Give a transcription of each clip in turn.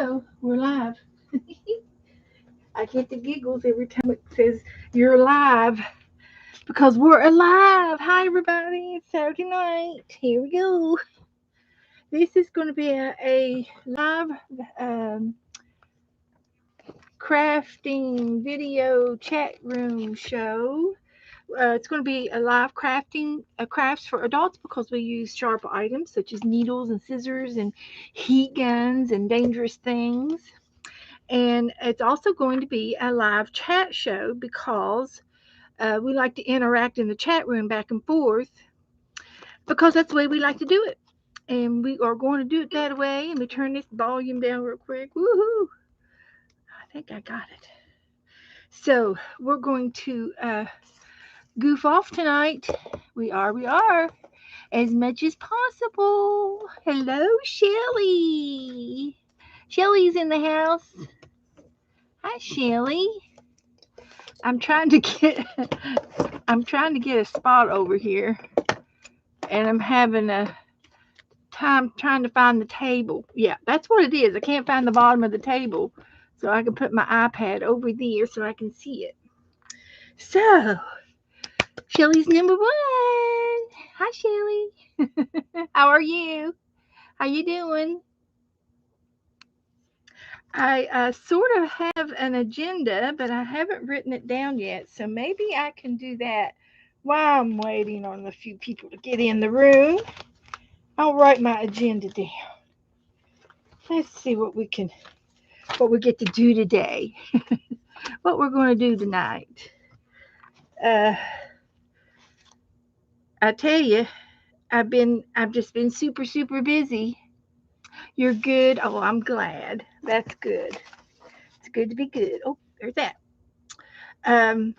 go. We're live. I get the giggles every time it says you're live because we're alive. Hi, everybody. It's Saturday night. Here we go. This is going to be a live um, crafting video chat room show. It's going to be a live crafts for adults because we use sharp items such as needles and scissors and heat guns and dangerous things. And it's also going to be a live chat show because we like to interact in the chat room back and forth because that's the way we like to do it. And we are going to do it that way. And we turn this volume down real quick. Woohoo! I think I got it. So we're going to goof off tonight. We are, as much as possible. Hello, Shelly. Shelly's in the house. Hi, Shelly. I'm trying to get a spot over here, and I'm having a time trying to find the table. Yeah, that's what it is. I can't find the bottom of the table, so I can put my iPad over there so I can see it. So, Shelly's number one. Hi, Shelly. How are you? How you doing? I sort of have an agenda, but I haven't written it down yet, so maybe I can do that while I'm waiting on a few people to get in the room. I'll write my agenda down. Let's see what we get to do today. What we're going to do tonight. Uh, I tell you, I've just been super busy. You're good. Oh, I'm glad. That's good. It's good to be good. Oh, there's that. Um,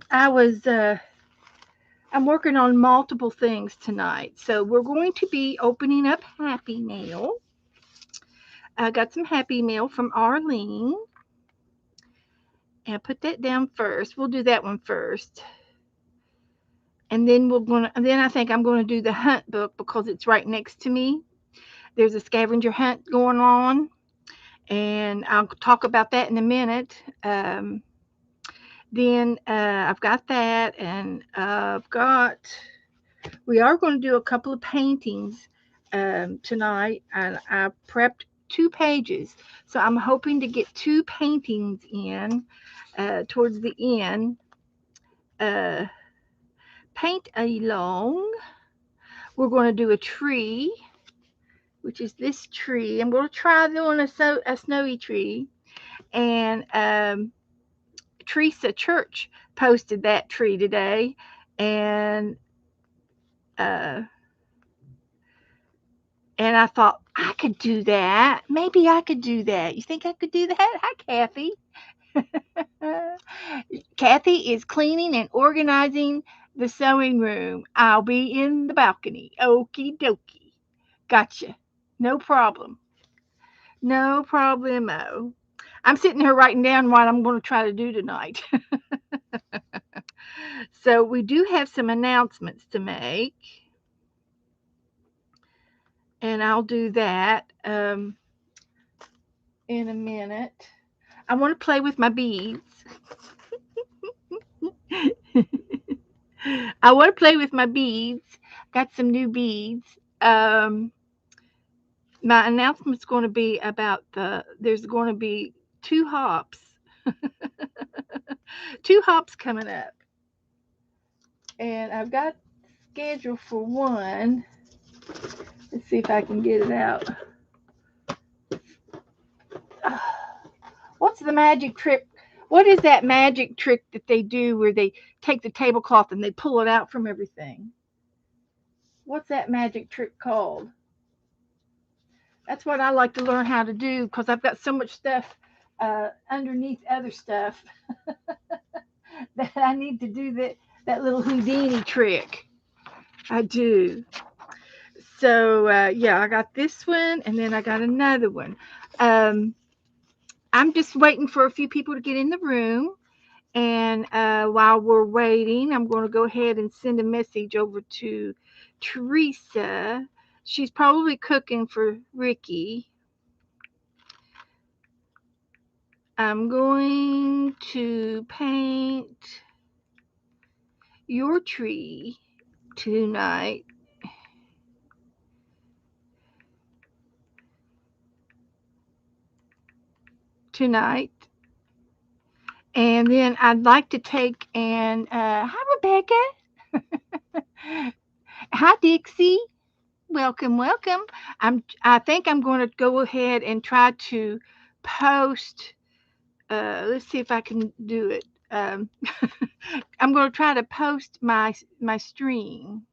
I was I'm working on multiple things tonight. So we're going to be opening up Happy Mail. I got some Happy Mail from Arlene. And put that down first. We'll do that one first. And then I think I'm gonna do the hunt book because it's right next to me. There's a scavenger hunt going on, and I'll talk about that in a minute. Then I've got that, and we are going to do a couple of paintings tonight, and I prepped 2 pages, so I'm hoping to get 2 paintings in towards the end. Paint along. We're going to do a tree, which is this tree. I'm going to try doing a snowy tree, and Teresa Church posted that tree today, and uh, I thought I could do that. Maybe I could do that. You think I could do that? Hi, Kathy. Kathy is cleaning and organizing the sewing room. I'll be in the balcony. Okie dokie. Gotcha. No problem. No problemo. I'm sitting here writing down what I'm going to try to do tonight. So we do have some announcements to make, and I'll do that in a minute. I want to play with my beads. I want to play with my beads. Got some new beads. My announcement's going to be about there's going to be 2 hops. 2 hops coming up. And I've got schedule for one. Let's see if I can get it out. What's the magic trick? What is that magic trick that they do where they take the tablecloth and they pull it out from everything? What's that magic trick called? That's what I like to learn how to do because I've got so much stuff underneath other stuff that I need to do that little Houdini trick. I do. So yeah, I got this one, and then I got another one. I'm just waiting for a few people to get in the room, and while we're waiting, I'm going to go ahead and send a message over to Teresa. She's probably cooking for Ricky. I'm going to paint your tree tonight. And then I'd like to take and hi Rebecca. Hi Dixie. Welcome, welcome. I think I'm going to go ahead and try to post. Let's see if I can do it. I'm going to try to post my stream,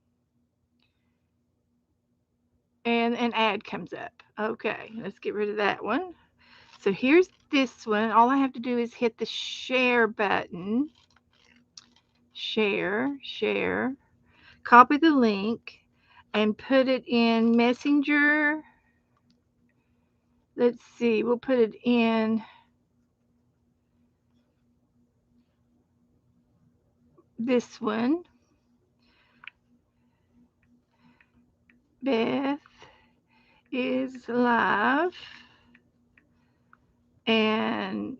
and an ad comes up. Okay, let's get rid of that one. So here's this one. All I have to do is hit the share button. Share. Copy the link and put it in Messenger. Let's see, we'll put it in this one. Beth is live, and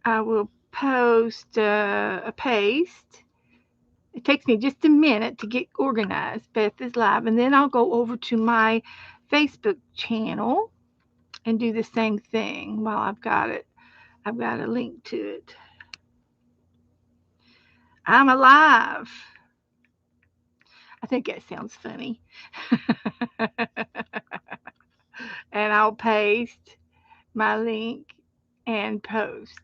I will post a paste. It takes me just a minute to get organized. Beth is live, and then I'll go over to my Facebook channel and do the same thing while I've got it. I've got a link to it. I'm alive. I think that sounds funny. And I'll paste my link and post.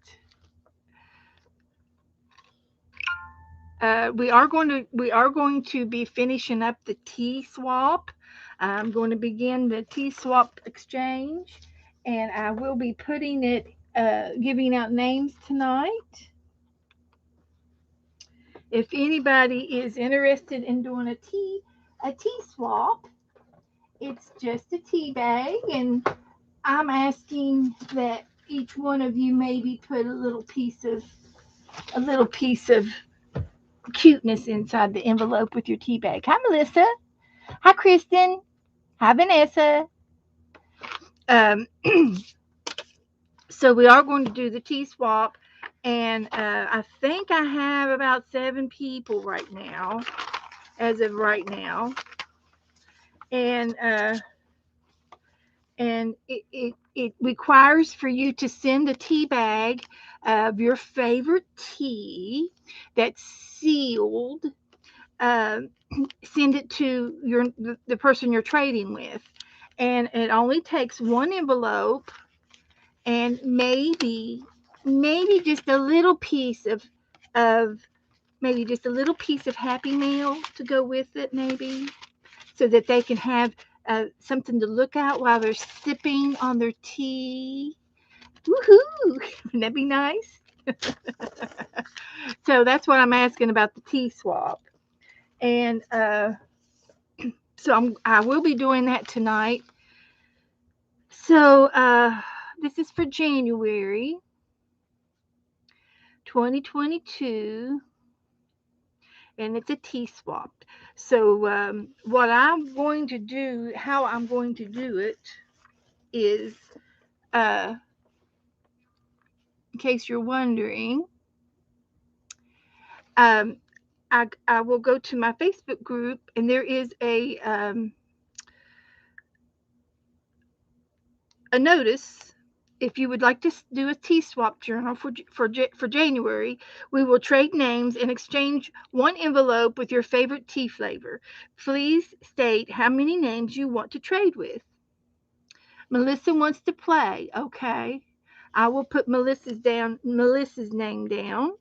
We are going to be finishing up the tea swap. I'm going to begin the tea swap exchange, and I will be putting it, giving out names tonight. If anybody is interested in doing a tea swap, it's just a tea bag, and I'm asking that each one of you maybe put a little piece of cuteness inside the envelope with your tea bag. Hi, Melissa. Hi, Kristen. Hi, Vanessa. Um, so we are going to do the tea swap, and I think I have about 7 people right now, as of right now, and it requires for you to send a tea bag of your favorite tea that's sealed. Uh, Send it to the person you're trading with, and it only takes one envelope and maybe just a little piece of maybe just a little piece of Happy Meal to go with it, maybe, so that they can have something to look at while they're sipping on their tea. Woohoo! Wouldn't that be nice? So that's what I'm asking about the tea swap, and so I will be doing that tonight. So this is for January 2022, and it's a tea swap. So what I'm going to do, how I'm going to do it, is, in case you're wondering, um, I will go to my Facebook group, and there is a notice. If you would like to do a tea swap journal for January, we will trade names and exchange one envelope with your favorite tea flavor. Please state how many names you want to trade with. Melissa wants to play. Okay. I will put Melissa's name down.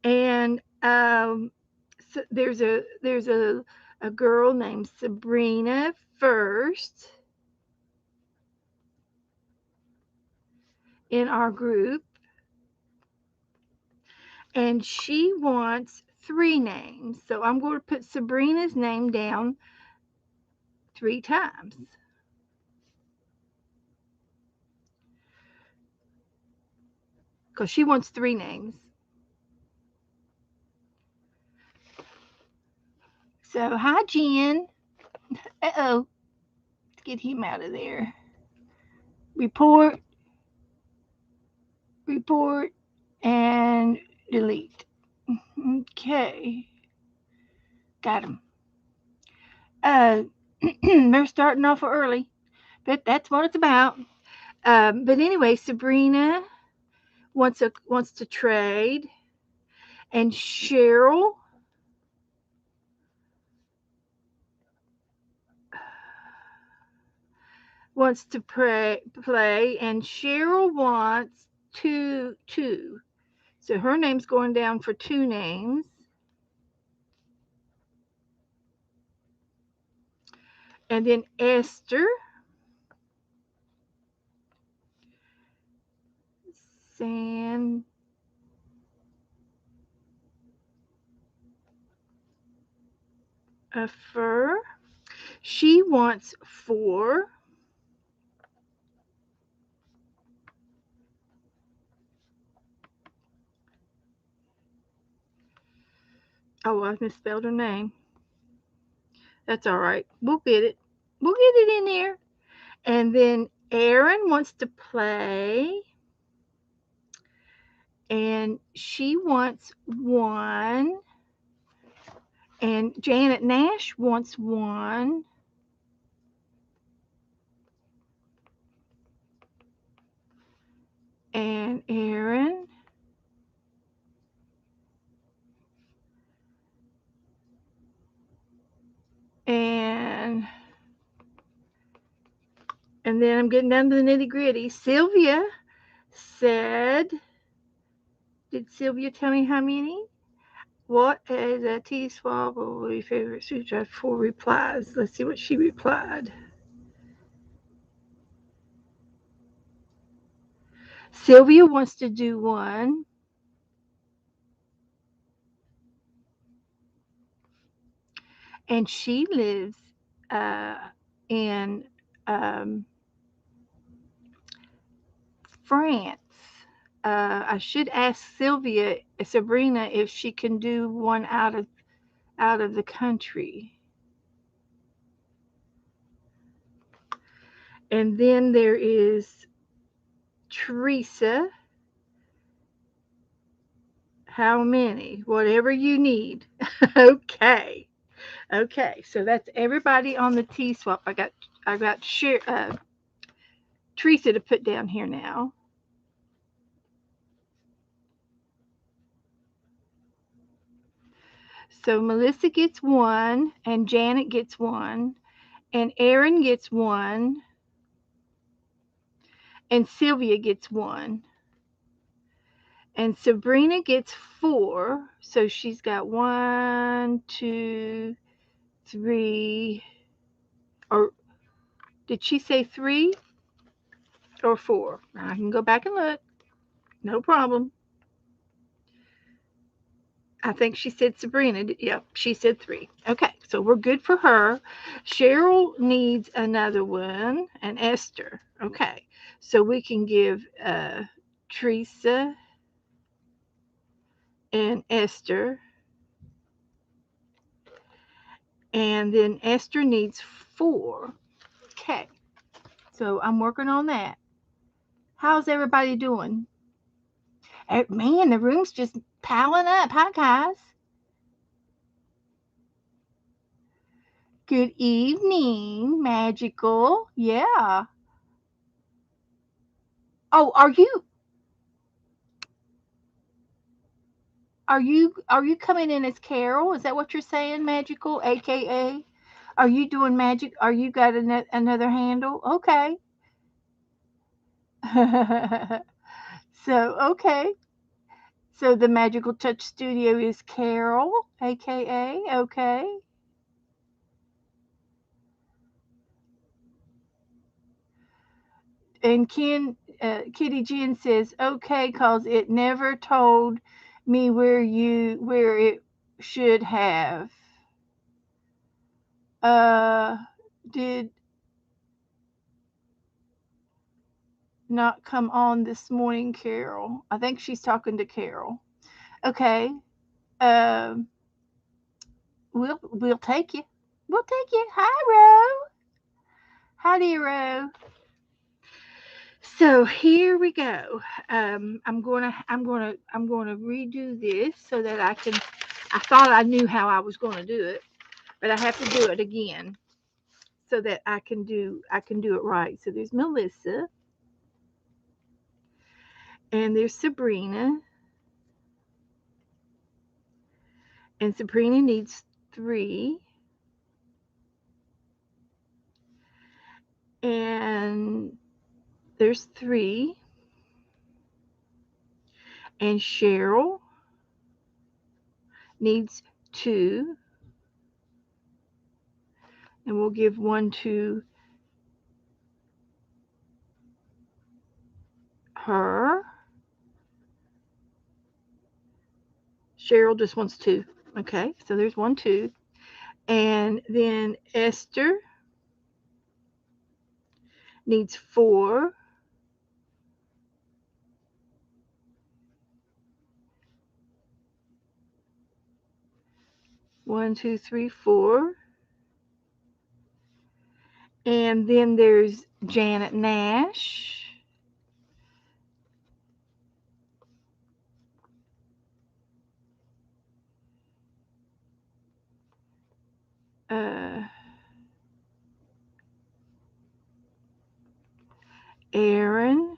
And so there's a girl named Sabrina first in our group, and she wants 3 names. So I'm going to put Sabrina's name down 3 times. Because she wants 3 names. So, hi, Jen. Uh-oh. Let's get him out of there. Report, report, and delete. Okay. Got him. Uh, they're starting off early, but that's what it's about. But anyway, Sabrina wants to trade, and Cheryl wants to play, and Cheryl wants two. So her name's going down for two names. And then Esther, San, Fur. She wants four. Oh, I misspelled her name. That's all right. We'll get it. We'll get it in there. And then Erin wants to play, and she wants one. And Janet Nash wants one. And Erin. And then I'm getting down to the nitty gritty. Sylvia said, did Sylvia tell me how many? What is a T swab or your favorite suit? I have 4 replies. Let's see what she replied. Sylvia wants to do one. And she lives in France. I should ask Sabrina, if she can do one out of the country. And then there is Teresa. How many? Whatever you need. Okay. Okay. So that's everybody on the T swap. I got Teresa to put down here now. So Melissa gets one, and Janet gets one, and Erin gets one, and Sylvia gets one, and Sabrina gets four. So she's got 1, 2, 3, or did she say 3 or 4? I can go back and look. No problem. I think she said Sabrina. Yep, she said 3. Okay, so we're good for her. Cheryl needs another one, and Esther. Okay, so we can give Teresa and Esther, and then Esther needs 4. Okay, so I'm working on that. How's everybody doing? Man, the room's just piling up. Hi, guys. Good evening, Magical. Yeah. Oh, are you coming in as Carol? Is that what you're saying, Magical, aka? Are you doing magic? Are you got another handle? Okay. So okay. So the Magical Touch Studio is Carol, aka. Okay. And Kitty Jen says okay, cause it never told me where it should have. Did not come on this morning, Carol. I think she's talking to Carol. Okay. Um, We'll take you. We'll take you. Hi, Ro. Howdy, Ro. So here we go. I'm gonna redo this so that I can. I thought I knew how I was gonna do it, but I have to do it again so that I can do it right. So there's Melissa and there's Sabrina, and Sabrina needs 3, and there's 3, and Cheryl needs 2, and we'll give 1 to her. Cheryl just wants 2. Okay, so there's 1, 2. And then Esther needs 4. 1, 2, 3, 4. And then there's Janet Nash. Uh, Aaron,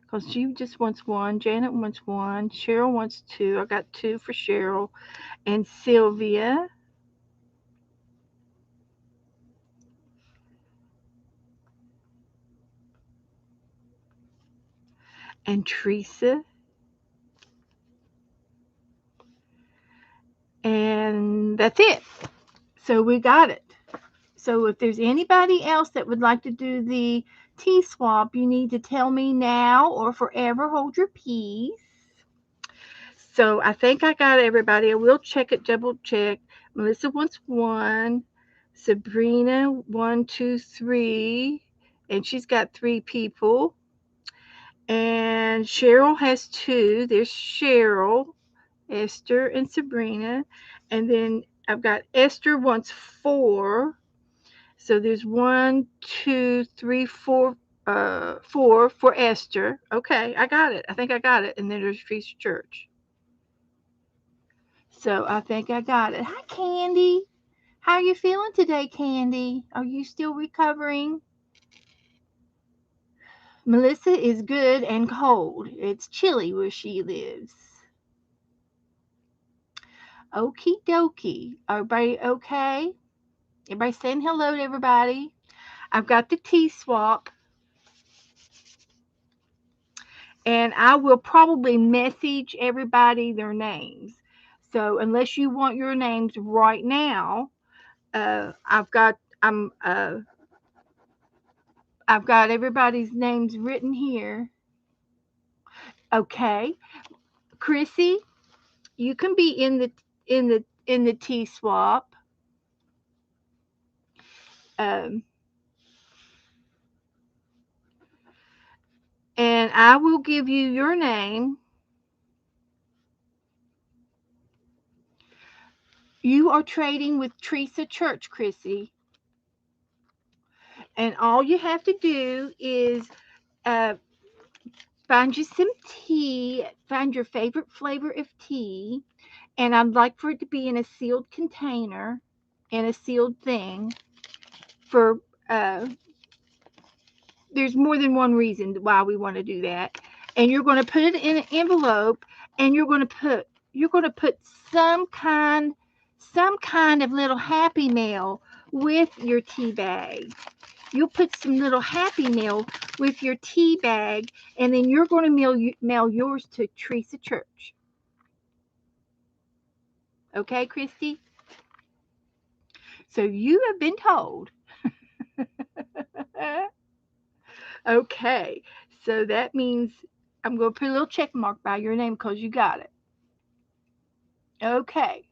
because she just wants 1. Janet wants 1. Cheryl wants 2. I got 2 for Cheryl. And Sylvia and Teresa. And that's it. So we got it. So if there's anybody else that would like to do the T swap, you need to tell me now or forever hold your peace. So I think I got everybody. I will check it, double check. Melissa wants 1. Sabrina, 1, 2, 3. And she's got 3 people. And Cheryl has 2. There's Cheryl, Esther, and Sabrina. And then I've got Esther wants 4. So there's 1, 2, 3, 4, 4 for Esther. Okay, I got it. I think I got it. And then there's Feast Church. So I think I got it. Hi, Candy. How are you feeling today, Candy? Are you still recovering? Melissa is good and cold. It's chilly where she lives. Okie dokie. Everybody okay? Everybody saying hello to everybody. I've got the T swap. And I will probably message everybody their names. So unless you want your names right now, I've got I've got everybody's names written here. Okay, Chrissy, you can be in the T swap. Um, and I will give you your name. You are trading with Teresa Church, Chrissy. And all you have to do is uh, find you some tea, find your favorite flavor of tea, and I'd like for it to be in a sealed container, in a sealed thing. For there's more than one reason why we want to do that. And you're going to put it in an envelope, and you're going to put some kind of little happy mail with your tea bag. You'll put some little happy mail with your tea bag, and then you're going to mail yours to Teresa Church. Okay, Christy? So you have been told. Okay, so that means I'm going to put a little check mark by your name because you got it. Okay.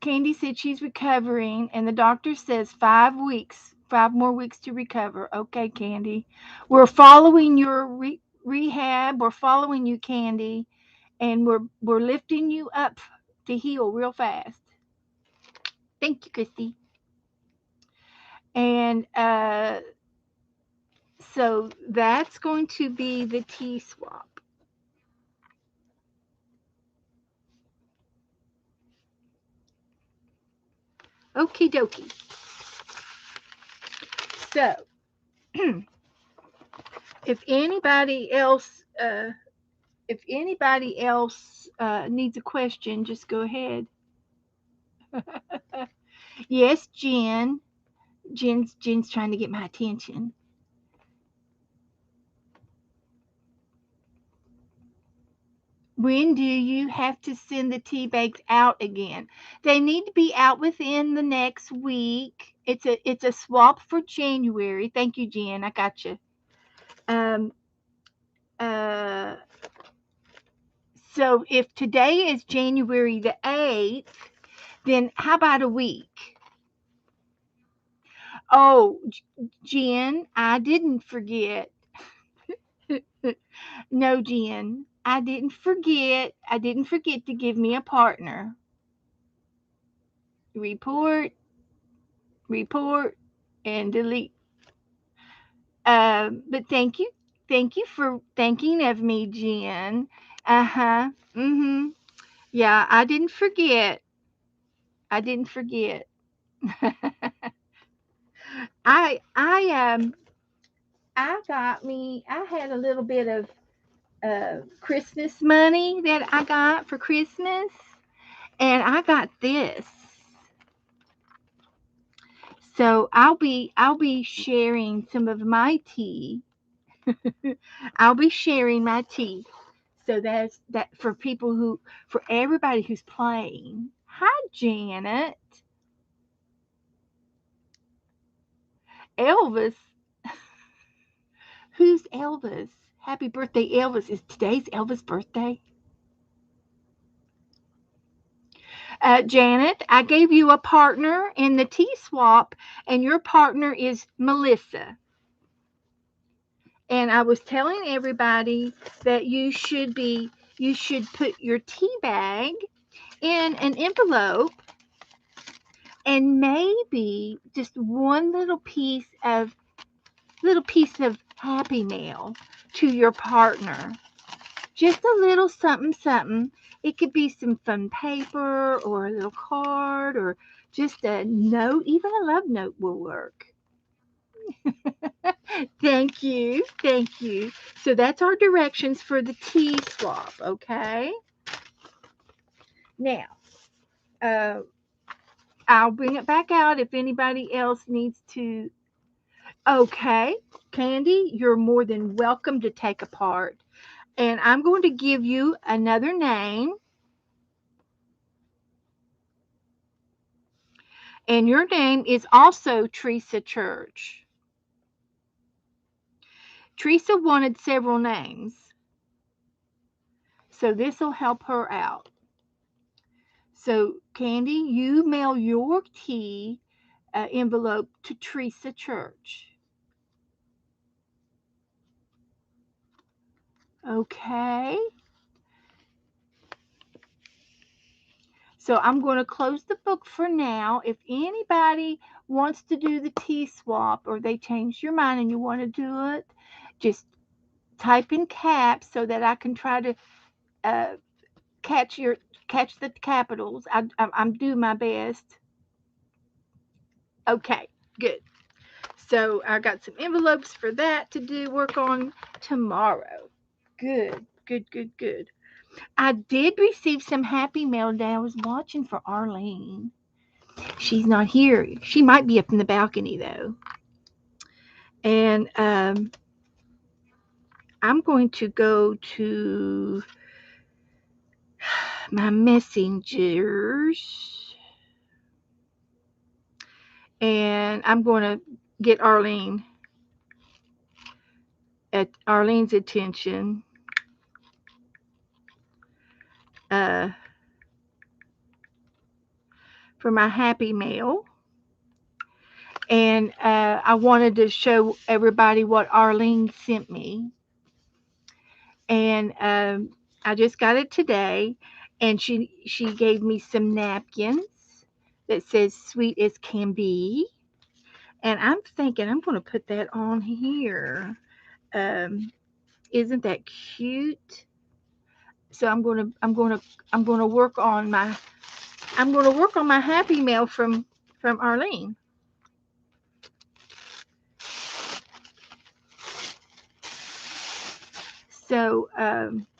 Candy said she's recovering, and the doctor says 5 weeks, 5 more weeks to recover. Okay, Candy. We're following your rehab. We're following you, Candy. and we're lifting you up to heal real fast. Thank you, Christy. And so that's going to be the tea swap. Okie dokie. So, if anybody else, needs a question, just go ahead. Yes, Jen. Jen's trying to get my attention. When do you have to send the tea bags out again? They need to be out within the next week. It's a swap for January. Thank you, Jen. I got you. Um, uh, so if today is January the 8th, then how about a week? Oh, Jen, I didn't forget. No, Jen, I didn't forget. I didn't forget to give me a partner. Report, report, and delete. But thank you for thinking of me, Jen. Uh huh. Mhm. Yeah, I didn't forget. I didn't forget. I I had a little bit of Christmas money that I got for Christmas, and I got this. So I'll be sharing some of my tea. I'll be sharing my tea. So that's that for everybody who's playing. Hi, Janet. Elvis. Who's Elvis? Happy birthday, Elvis. Is today's Elvis' birthday? Janet, I gave you a partner in the tea swap, and your partner is Melissa. And I was telling everybody that you should put your tea bag in an envelope and maybe just one little piece of happy mail to your partner. Just a little something something. It could be some fun paper or a little card or just a note, even a love note will work. Thank you. Thank you. So that's our directions for the tea swap, okay? Now, uh, I'll bring it back out if anybody else needs to. Okay, Candy, you're more than welcome to take a part. And I'm going to give you another name. And your name is also Teresa Church. Teresa wanted several names, so this will help her out. So, Candy, you mail your tea envelope to Teresa Church. Okay. So I'm going to close the book for now. If anybody wants to do the tea swap or they change your mind and you want to do it, just type in caps so that I can try to uh, catch the capitals. I'm doing my best. Okay, good. So I got some envelopes for that to do work on tomorrow. Good, good, good, good. I did receive some happy mail that I was watching for Arlene. She's not here. She might be up in the balcony though. And I'm going to go to my messengers and I'm going to get Arlene's attention. Uh, for my happy mail. And I wanted to show everybody what Arlene sent me. And I just got it today, and she gave me some napkins that says sweet as can be, and I'm thinking I'm going to put that on here. Um, isn't that cute? So I'm gonna work on my Happy Mail from Arlene. So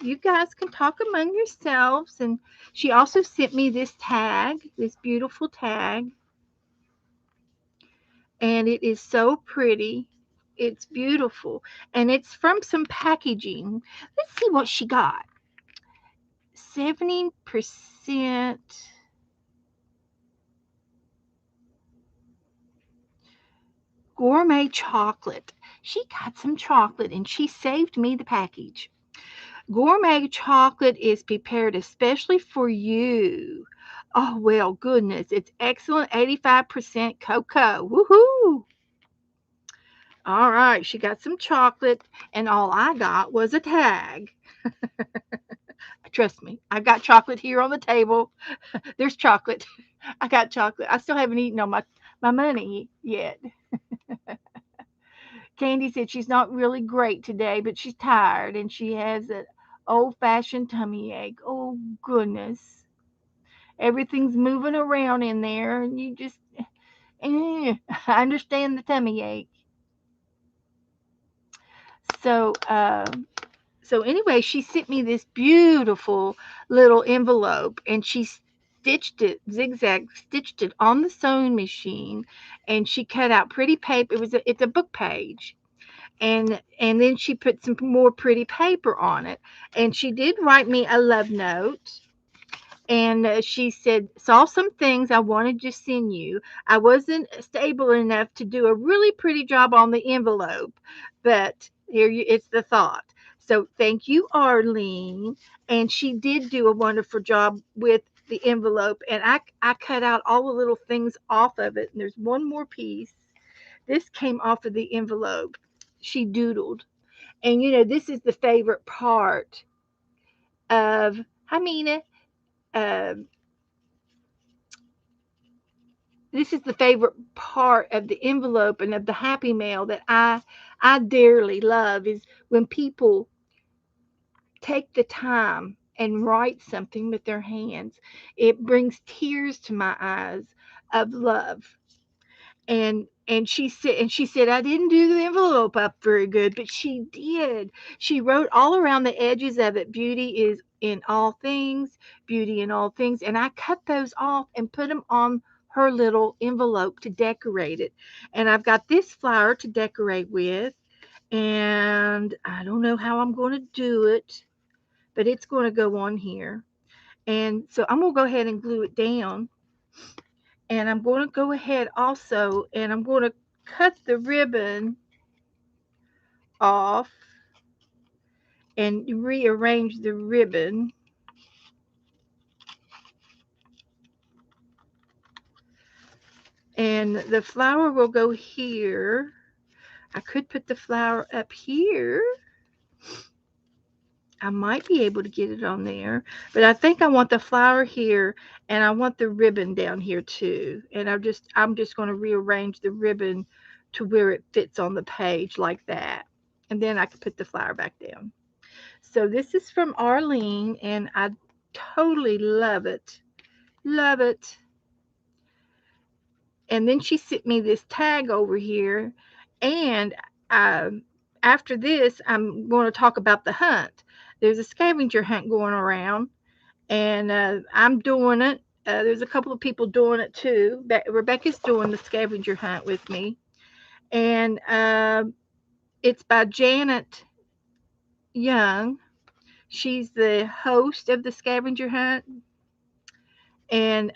you guys can talk among yourselves. And she also sent me this tag, this beautiful tag, and it is so pretty. It's beautiful, and it's from some packaging. Let's see what she got. 70% gourmet chocolate. She got some chocolate and she saved me the package. Gourmet chocolate is prepared especially for you. Oh, well, goodness. It's excellent 85% cocoa. Woohoo! All right, she got some chocolate, and all I got was a tag. Trust me, I've got chocolate here on the table. There's chocolate. I got chocolate. I still haven't eaten all my money yet. Candy said she's not really great today, but she's tired and she has an old fashioned tummy ache. Oh, goodness. Everything's moving around in there, and you just, I understand the tummy ache. So, so anyway, she sent me this beautiful little envelope, and she stitched it, zigzag stitched it on the sewing machine, and she cut out pretty paper. It's a book page, and then she put some more pretty paper on it, and she did write me a love note. And she said, saw some things I wanted to send you. I wasn't stable enough to do a really pretty job on the envelope, but it's the thought. So thank you, Arlene. And she did do a wonderful job with the envelope. And I cut out all the little things off of it. And there's one more piece. This came off of the envelope. She doodled. And this is the favorite part of, I mean, uh, this is the favorite part of the envelope and of the happy mail that I dearly love, is when people take the time and write something with their hands. It brings tears to my eyes of love. And she said I didn't do the envelope up very good, but she did. She wrote all around the edges of it, beauty in all things, and I cut those off and put them on her little envelope to decorate it. And I've got this flower to decorate with, and I don't know how I'm going to do it, but it's going to go on here. And so I'm going to go ahead and glue it down, and I'm going to go ahead also, and I'm going to cut the ribbon off and rearrange the ribbon. And the flower will go here. I could put the flower up here. I might be able to get it on there, but I think I want the flower here, and I want the ribbon down here too. And I'm just going to rearrange the ribbon to where it fits on the page like that. And then I can put the flower back down. So this is from Arlene, and I totally love it. Love it. And then she sent me this tag over here. And um, after this, I'm going to talk about the hunt. There's a scavenger hunt going around, and I'm doing it. There's a couple of people doing it too. Rebecca's doing the scavenger hunt with me. And it's by Janet Young. She's the host of the scavenger hunt. And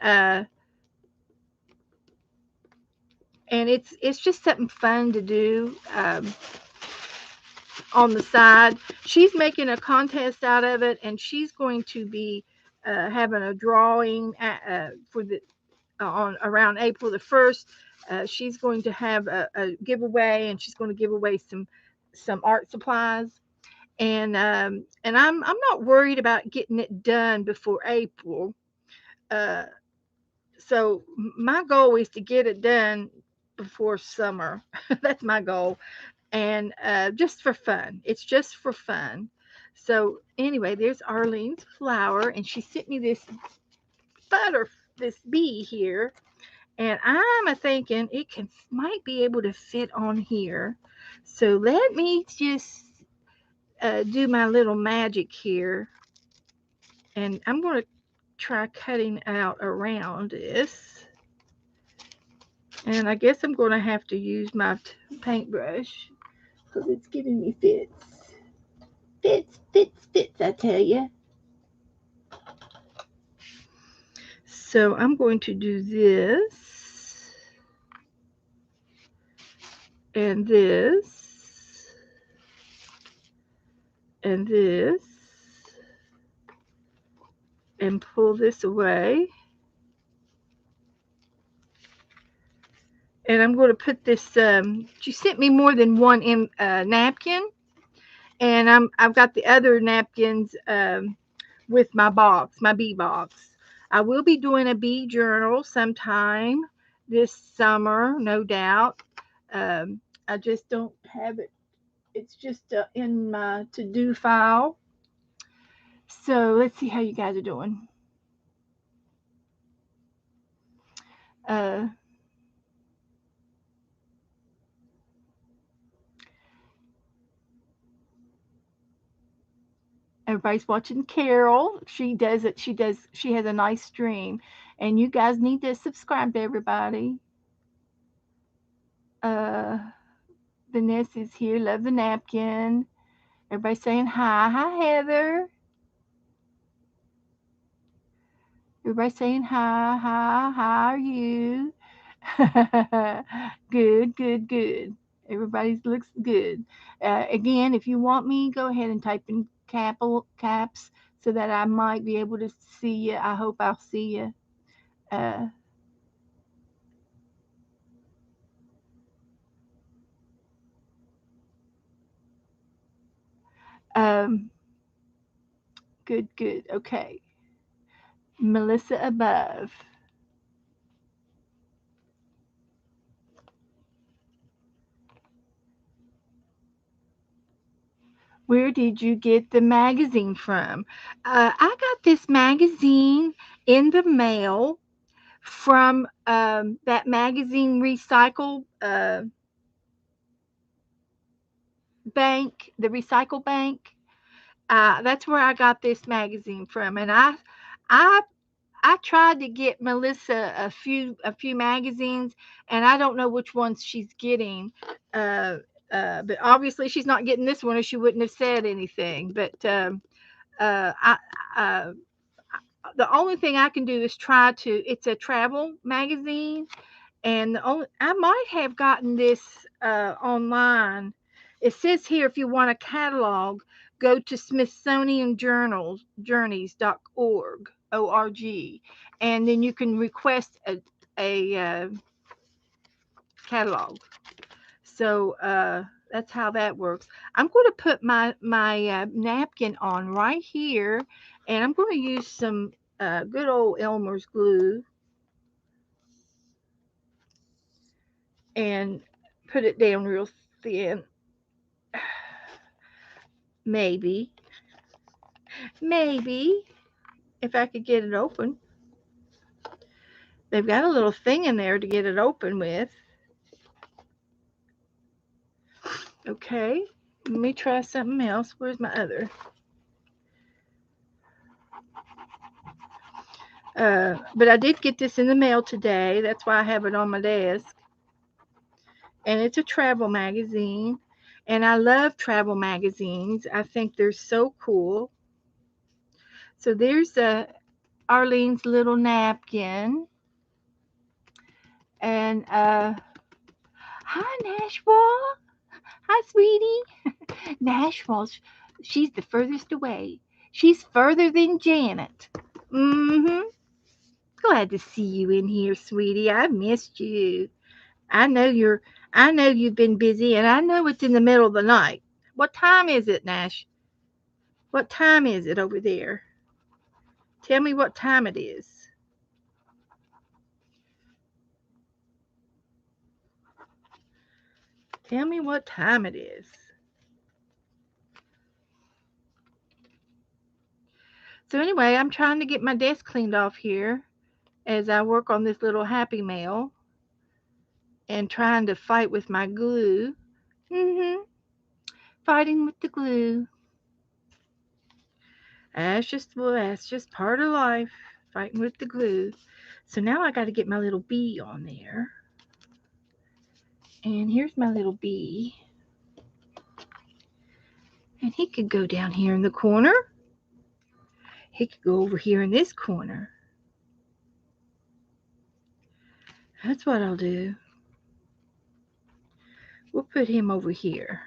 it's just something fun to do on the side. She's making a contest out of it, and she's going to be having a drawing for the on around April the 1st. She's going to have a giveaway, and she's going to give away some art supplies. And I'm not worried about getting it done before April. Uh, so my goal is to get it done before summer. That's my goal, and just for fun. It's just for fun. So anyway, there's Arlene's flower, and she sent me butter, this bee here, and I'm a thinking it can might be able to fit on here. So let me just do my little magic here, and I'm going to try cutting out around this. And I guess I'm going to have to use my paintbrush because it's giving me fits. Fits, fits, fits, I tell you. So I'm going to do this and this and this and pull this away. And I'm going to put this, she sent me more than one napkin. And I've got the other napkins with my box, my bee box. I will be doing a bee journal sometime this summer, no doubt. I just don't have it. It's just in my to-do file. So let's see how you guys are doing. Uh, Everybody's watching Carol. She does it. She does. She has a nice stream, and you guys need to subscribe to everybody. Uh, Vanessa's here. Love the napkin. Everybody saying hi. Hi, Heather. Everybody saying hi. Hi. How are you? Good. Good. Good. Everybody looks good. Again, if you want me, go ahead and type in caps so that I might be able to see you. I hope I'll see you. Uh, um, Good, good. Okay. Melissa above. Where did you get the magazine from? I got this magazine in the mail from that magazine recycle bank, the recycle bank. That's where I got this magazine from, and I I tried to get Melissa a few magazines, and I don't know which ones she's getting. Uh, but obviously she's not getting this one, or she wouldn't have said anything. But I the only thing I can do is try to. It's a travel magazine, and the only I might have gotten this online. It says here if you want a catalog, go to Smithsonian Journeys.org, O-R-G, and then you can request a catalog. So that's how that works. I'm going to put my napkin on right here, and I'm going to use some good old Elmer's glue and put it down real thin. Maybe, maybe if I could get it open. They've got a little thing in there to get it open with. Okay, let me try something else. Where's my other? But I did get this in the mail today. That's why I have it on my desk. And it's a travel magazine. And I love travel magazines. I think they're so cool. So there's Arlene's little napkin. And hi, Nashville. Hi, sweetie. Nashville's, she's the furthest away. She's further than Janet. Mm-hmm. Glad to see you in here, sweetie. I've missed you. I know you've been busy, and I know it's in the middle of the night. What time is it, Nash? What time is it over there? Tell me what time it is. Tell me what time it is. So anyway, I'm trying to get my desk cleaned off here as I work on this little Happy Mail and trying to fight with my glue. Fighting with the glue. That's just part of life. Fighting with the glue. So now I got to get my little bee on there. And here's my little bee. And he could go down here in the corner. He could go over here in this corner. That's what I'll do. We'll put him over here.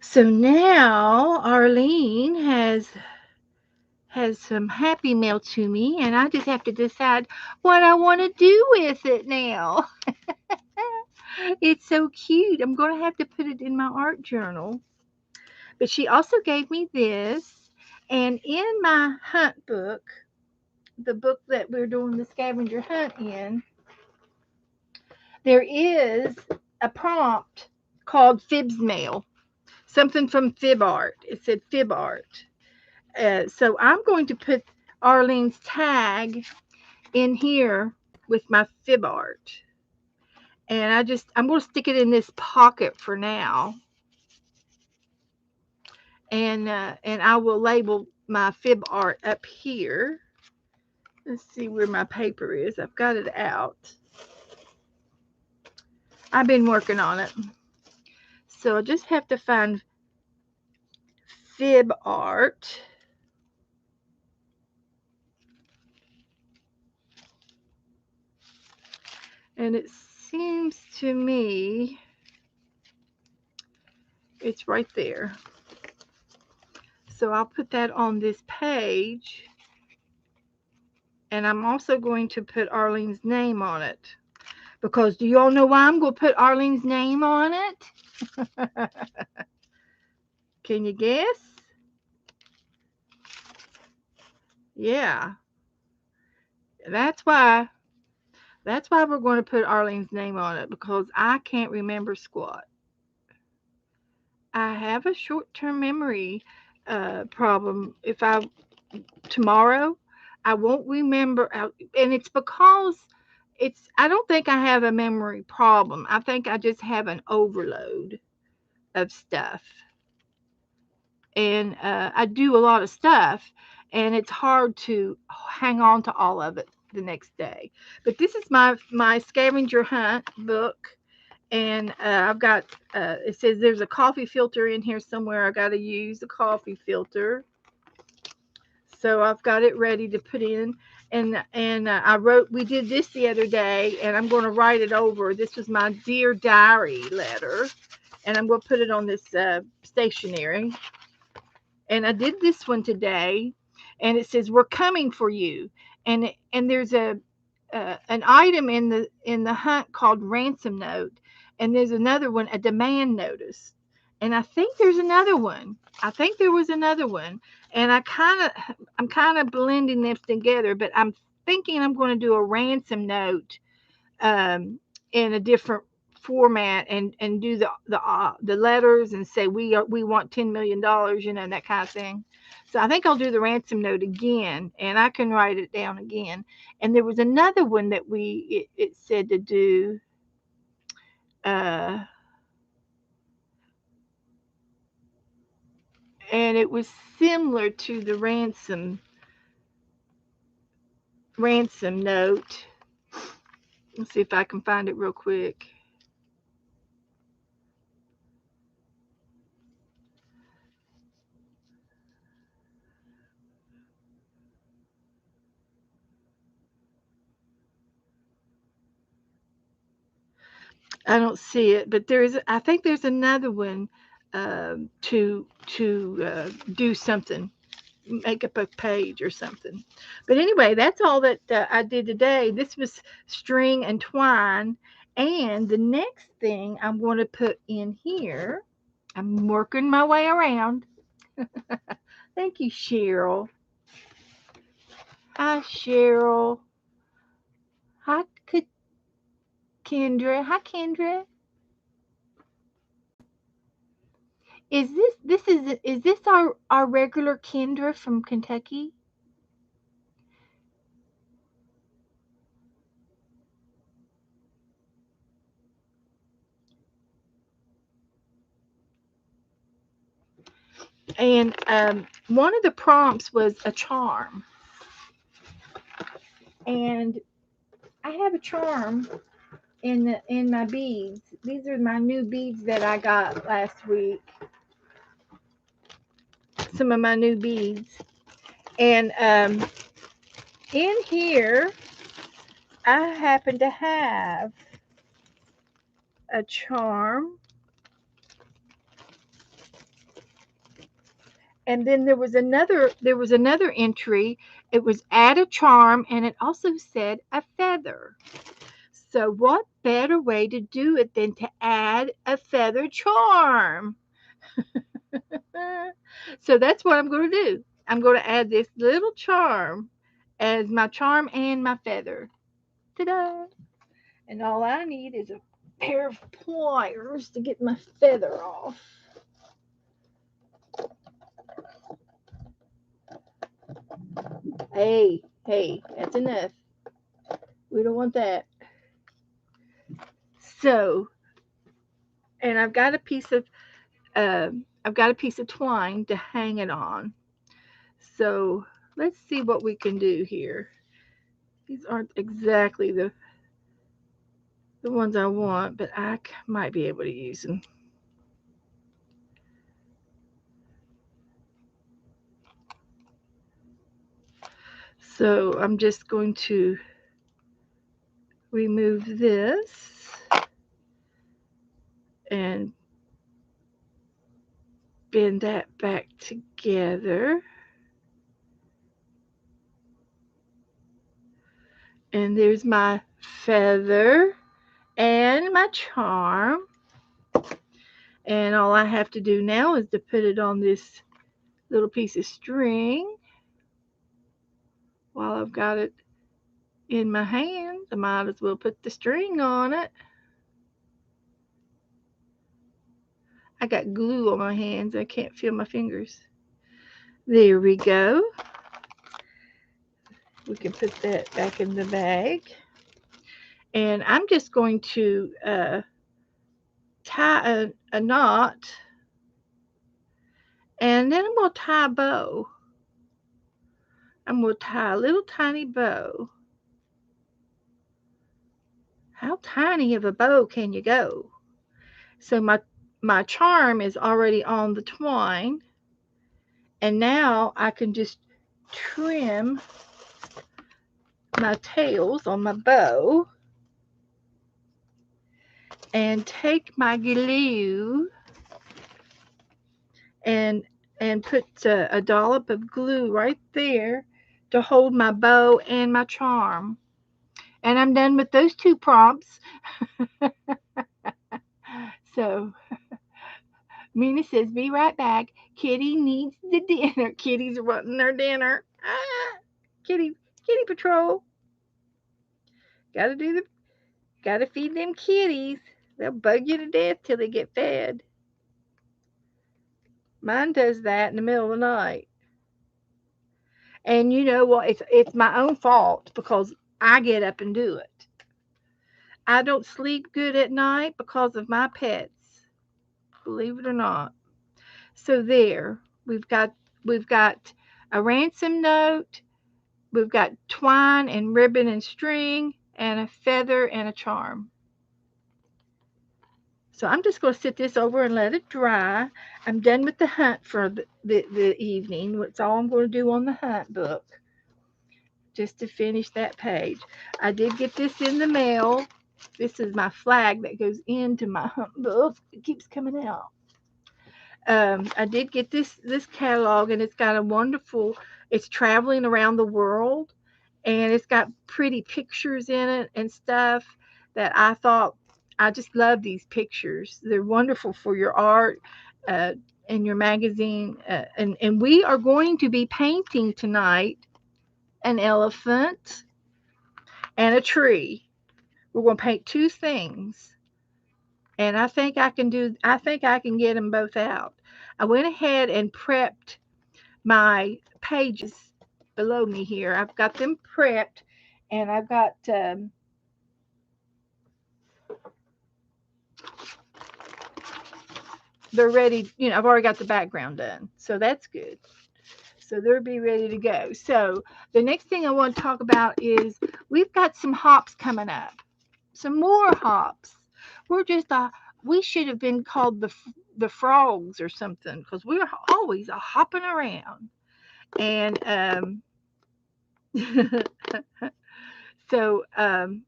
So now Arlene has some Happy Mail to me, and I just have to decide what I want to do with it now. It's so cute. I'm going to have to put it in my art journal. But she also gave me this, and in my hunt book, the book that we're doing the scavenger hunt in, there is a prompt called Fibs Mail, something from Fib Art. It said Fib Art. So I'm going to put Arlene's tag in here with my Fib Art. And I'm going to stick it in this pocket for now. And I will label my Fib Art up here. Let's see where my paper is. I've got it out. I've been working on it. So I just have to find Fib Art. And it seems to me it's right there. So I'll put that on this page. And I'm also going to put Arlene's name on it. Because do you all know why I'm going to put Arlene's name on it? Can you guess? Yeah. That's why we're going to put Arlene's name on it, because I can't remember squat. I have a short-term memory problem. Tomorrow, I won't remember, and it's because I don't think I have a memory problem. I think I just have an overload of stuff. And I do a lot of stuff, and it's hard to hang on to all of it the next day. But this is my scavenger hunt book, and I've got it says there's a coffee filter in here somewhere. I got to use the coffee filter, so I've got it ready to put in. And we did this the other day, and I'm going to write it over. This was my Dear Diary letter, and I'm going to put it on this stationery. And I did this one today, and it says we're coming for you, and there's an item in the hunt called ransom note, and there's another one, a demand notice, and I think there's another one. I think there was another one, and I'm kind of blending them together, but I'm thinking I'm going to do a ransom note in a different format, and do the letters and say we want $10 million, that kind of thing. So I think I'll do the ransom note again, and I can write it down again. And there was another one that it said to do. And it was similar to the ransom note. Let's see if I can find it real quick. I don't see it, but I think there's another one to do something, make up a page or something. But anyway, that's all that I did today. This was string and twine, And the next thing I'm going to put in here, I'm working my way around. Thank you, Cheryl. Hi, Cheryl. Hi, Kendra. Hi, Kendra. Is this our regular Kendra from Kentucky? And one of the prompts was a charm, and I have a charm in my beads. These are my new beads that I got last week. Some of my new beads, and in here I happen to have a charm, and then there was another entry. It was add a charm, and it also said a feather. So what better way to do it than to add a feather charm? So that's what I'm going to do. I'm going to add this little charm as my charm and my feather. Ta-da! And all I need is a pair of pliers to get my feather off. Hey, that's enough. We don't want that. So, and I've got a piece of twine to hang it on. So let's see what we can do here. These aren't exactly the ones I want, but I might be able to use them. So I'm just going to remove this and bend that back together. And there's my feather and my charm. And all I have to do now is to put it on this little piece of string while I've got it in my hands. I might as well put the string on it. I got glue on my hands. I can't feel my fingers. There we go. We can put that back in the bag. And I'm just going to tie a knot, and then I'm going to tie a bow. I'm going to tie a little tiny bow. How tiny of a bow can you go? So my charm is already on the twine, and now I can just trim my tails on my bow and take my glue and put a dollop of glue right there to hold my bow and my charm. And I'm done with those two prompts. So Mina says, be right back. Kitty needs the dinner. Kitty's wanting their dinner. Ah, kitty patrol. Gotta feed them kitties. They'll bug you to death till they get fed. Mine does that in the middle of the night. And you know what? It's my own fault because I get up and do it. I don't sleep good at night because of my pets. Believe it or not. So there, we've got a ransom note, we've got twine and ribbon and string, and a feather and a charm. So I'm just going to sit this over and let it dry. I'm done with the hunt for the evening. That's all I'm going to do on the hunt book, just to finish that page. I did get this in the mail. This is my flag that goes into my hunt book. It keeps coming out. I did get this catalog, and it's got a wonderful. It's traveling around the world, and it's got pretty pictures in it and stuff that I thought I just love these pictures. They're wonderful for your art uh, and your magazine. And we are going to be painting tonight an elephant and a tree. We're going to paint two things. And I think I can get them both out. I went ahead and prepped my pages below me here. I've got them prepped, and I've got they're ready. I've already got the background done, so that's good. So they'll be ready to go. So the next thing I want to talk about is we've got some hops coming up, some more hops. We're just we should have been called the frogs or something because we're always hopping around. And so um,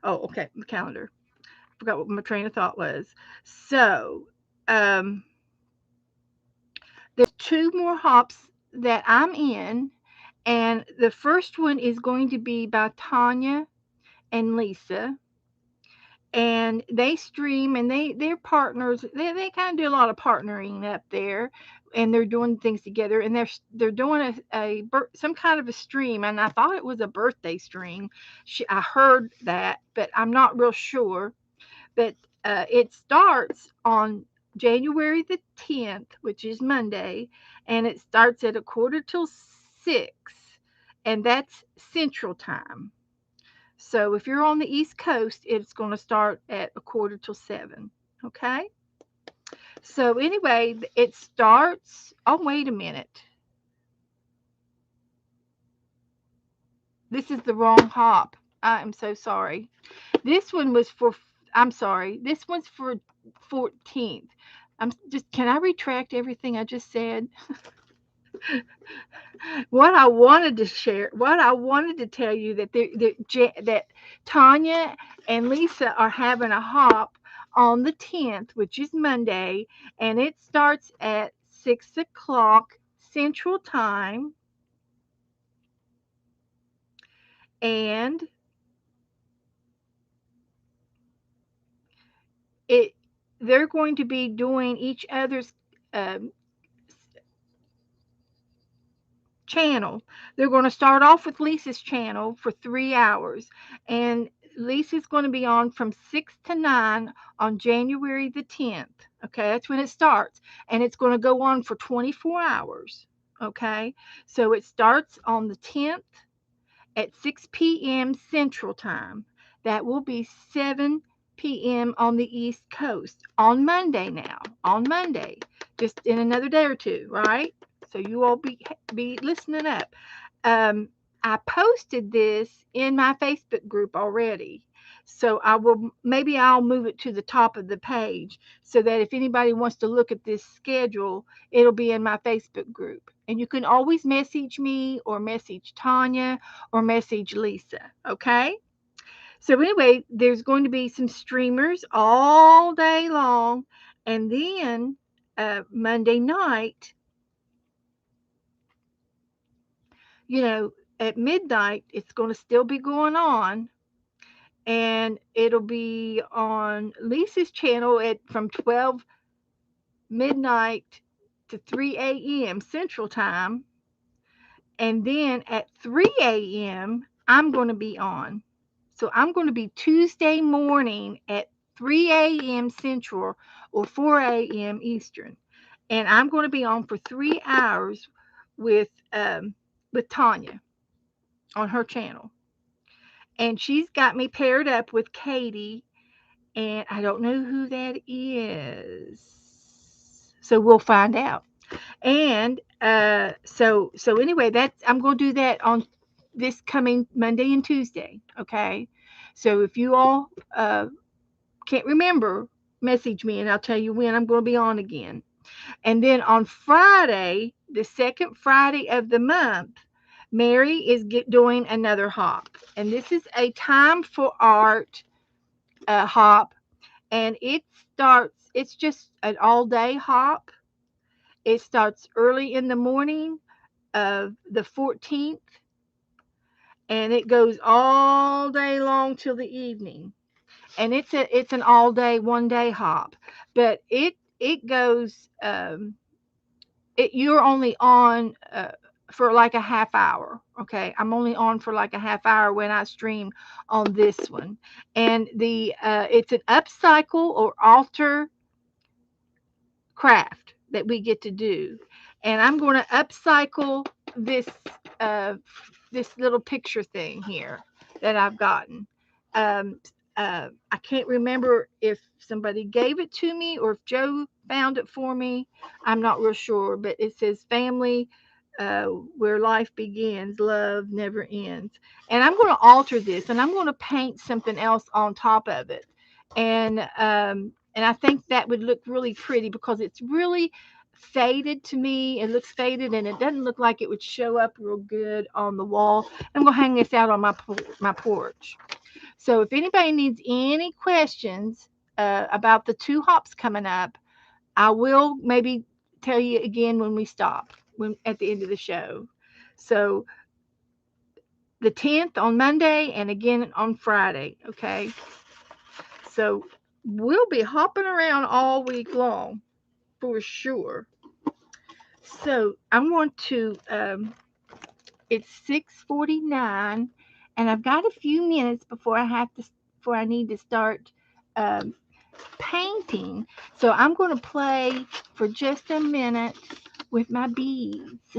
oh, okay, the calendar. Forgot what my train of thought was. So um, there's two more hops that I'm in, and the first one is going to be by Tanya and Lisa, and they stream, and they're partners. They kind of do a lot of partnering up there, and they're doing things together, and they're doing some kind of a stream, and I thought it was a birthday stream. I heard that, but I'm not real sure. But it starts on January the 10th, which is Monday, and it starts at a quarter till 6, and that's Central Time. So if you're on the East Coast, it's going to start at a quarter till 7. Okay. So anyway, it starts. Oh, wait a minute. This is the wrong hop. I am so sorry. This one was for. I'm sorry. This one's for 14th. Can I retract everything I just said? What I wanted to tell you that Tanya and Lisa are having a hop on the 10th, which is Monday, and it starts at 6 o'clock Central Time, and it they're going to be doing each other's um, channel. They're going to start off with Lisa's channel for 3 hours, and Lisa's going to be on from 6 to 9 on January the 10th. Okay, that's when it starts, and it's going to go on for 24 hours. Okay, so it starts on the 10th at 6 p.m. Central Time. That will be 7 p.m. on the East Coast on Monday now. On Monday, just in another day or two, right? So you all be listening up. Um, I posted this in my Facebook group already. So I'll move it to the top of the page so that if anybody wants to look at this schedule, it'll be in my Facebook group. And you can always message me or message Tanya or message Lisa. Okay. So anyway, there's going to be some streamers all day long. And then Monday night, you know, at midnight, it's going to still be going on, and it'll be on Lisa's channel at from 12 midnight to 3 a.m. Central Time, and then at 3 a.m. I'm going to be on. So I'm going to be Tuesday morning at 3 a.m. Central or 4 a.m. Eastern, and I'm going to be on for 3 hours with Tanya on her channel. And she's got me paired up with Katie, and I don't know who that is. So we'll find out. And so anyway, that's I'm going to do that on this coming Monday and Tuesday. Okay. So if you all can't remember, message me and I'll tell you when I'm going to be on again. And then on Friday, the second Friday of the month, Mary is doing another hop. And this is a time for art hop. And it's just an all day hop. It starts early in the morning of the 14th. and it goes all day long till the evening. And it's an all day, 1 day hop, but it goes. You're only on for like a half hour. Okay, I'm only on for like a half hour when I stream on this one, and the it's an upcycle or alter craft that we get to do, and I'm going to upcycle this uh, this little picture thing here that I've gotten. Um, I can't remember if somebody gave it to me or if Joe found it for me. I'm not real sure, but it says family. Where life begins, love never ends. And I'm going to alter this, and I'm going to paint something else on top of it. And I think that would look really pretty because it's really faded to me. It looks faded, and it doesn't look like it would show up real good on the wall. I'm gonna hang this out on my porch. So if anybody needs any questions about the two hops coming up, I will maybe tell you again when we stop, when at the end of the show. So the 10th on Monday and again on Friday. Okay. So we'll be hopping around all week long for sure. So I want to. It's 6:49, and I've got a few minutes before I need to start um, painting. So I'm going to play for just a minute with my beads,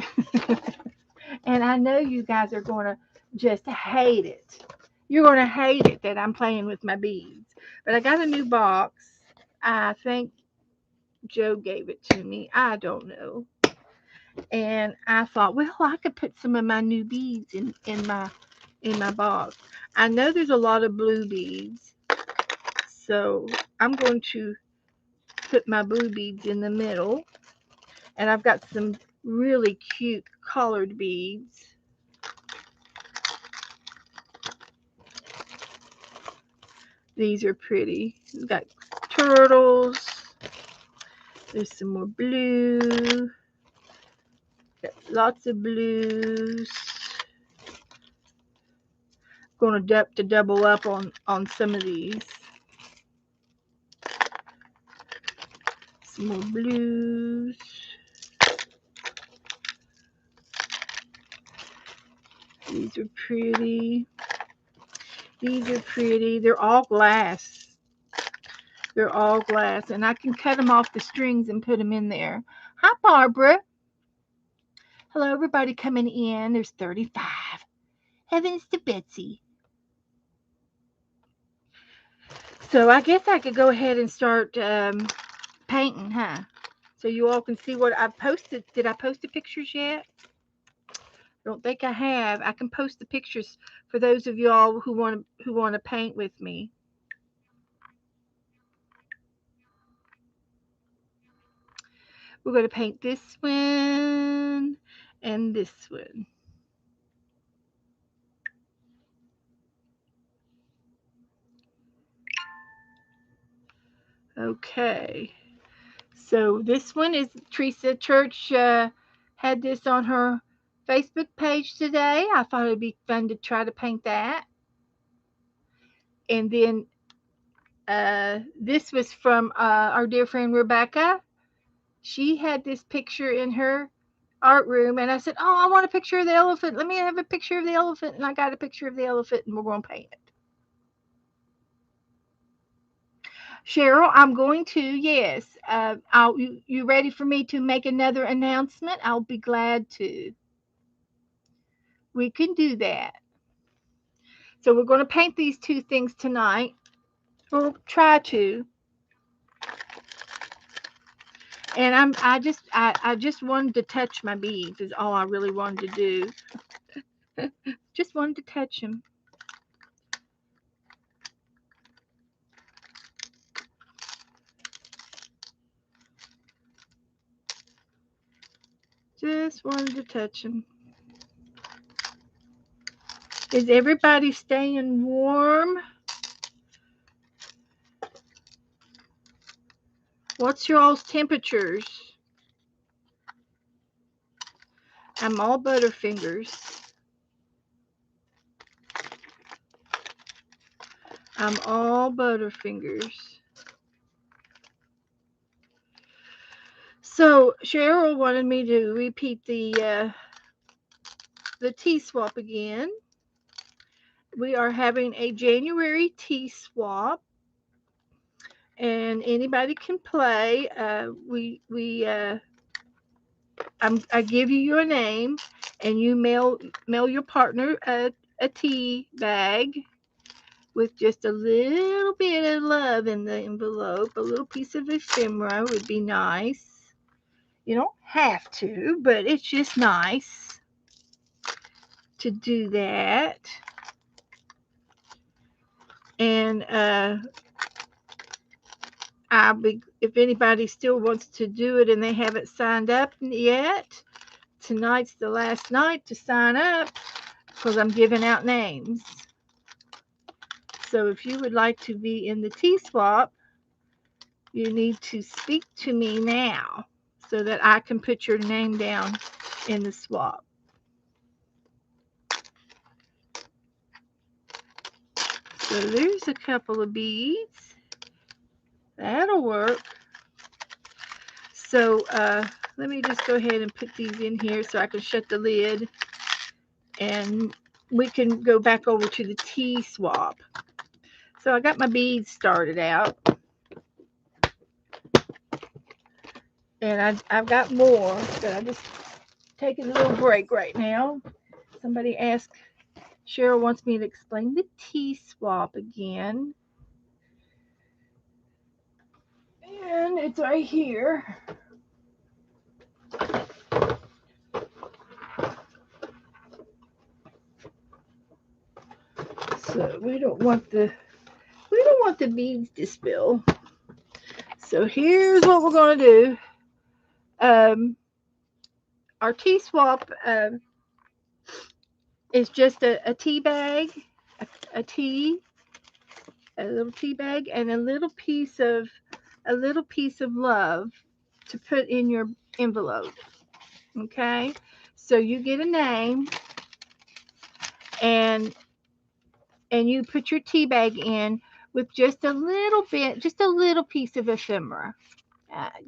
and I know you guys are going to just hate it. You're going to hate it that I'm playing with my beads. But I got a new box. I think Joe gave it to me. I don't know. And I thought, well, I could put some of my new beads in my box. I know there's a lot of blue beads, so I'm going to put my blue beads in the middle. And I've got some really cute colored beads. These are pretty. We've got turtles. There's some more blue. Got lots of blues. Going to double up on some of these. Some more blues. These are pretty. These are pretty. They're all glass. They're all glass. And I can cut them off the strings and put them in there. Hi, Barbara. Hello, everybody coming in. There's 35. Heavens to Betsy. So I guess I could go ahead and start painting, huh? So you all can see what I've posted. Did I post the pictures yet? I don't think I have. I can post the pictures for those of y'all who want to paint with me. We're going to paint this one and this one. Okay. So this one is Teresa Church had this on her Facebook page today. I thought it'd be fun to try to paint that. And then this was from our dear friend Rebecca. She had this picture in her art room, and I said, "Oh, I want a picture of the elephant. Let me have a picture of the elephant." And I got a picture of the elephant, and we're going to paint it. Cheryl, I'm going to, yes. You ready for me to make another announcement? I'll be glad to. We can do that. So we're going to paint these two things tonight. We'll try to. And I just wanted to touch my beads is all I really wanted to do. Just wanted to touch them. Just wanted to touch them. Is everybody staying warm? What's your all's temperatures? I'm all butterfingers. I'm all Butterfingers. So Cheryl wanted me to repeat the tea swap again. We are having a January tea swap, and anybody can play. I give you your name, and you mail your partner a tea bag with just a little bit of love in the envelope. A little piece of ephemera would be nice. You don't have to, but it's just nice to do that. And if anybody still wants to do it and they haven't signed up yet, tonight's the last night to sign up because I'm giving out names. So if you would like to be in the tea swap, you need to speak to me now so that I can put your name down in the swap. So there's a couple of beads. That'll work. So let me just go ahead and put these in here so I can shut the lid, and we can go back over to the tea swap. So I got my beads started out, and I've got more, but I just taking a little break right now. Somebody asked, Cheryl wants me to explain the tea swap again. And it's right here. So we don't want the beads to spill. So here's what we're gonna do. Our tea swap is just a tea bag, a little tea bag, and a little piece of love to put in your envelope. Okay, so you get a name, and you put your tea bag in with just a little piece of ephemera.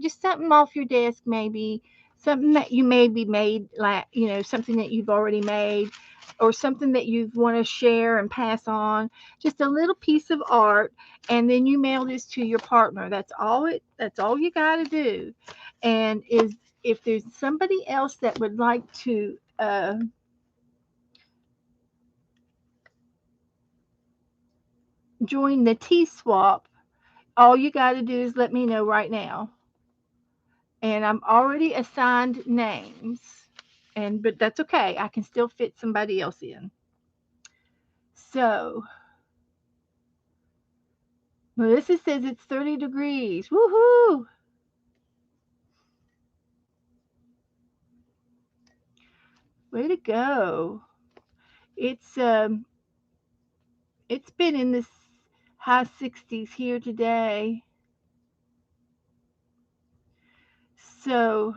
Just something off your desk, maybe something that you maybe made, like something that you've already made, or something that you want to share and pass on. Just a little piece of art, and then you mail this to your partner. That's all you got to do. And if there's somebody else that would like to join the tea swap, all you got to do is let me know right now. And I'm already assigned names, but that's okay. I can still fit somebody else in. So Melissa says it's 30 degrees. Woohoo! Way to go. It's been in the high 60s here today. So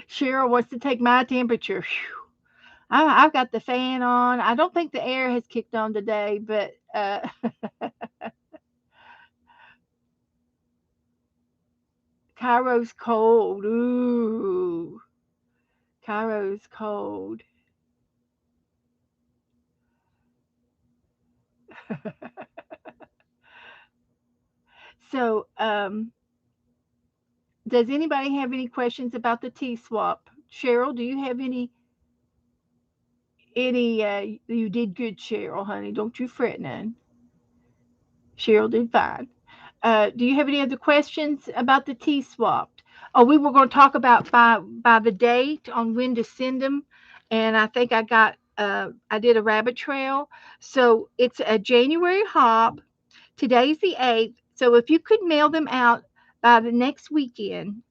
Cheryl wants to take my temperature. Whew. I've got the fan on. I don't think the air has kicked on today, but Cairo's cold. Ooh, Cairo's cold. So, does anybody have any questions about the tea swap? Cheryl, do you have any? You did good, Cheryl, honey. Don't you fret none. Cheryl did fine. Do you have any other questions about the tea swap? Oh, we were going to talk about by the date on when to send them, and I think I did a rabbit trail. So it's a January hop. Today's the 8th. So if you could mail them out by the next weekend,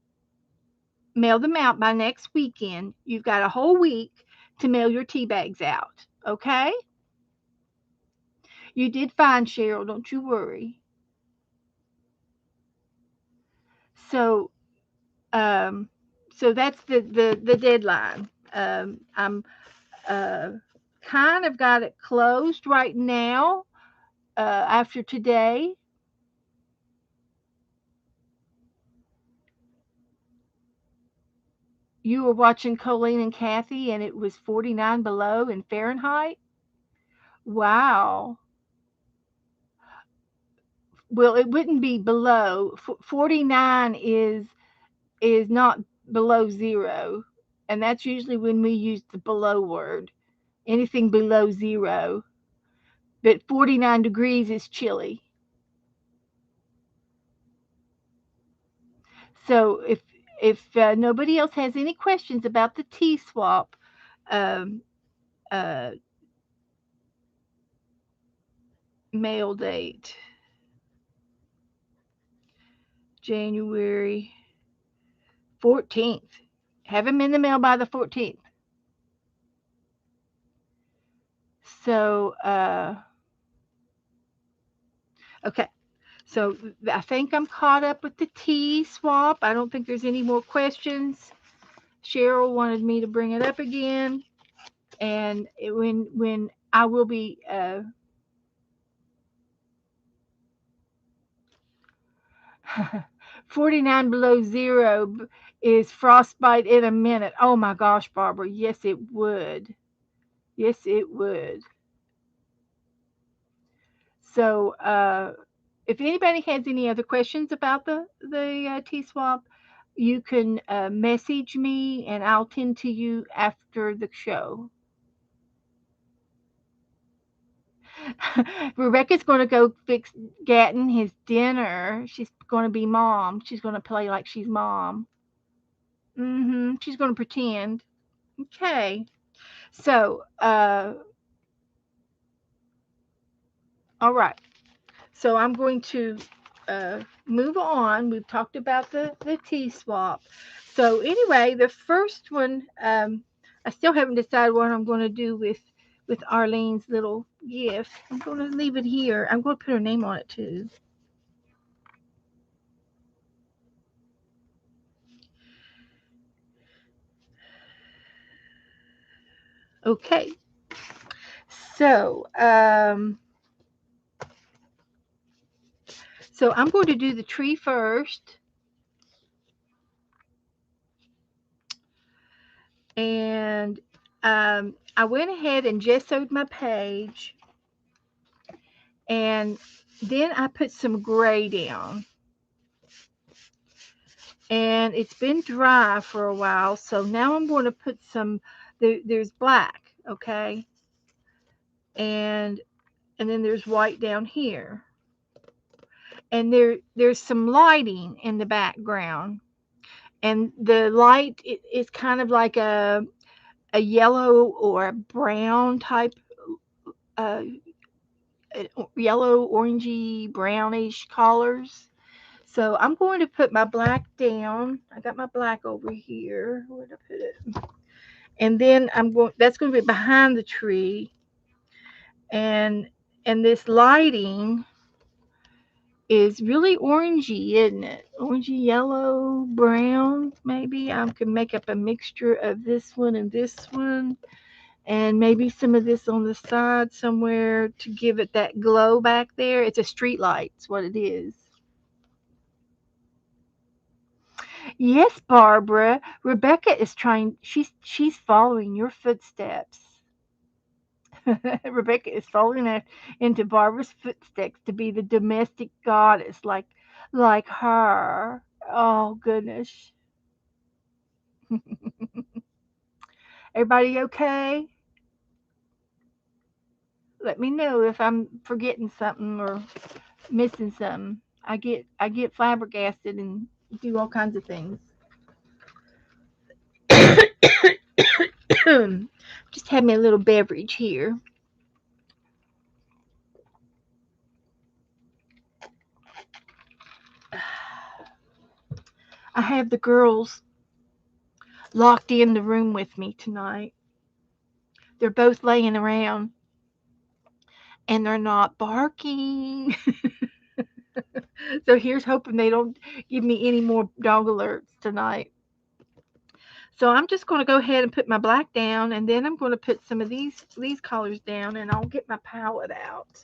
mail them out by next weekend. You've got a whole week to mail your tea bags out. Okay? You did fine, Cheryl. Don't you worry. So, so that's the deadline. I'm uh, kind of got it closed right now. After today, you were watching Colleen and Kathy, and it was 49 below in Fahrenheit. Wow. Well, it wouldn't be below. 49 is not below zero, and that's usually when we use the below word. Anything below zero, but 49 degrees is chilly. So if nobody else has any questions about the T swap, um, uh, mail date January 14th. Have them in the mail by the 14th. So okay. So I think I'm caught up with the T swap. I don't think there's any more questions. Cheryl wanted me to bring it up again, and when I will be 49 below zero is frostbite in a minute. Oh my gosh, Barbara. Yes, it would. Yes, it would. So, if anybody has any other questions about the T swap, you can message me and I'll tend to you after the show. Rebecca's going to go fix Gatton his dinner. She's going to be mom. She's going to play like she's mom. She's going to pretend. Okay. So, all right. So I'm going to move on. We've talked about the T swap. So anyway, the first one, I still haven't decided what I'm going to do with Arlene's little gift. I'm going to leave it here. I'm going to put her name on it too. Okay. So so I'm going to do the tree first, and I went ahead and gessoed my page, and then I put some gray down. And it's been dry for a while, so now I'm going to put some. There's black, okay, and then there's white down here, and there's some lighting in the background, and the light is kind of like a yellow or a brown type, uh, yellow, orangey, brownish colors. So I'm going to put my black down. I got my black over here. Where did I put it? And then that's going to be behind the tree, and this lighting is really orangey, isn't it? Orangey, yellow, brown. Maybe I can make up a mixture of this one and this one, and maybe some of this on the side somewhere to give it that glow back there. It's a street light. It's what it is. Yes, Barbara. Rebecca is trying. She's following your footsteps. Rebecca is following into Barbara's footsteps to be the domestic goddess, like her. Oh goodness. Everybody okay? Let me know if I'm forgetting something or missing something. I get flabbergasted and do all kinds of things. Just had me a little beverage here. I have the girls locked in the room with me tonight. They're both laying around and they're not barking. So here's hoping they don't give me any more dog alerts tonight. So I'm just going to go ahead and put my black down, and then I'm going to put some of these colors down, and I'll get my palette out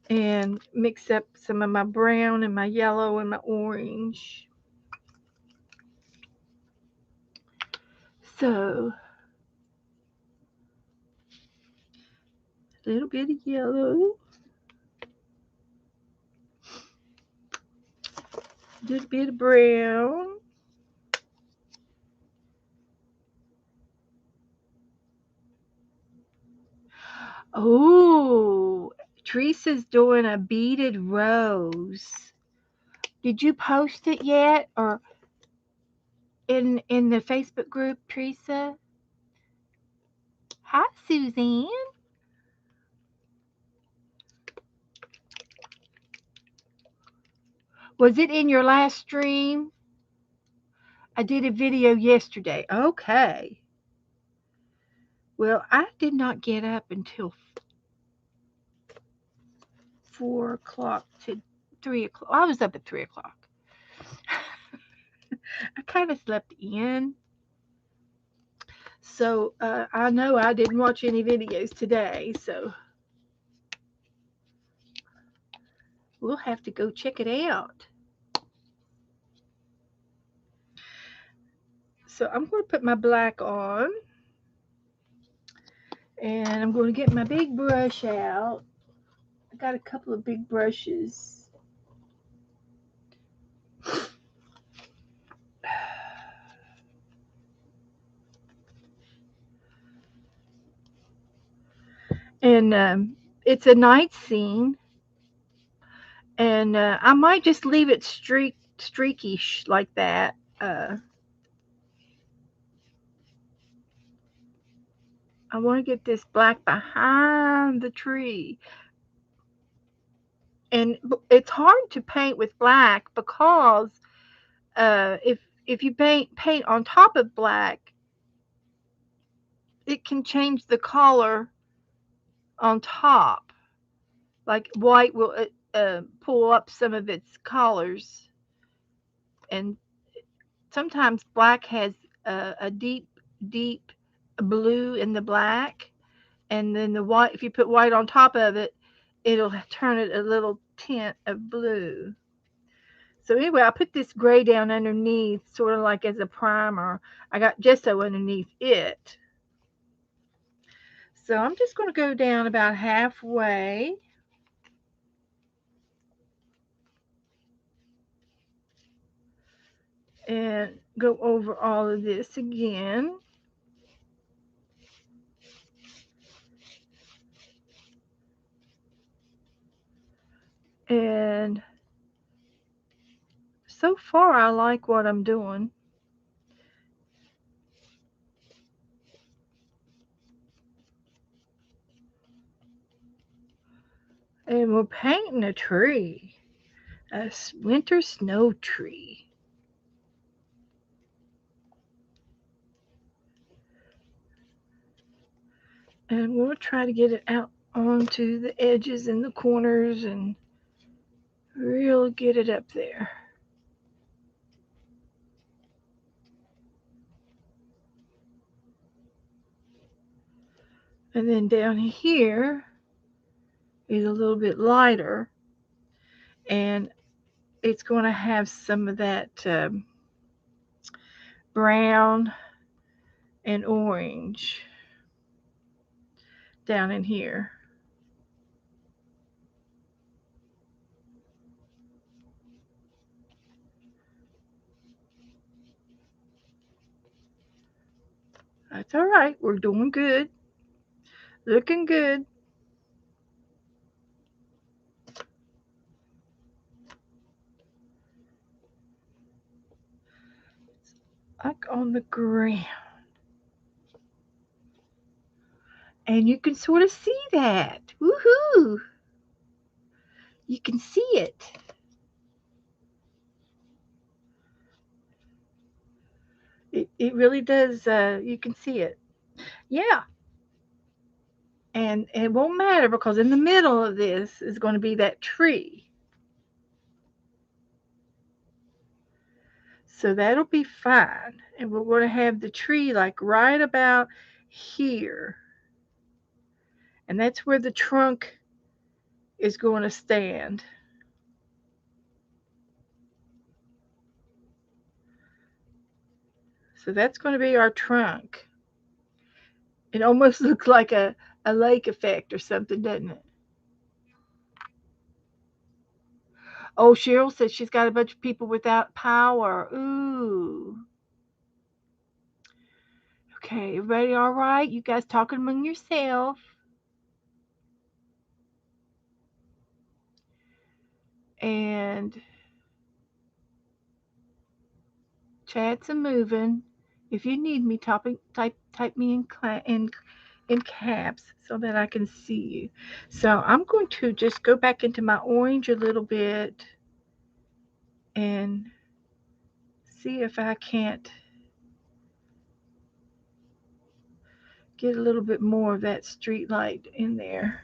and mix up some of my brown and my yellow and my orange. So a little bit of yellow, a little bit of brown. Oh, Teresa's doing a beaded rose. Did you post it yet, or in the Facebook group, Teresa? Hi, Suzanne. Was it in your last stream? I did a video yesterday. Okay. Well, I did not get up until 4 o'clock to 3 o'clock. I was up at 3 o'clock. I kind of slept in. So I know I didn't watch any videos today. So we'll have to go check it out. So I'm going to put my black on. And I'm going to get my big brush out. I got a couple of big brushes. And it's a night scene. And I might just leave it streaky like that. I want to get this black behind the tree. And it's hard to paint with black because if you paint on top of black, it can change the color on top. Like white will pull up some of its colors, and sometimes black has a deep blue in the black, and then the white, if you put white on top of it, it'll turn it a little tint of blue. So anyway, I put this gray down underneath, sort of like as a primer. I got gesso underneath it. So I'm just going to go down about halfway. And go over all of this again. And so far, I like what I'm doing. And we're painting a tree, a winter snow tree. And we'll try to get it out onto the edges and the corners and really get it up there. And then down here is a little bit lighter, and it's going to have some of that brown and orange down in here. That's all right. We're doing good. Looking good. Like on the ground. And you can sort of see that. Woohoo! You can see it. It really does. You can see it. Yeah. And it won't matter because in the middle of this is going to be that tree. So that'll be fine. And we're going to have the tree like right about here. And that's where the trunk is going to stand. So that's going to be our trunk. It almost looks like a lake effect or something, doesn't it? Oh, Cheryl says she's got a bunch of people without power. Ooh. Okay, everybody all right? You guys talking among yourself. And chats are moving. If you need me, type me in caps so that I can see you. So I'm going to just go back into my orange a little bit and see if I can't get a little bit more of that street light in there.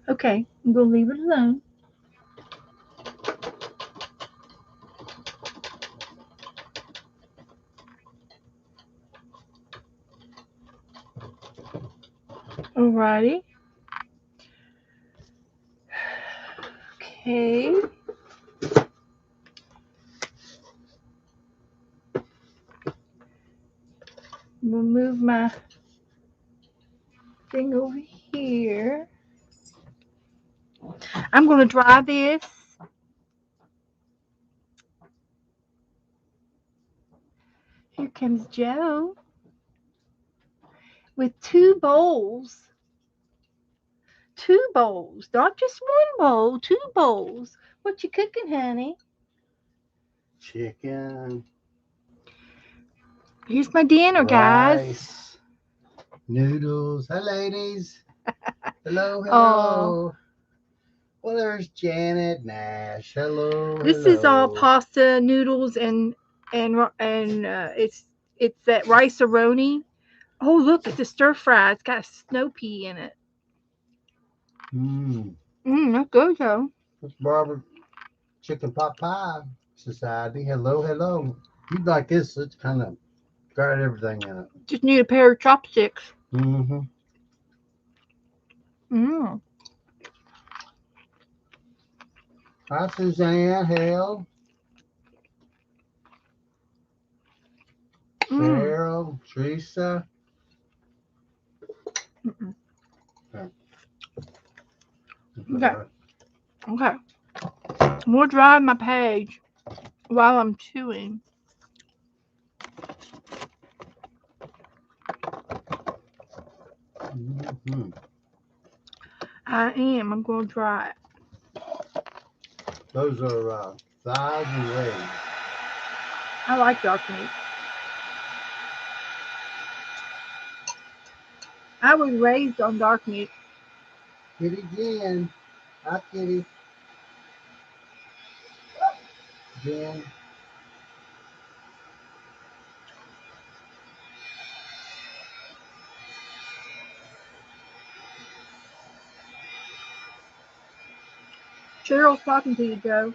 Okay, I'm going to leave it alone. Alrighty. Okay. I'm going to move my thing over here. I'm going to dry this. Here comes Joe with two bowls. Two bowls, not just one bowl, two bowls. What you cooking, honey? Chicken. Here's my dinner, guys. Rice. Noodles. Hi, ladies. Hello, Oh, hello. Well, there's Janet Nash. Hello, this is all hello. pasta, noodles, and it's that rice-a-roni. Oh, look, it's a stir fry. It's got a snow pea in it. Mmm. That's good though. It's Barbara Chicken Pot Pie Society. Hello, hello. You'd like this. It's kind of got everything in it. Just need a pair of chopsticks. Mm-hmm. Mmm. Hi, Suzanne. Hale. Mmm. Cheryl. Teresa. Mm-mm. Okay. Okay. Okay. I'm gonna drive my page while I'm chewing. Mm-hmm. I am. I'm gonna try it. Those are thighs and legs. I like dark meat. I was raised on dark meat. Kitty Jen. Hi, Kitty. Jen. Cheryl's talking to you, Joe.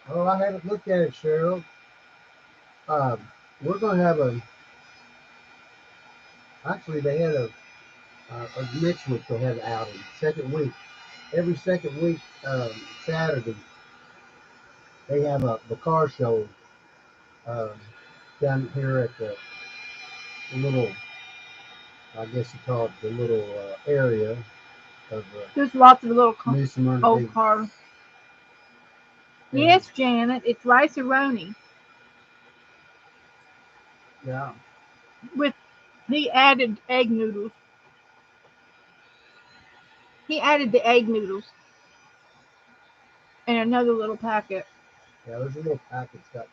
Oh, I haven't looked at it, Cheryl. Um, we're going to have a. Actually, they had next week they'll have an outing. Second week, every second week, Saturday they have the car show um, down here at the little. I guess you call it the little area of There's lots of little New Smyrna old Beach. cars. And Yes, Janet, it's rice-a-roni yeah, with he added egg noodles. He added the egg noodles in another little packet. yeah, there's a little package got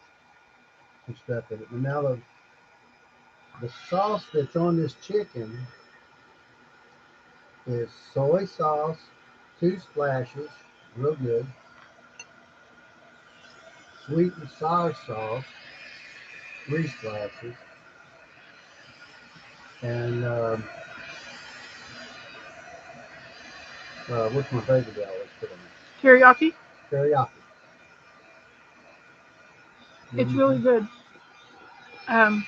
some stuff in it. And now the sauce that's on this chicken is soy sauce, two splashes, real good. sweet and sour sauce, 3 glasses, and what's my favorite I always put on it? Teriyaki. Teriyaki. It's Mm-hmm. really good. Um,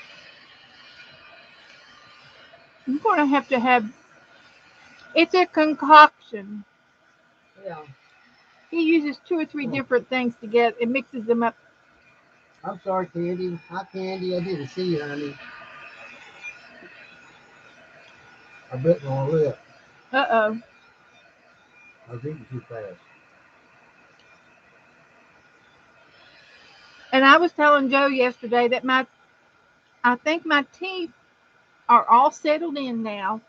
I'm going to have. It's a concoction. Yeah. He uses two or three Oh, different things together and mixes them up. I'm sorry, Candy. Hi, Candy. I didn't see you, honey. I bit my lip. Uh-oh. I was eating too fast. And I was telling Joe yesterday that I think my teeth are all settled in now,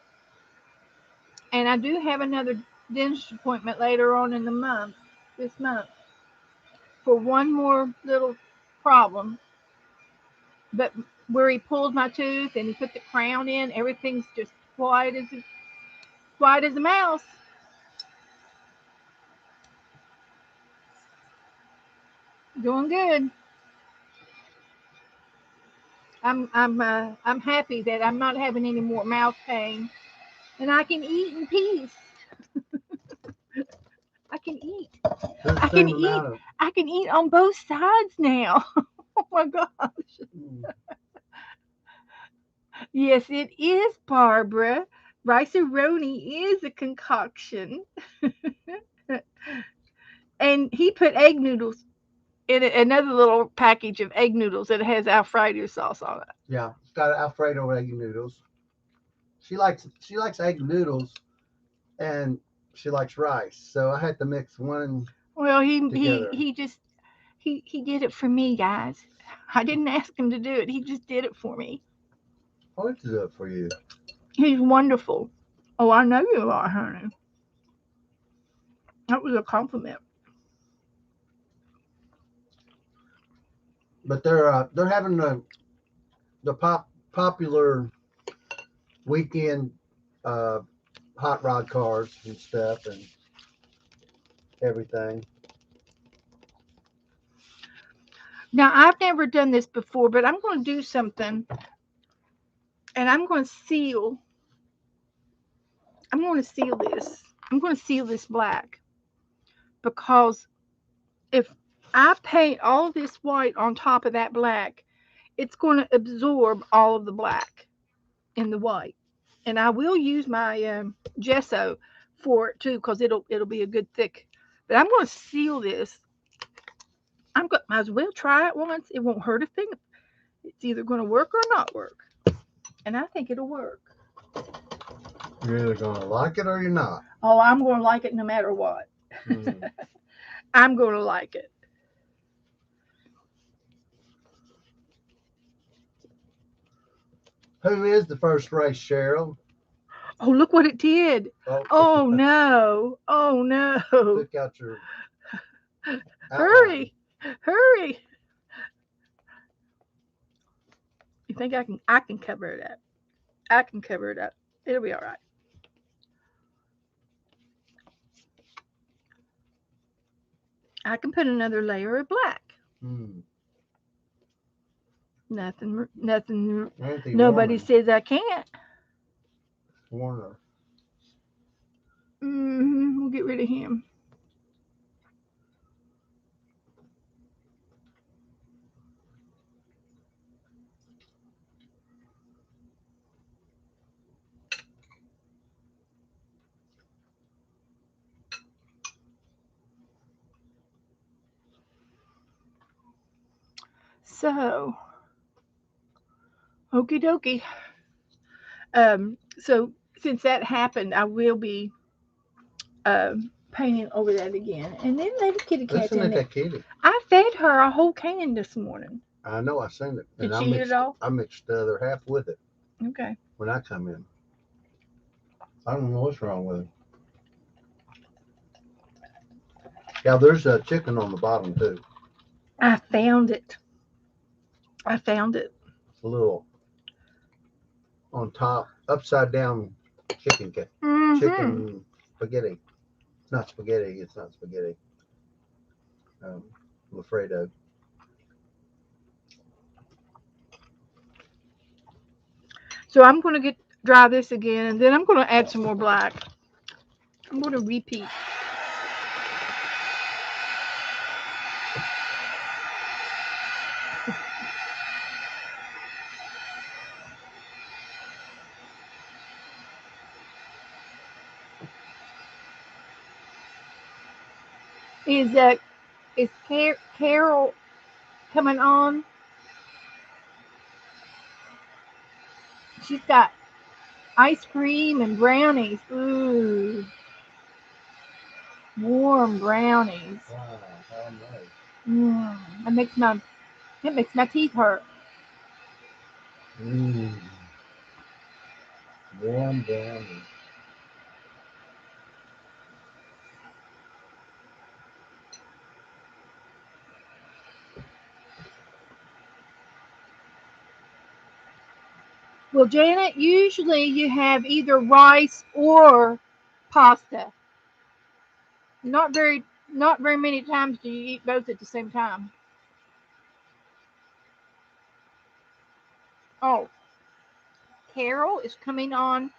and I do have another dentist appointment later on in the month, this month, for one more little problem. But where he pulled my tooth and he put the crown in, everything's just white as a mouse. Doing good. I'm happy that I'm not having any more mouth pain, and I can eat in peace. I can eat. They're the I can same eat. amount of. I can eat on both sides now. Oh my gosh. Mm, Yes, it is, Barbara. Rice-A-Roni is a concoction. And he put egg noodles in another little package of egg noodles that has Alfredo sauce on it. yeah, it's got Alfredo egg noodles. She likes egg noodles and she likes rice. So I had to mix one Well, together. he did it for me, guys. I didn't ask him to do it. He just did it for me. I like to do it for you. He's wonderful. Oh, I know you are, honey. That was a compliment. But they're having the popular weekend uh, hot rod cars and stuff and everything. Now, I've never done this before, but I'm going to do something, and I'm going to seal this. I'm going to seal this black because if I paint all this white on top of that black, it's going to absorb all of the black in the white. And I will use my gesso for it too because it'll be a good thick. But I'm going to seal this. Might as well try it once. It won't hurt a thing. It's either going to work or not work, and I think it'll work. You're either gonna like it or you're not. Oh, I'm going to like it no matter what. Mm. I'm going to like it. Who is the first race, Cheryl? Oh, look what it did. Oh, Oh no. Oh no. took out your outline. Hurry. Hurry. You think I can cover it up? I can cover it up. It'll be all right. I can put another layer of black. Mm. Nothing. Anthony Nobody Warren. says I can't. Warner. We'll get rid of him. So, okie dokie. So since that happened, I will be painting over that again. And then Lady Kitty Cat's Listen in at there. that kitty. I fed her a whole can this morning. I know I seen it, and Did I she eat it mixed all? I mixed the other half with it Okay. when I come in. I don't know what's wrong with it. Yeah, there's a chicken on the bottom too. I found it. I found it. A little on top, upside down Mm-hmm. chicken spaghetti. It's not spaghetti. It's not spaghetti. Um, Alfredo. So I'm going to dry this again, and then I'm going to add some more black. I'm going to repeat. Is Carol coming on? She's got ice cream and brownies. Ooh, warm brownies. Wow, how nice. That makes my teeth hurt. Mmm. Warm brownie. Well, Janet, usually you have either rice or pasta. Not very many times do you eat both at the same time. Oh, Carol is coming on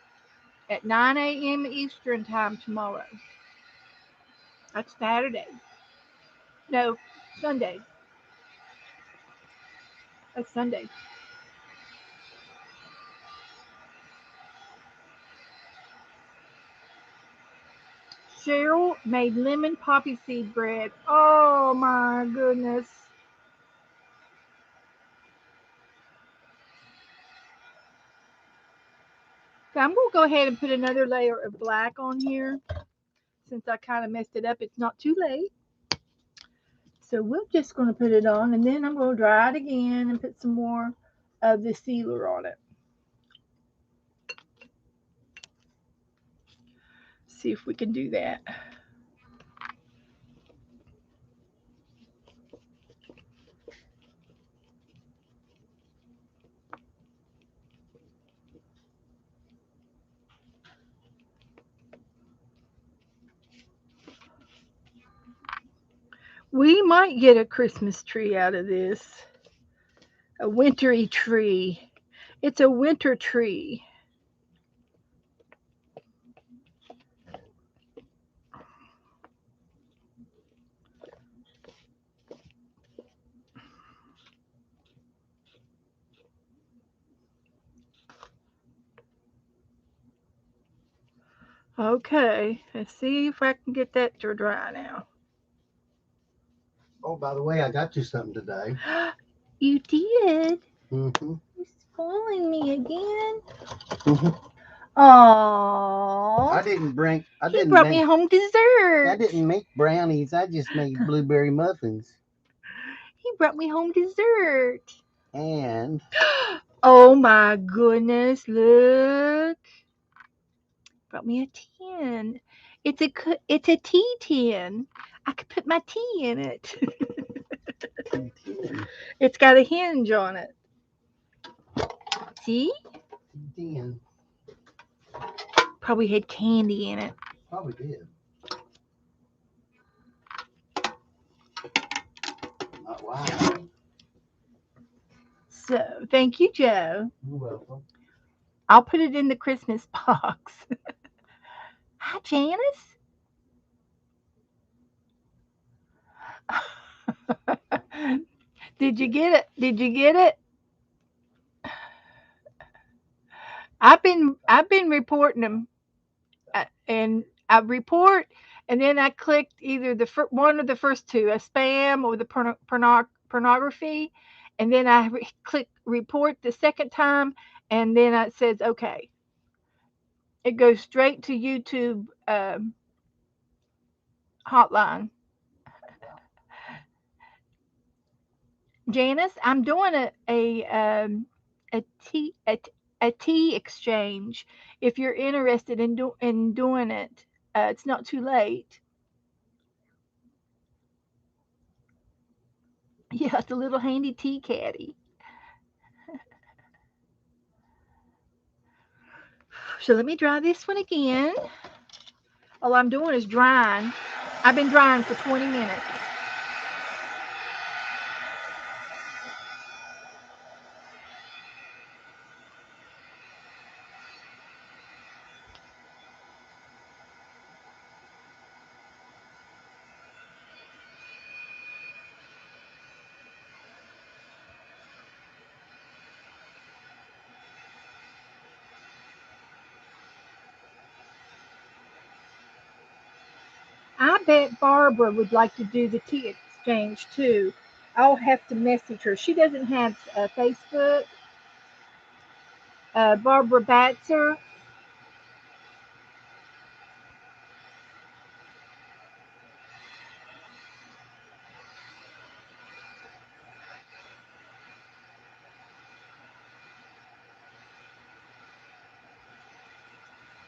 at 9 a.m. Eastern time tomorrow. That's Saturday. No, Sunday. That's Sunday. Cheryl made lemon poppy seed bread. Oh my goodness. Okay, I'm going to go ahead and put another layer of black on here since I kind of messed it up. It's not too late. So we're just going to put it on, and then I'm going to dry it again and put some more of the sealer on it. See if we can do that. We might get a Christmas tree out of this. A wintry tree. It's a winter tree. Okay, let's see if I can get that to dry now. Oh, by the way, I got you something today. You did? Mm-hmm. You're spoiling me again? Mm-hmm. Aww. I He didn't brought me make, home I dessert. didn't make brownies. I just made blueberry muffins. He brought me home dessert. And Oh my goodness, look. Brought me a tin. It's a tea tin. I could put my tea in it. T10. It's got a hinge on it. See? T10. Probably had candy in it. Probably did. Wow. So, thank you, Joe. You're welcome. I'll put it in the Christmas box. Hi, Janice. Did you get it? Did you get it? I've been reporting them, and I report, and then I clicked either one of the first two, a spam or the pornography, and then I click report the second time, and then it says okay. It goes straight to YouTube hotline. Janice, I'm doing a tea a tea exchange. If you're interested in doing it, it's not too late. Yeah, it's a little handy tea caddy. So let me dry this one again. All I'm doing is drying. I've been drying for 20 minutes. I bet Barbara would like to do the tea exchange too. I'll have to message her. She doesn't have Facebook. Barbara Batzer.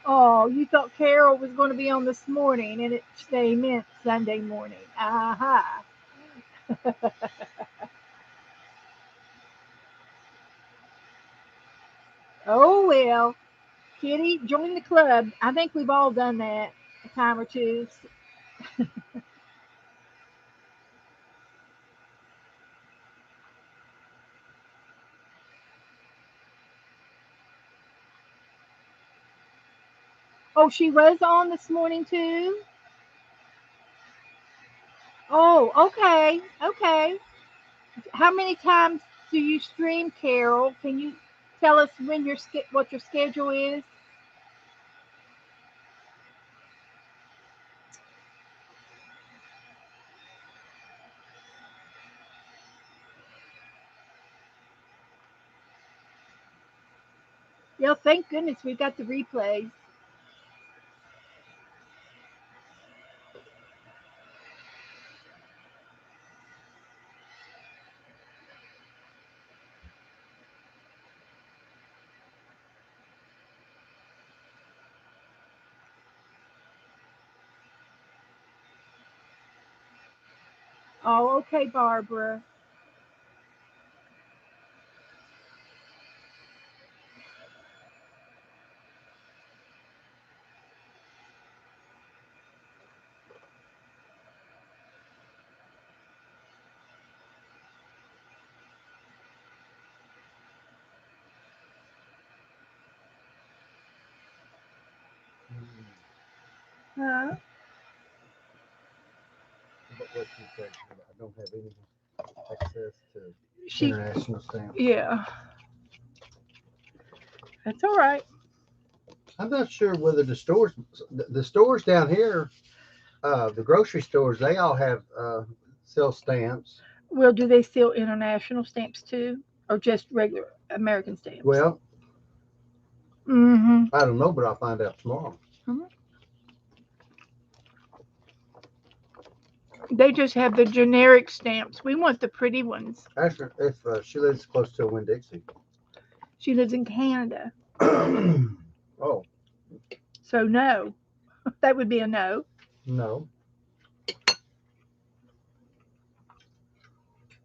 Oh, you thought Carol was going to be on this morning, and they meant Sunday morning. Aha. Oh well, Kitty, join the club. I think we've all done that a time or two. Oh, she was on this morning too. Oh, okay, okay. How many times do you stream, Carol? Can you tell us when what your schedule is? Yeah, thank goodness we've got the replays. Oh, okay, Barbara. Huh? But what she said, I don't have any access to She, international stamps. yeah, that's all right. I'm not sure whether the stores down here, the grocery stores, they all have sell stamps. Well, do they sell international stamps too, or just regular American stamps? Well, Mm-hmm. I don't know, but I'll find out tomorrow. They just have the generic stamps. We want the pretty ones. Actually, if she lives close to Winn Dixie. She lives in Canada, Oh, so no, that would be a no. no.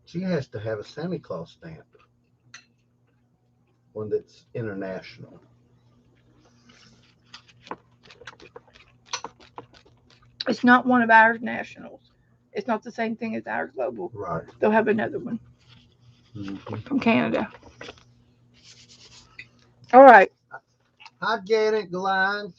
She has to have a Santa Claus stamp, one that's international. It's not one of our nationals. It's not the same thing as our global. Right. They'll have another one Mm-hmm. from Canada. All right. Hi, Janet Glines.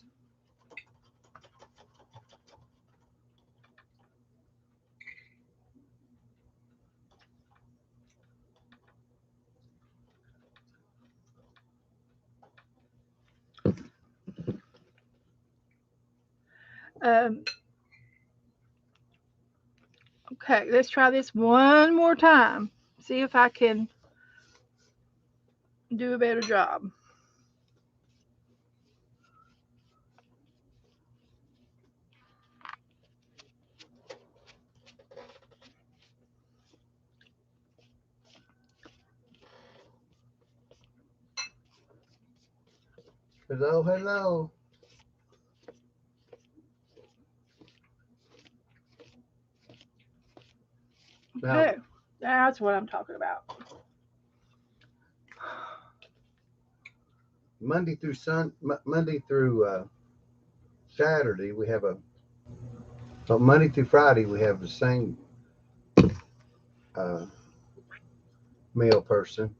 Um, okay, let's try this one more time. See if I can do a better job. Hello, hello. Now, Okay, that's what I'm talking about. Monday through Saturday, we have but Monday through Friday, we have the same uh, mail person.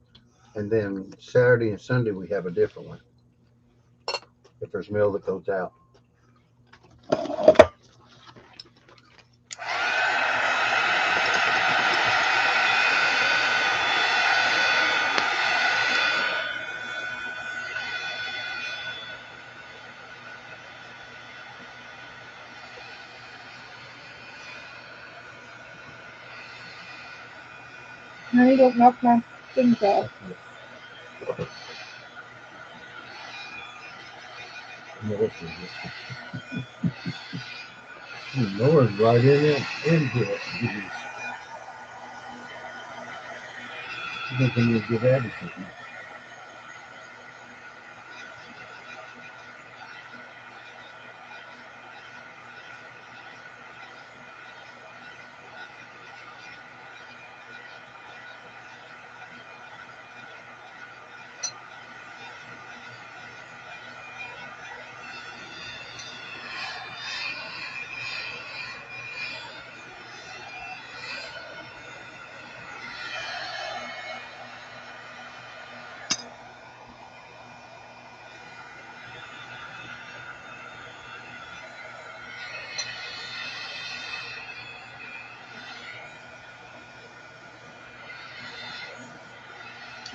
And then Saturday and Sunday, we have a different one if there's mail that goes out. No, you don't knock my things off. No, Laura's right in it, into it. You think you get everything.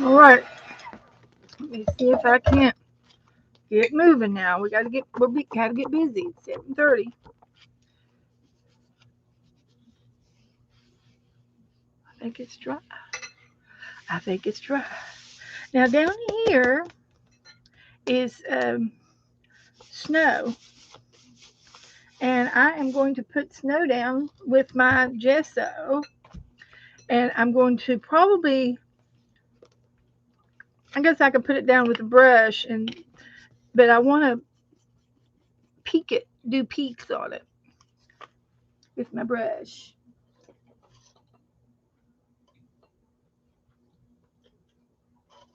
All right. Let me see if I can't get moving now. Gotta get busy. It's 7:30. I think it's dry. I think it's dry. Now down here is snow, and I am going to put snow down with my gesso, and I'm going to probably, I guess I could put it down with a brush, but I want to do peaks on it with my brush.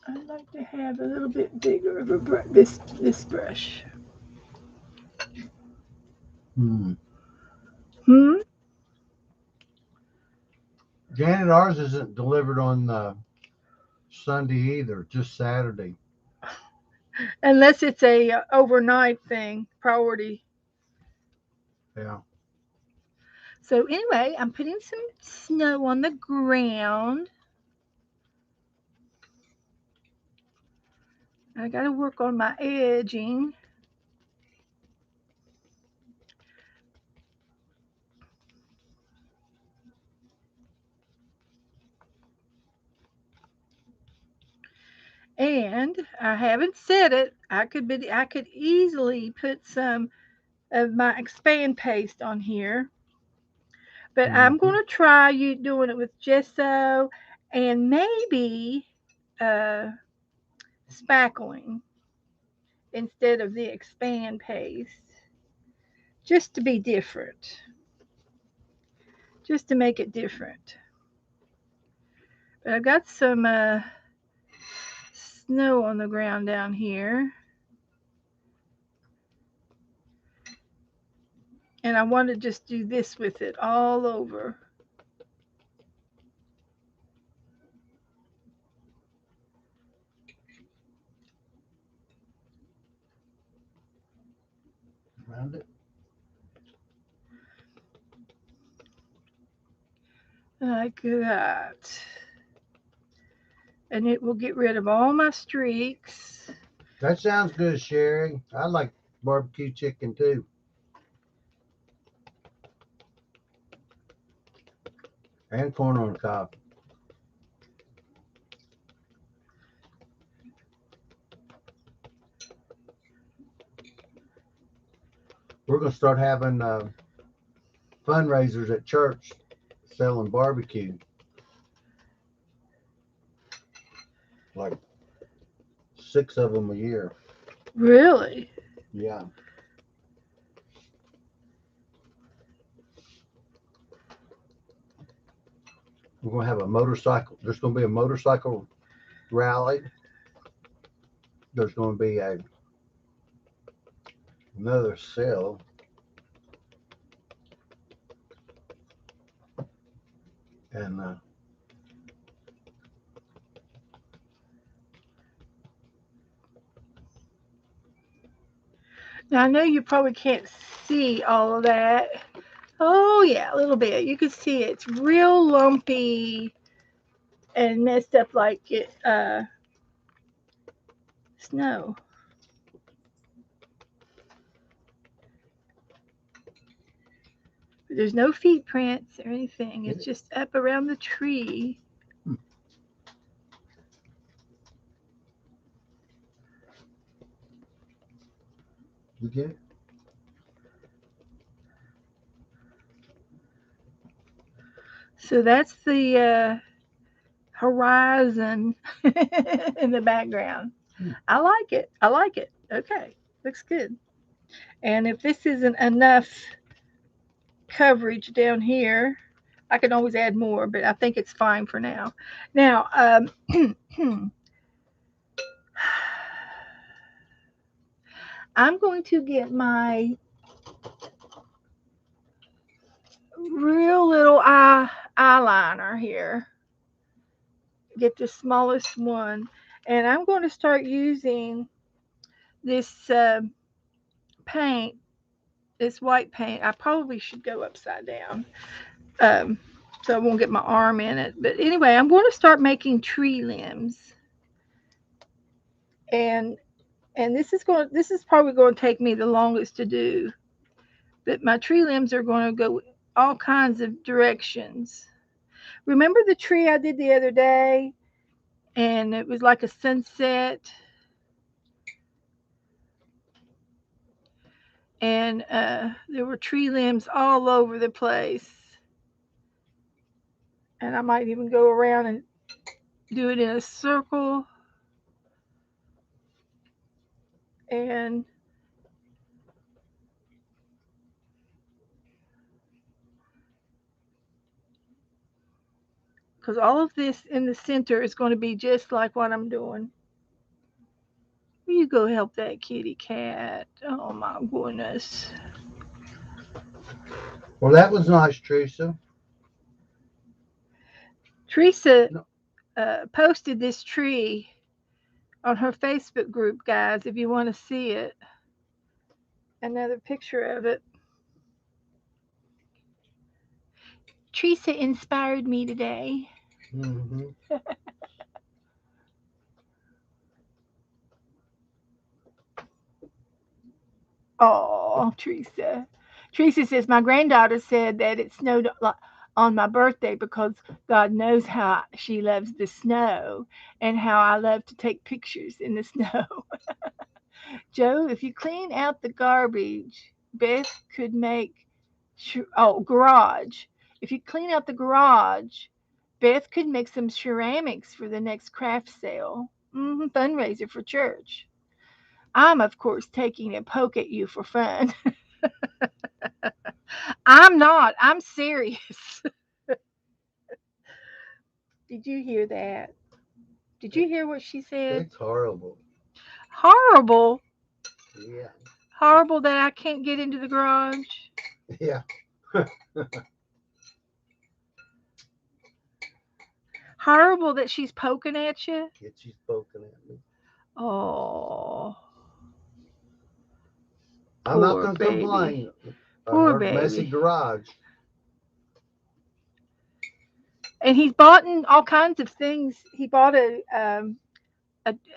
I'd like to have a little bit bigger of this brush. Hmm. Hmm. Janet, ours isn't delivered on Sunday either, just Saturday. Unless it's a overnight thing, priority. Yeah. So anyway, I'm putting some snow on the ground. I got to work on my edging. And I haven't said it. I could easily put some of my expand paste on here, but I'm Mm-hmm. going to try you doing it with gesso and maybe uh, spackling instead of the expand paste, just to be different, just to make it different. But I've got some snow on the ground down here, and I want to just do this with it all over. Around it. Like that. And it will get rid of all my streaks. That sounds good, Sherry. I like barbecue chicken too, and corn on the cob. We're gonna start having fundraisers at church selling barbecue, like 6 of them a year. Really? Yeah. We're gonna have a motorcycle. There's gonna be a motorcycle rally. There's gonna be another sale, and Now I know you probably can't see all of that. Oh yeah, a little bit. You can see it's real lumpy and messed up like it snow. But there's no feet prints or anything. It's just up around the tree. You get it? So that's the horizon in the background. Hmm. I like it. I like it. Okay, looks good. And if this isn't enough coverage down here, I can always add more, but I think it's fine for now. Now, I'm going to get my real little eyeliner here. Get the smallest one, and I'm going to start using this paint, this white paint. I probably should go upside down, um, so I won't get my arm in it. But anyway, I'm going to start making tree limbs, and this is probably going to take me the longest to do. But my tree limbs are going to go all kinds of directions. Remember the tree I did the other day, and it was like a sunset, and there were tree limbs all over the place. And I might even go around and do it in a circle, and because all of this in the center is going to be just like what I'm doing. Will you go help that kitty cat? Oh my goodness. Well, that was nice, Teresa. Teresa No, posted this tree on her Facebook group, guys, if you want to see it. Another picture of it. Teresa inspired me today. hmm Oh, Teresa. Teresa says, my granddaughter said that it snowed on my birthday because God knows how she loves the snow and how I love to take pictures in the snow. Joe, if you clean out the garbage, Beth could make, garage. If you clean out the garage, Beth could make some ceramics for the next craft sale. Fundraiser for church. I'm, of course, taking a poke at you for fun. I'm not. I'm serious. Did you hear that? Did you hear what she said? it's horrible. Horrible. Yeah, Horrible that I can't get into the garage. yeah. Horrible that she's poking at you. Get you spoken at me. Oh, I'm not poor going to baby. complain. Poor Her messy baby. garage. And he's bought in all kinds of things. He bought a,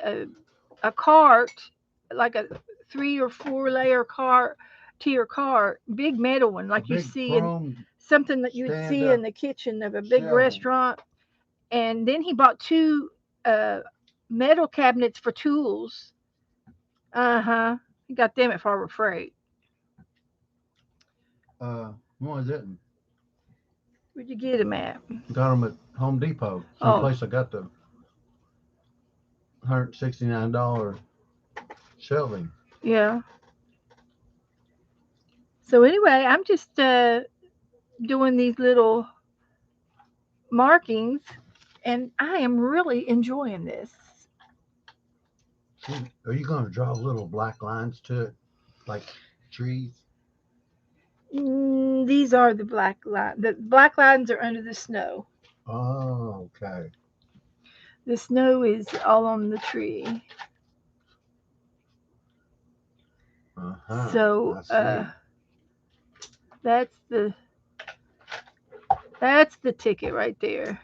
a, a cart, like a 3 or 4 layer cart, tier cart, big metal one, A like you big see in chrome something that you would stand see in up the kitchen of a big shelving. restaurant. And then he bought two uh, metal cabinets for tools. Uh huh. He got them at Harbor Freight. No, I didn't. Where'd you get them at? Got them at Home Depot. Same Oh, place I got the $169 shelving. yeah. So anyway, I'm just doing these little markings, and I am really enjoying this. See, are you going to draw little black lines to it, like trees? These are the black line. The black lines are under the snow. Oh, okay. The snow is all on the tree. Uh huh. So I see. that's the that's the ticket right there.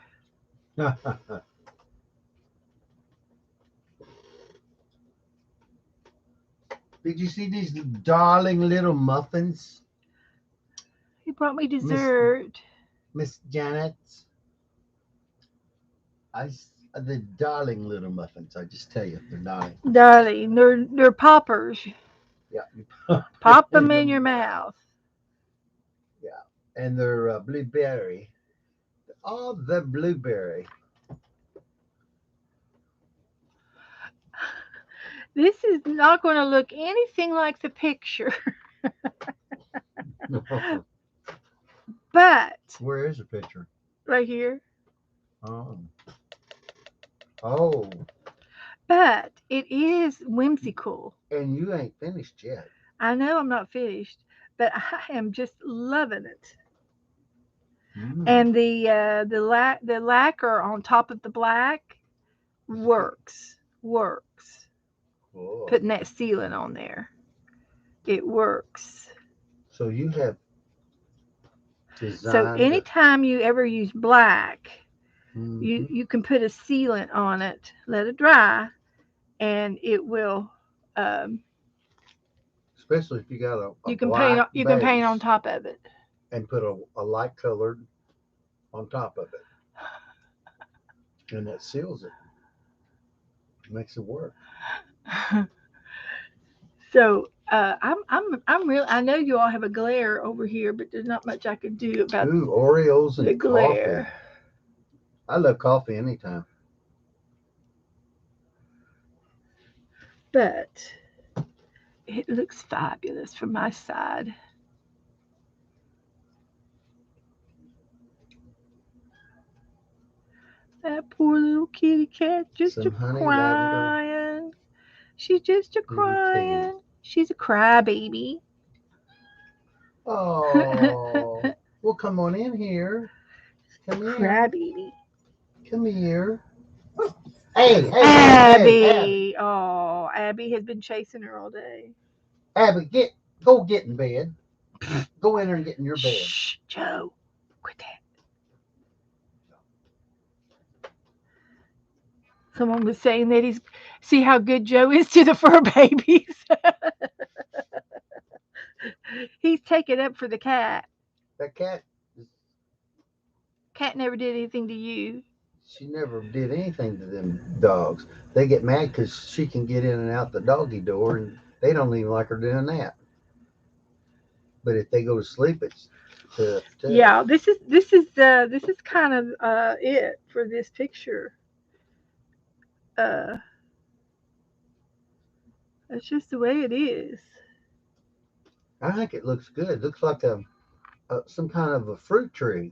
Did you see these darling little muffins, He brought me Miss dessert. Miss Janet? The darling little muffins. I just tell you, they're darling. Darling, they're poppers. Yeah, you pop it Pop them in the in your mouth. mouth. Yeah, and they're blueberry. Oh, the blueberry. This is not going to look anything like the picture, but Where is the picture? right here. Oh, oh, But it is whimsical. and you ain't finished yet. I know I'm not finished, but I am just loving it. Mm. And the lacquer on top of the black works. Cool. Putting that sealant on there, it works. So you have So designed. anytime you ever use black, Mm-hmm. you can put a sealant on it, let it dry, and it will. Um, Especially if you got a you can paint. black You can paint on base top of it. and put a light colored on top of it, and that seals it, makes it work. So I'm real. I know you all have a glare over here, but there's not much I can do about Ooh, Oreos the and coffee. glare. I love coffee anytime. But it looks fabulous from my side. That poor little kitty cat just a Some honey lavender crying. She's just a and tea. crying. She's a crybaby. Oh, well, come on in here. Come here. Crybaby. Come here. Hey, hey, hey, hey, Abby. Abby. Oh, Abby has been chasing her all day. Abby, go get in bed. Go in there and get in your bed. Shh, Joe. Quit that. Someone was saying that he's see how good Joe is to the fur babies. He's taking up for the cat. That cat, Cat never did anything to you. she never did anything to them dogs. They get mad because she can get in and out the doggy door, and they don't even like her doing that. But if they go to sleep, it's tough, tough. Yeah, this is kind of it for this picture. Uh, that's just the way it is. I think it looks good. It looks like a some kind of a fruit tree.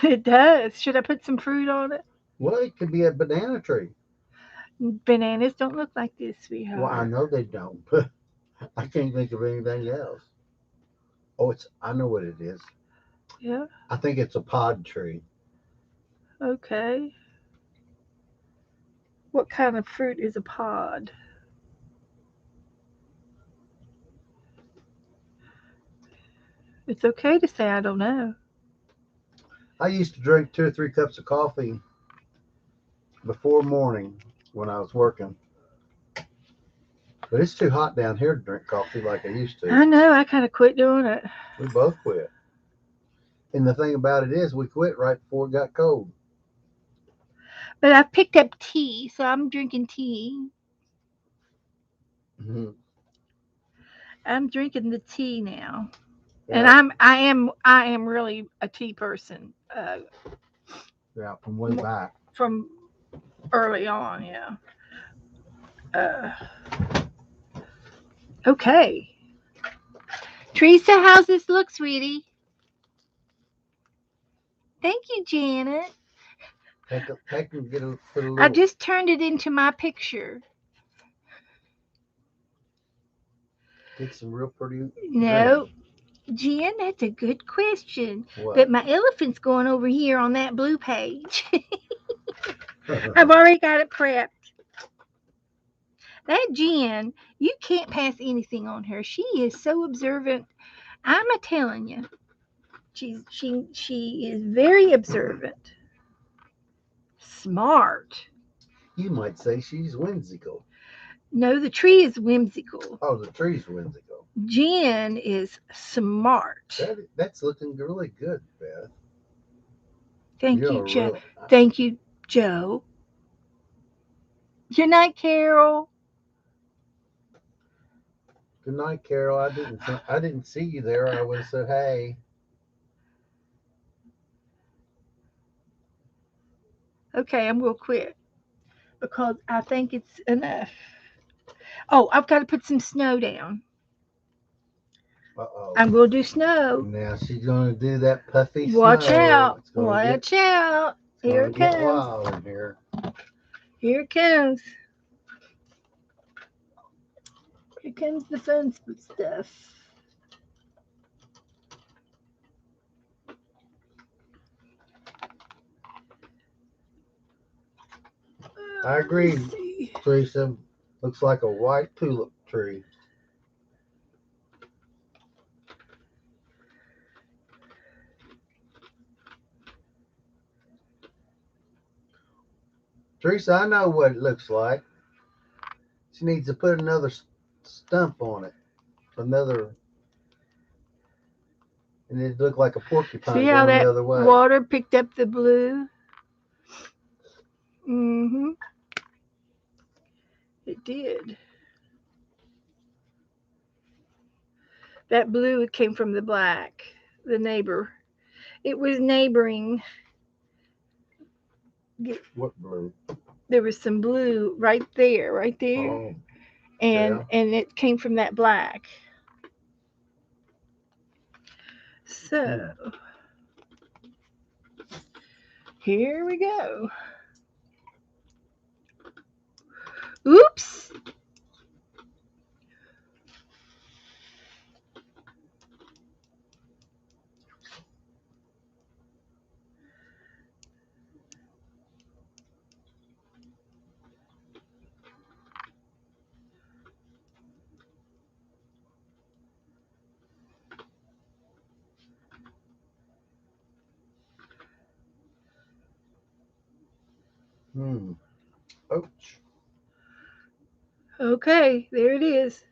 It does. Should I put some fruit on it? Well, it could be a banana tree. Bananas don't look like this, Well, I sweetheart. know they don't, but I can't think of anything else. Oh, it's I know what it is. Yeah. I think it's a pod tree. Okay. What kind of fruit is a pod? It's okay to say I don't know. I used to drink 2 or 3 cups of coffee before morning when I was working, but it's too hot down here to drink coffee like I used to. I know. I kind of quit doing it, We both quit. And the thing about it is, we quit right before it got cold. but I've picked up tea, so I'm drinking tea. Hmm. I'm drinking the tea now, and Yeah, I am really a tea person. yeah, from way back. From early on, yeah. Uh, okay. Teresa, how's this look, sweetie? Thank you, Janet. Take and put a I little, just turned it into my picture. get some real pretty No, green. Jen, that's a good question. But What? my elephant's going over here on that blue page. I've already got it prepped. That Jen, you can't pass anything on her. She is so observant. I'm a telling you, she is very observant, smart. You might say she's whimsical. No, the tree is whimsical. Oh, the tree's whimsical. Jen is smart. That's looking really good, Beth. Thank you, You're Joe. real. Thank you, Joe. Good night, Carol. Good night, Carol. I didn't see you there. I would have said hey. Okay, I'm gonna quit because I think it's enough. Oh, I've got to put some snow down. Uh oh. I'm gonna do snow. Now she's gonna do that puffy Watch snow. out! Watch out! It's Here gonna it get comes. wild in here. Here it comes. Here comes the fun stuff. I Let me agree, see. Teresa. Looks like a white tulip tree. Teresa, I know what it looks like. She needs to put another stump on it. Another, and it looked like a See porcupine how going the that other way. water picked up the blue? Mm-hmm. It did. That blue it came from the black, the neighbor. It was neighboring. What blue? There was some blue right there, Oh, and yeah. it came from that black. So Hmm. here we go. Oops. Hmm. Ouch. Okay, there it is.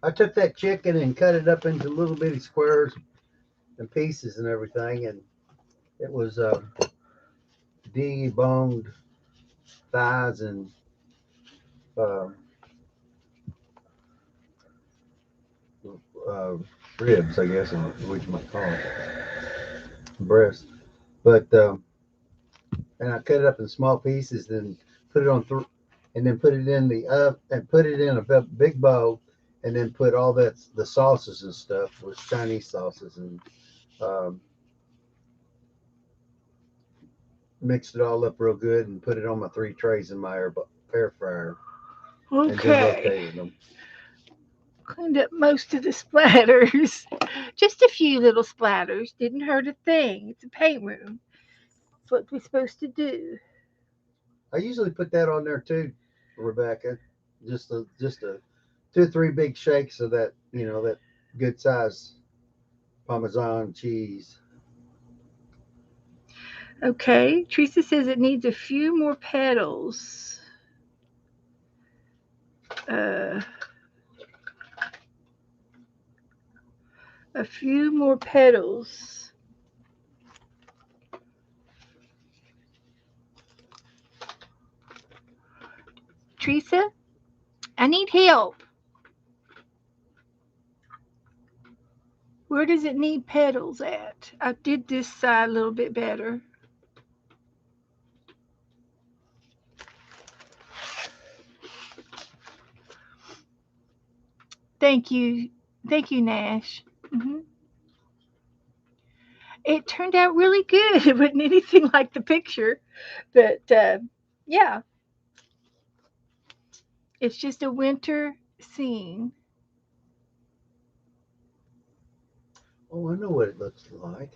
I took that chicken and cut it up into little bitty squares and pieces and everything, and it was deboned thighs and uh, uh, ribs, I guess, and what you might call it, breast. But and I cut it up in small pieces, then put it on and then put it in the up and put it in a big bowl, and then put all that the sauces and stuff was Chinese sauces and um, mixed it all up real good and put it on my three trays in my air fryer and then Okay, rotated them. cleaned up most of the splatters. Just a few little splatters. Didn't hurt a thing. It's a paint room. It's what we're supposed to do. I usually put that on there too, Rebecca. Just a 2 or 3 big shakes of that, that good size Parmesan cheese. Okay, Teresa says it needs a few more petals. Uh, a few more petals. Teresa, I need help. Where does it need petals at? I did this side a little bit better. Thank you. Thank you, Nash. hmm It turned out really good. It wasn't anything like the picture, but yeah, it's just a winter scene. Oh, I know what it looks like.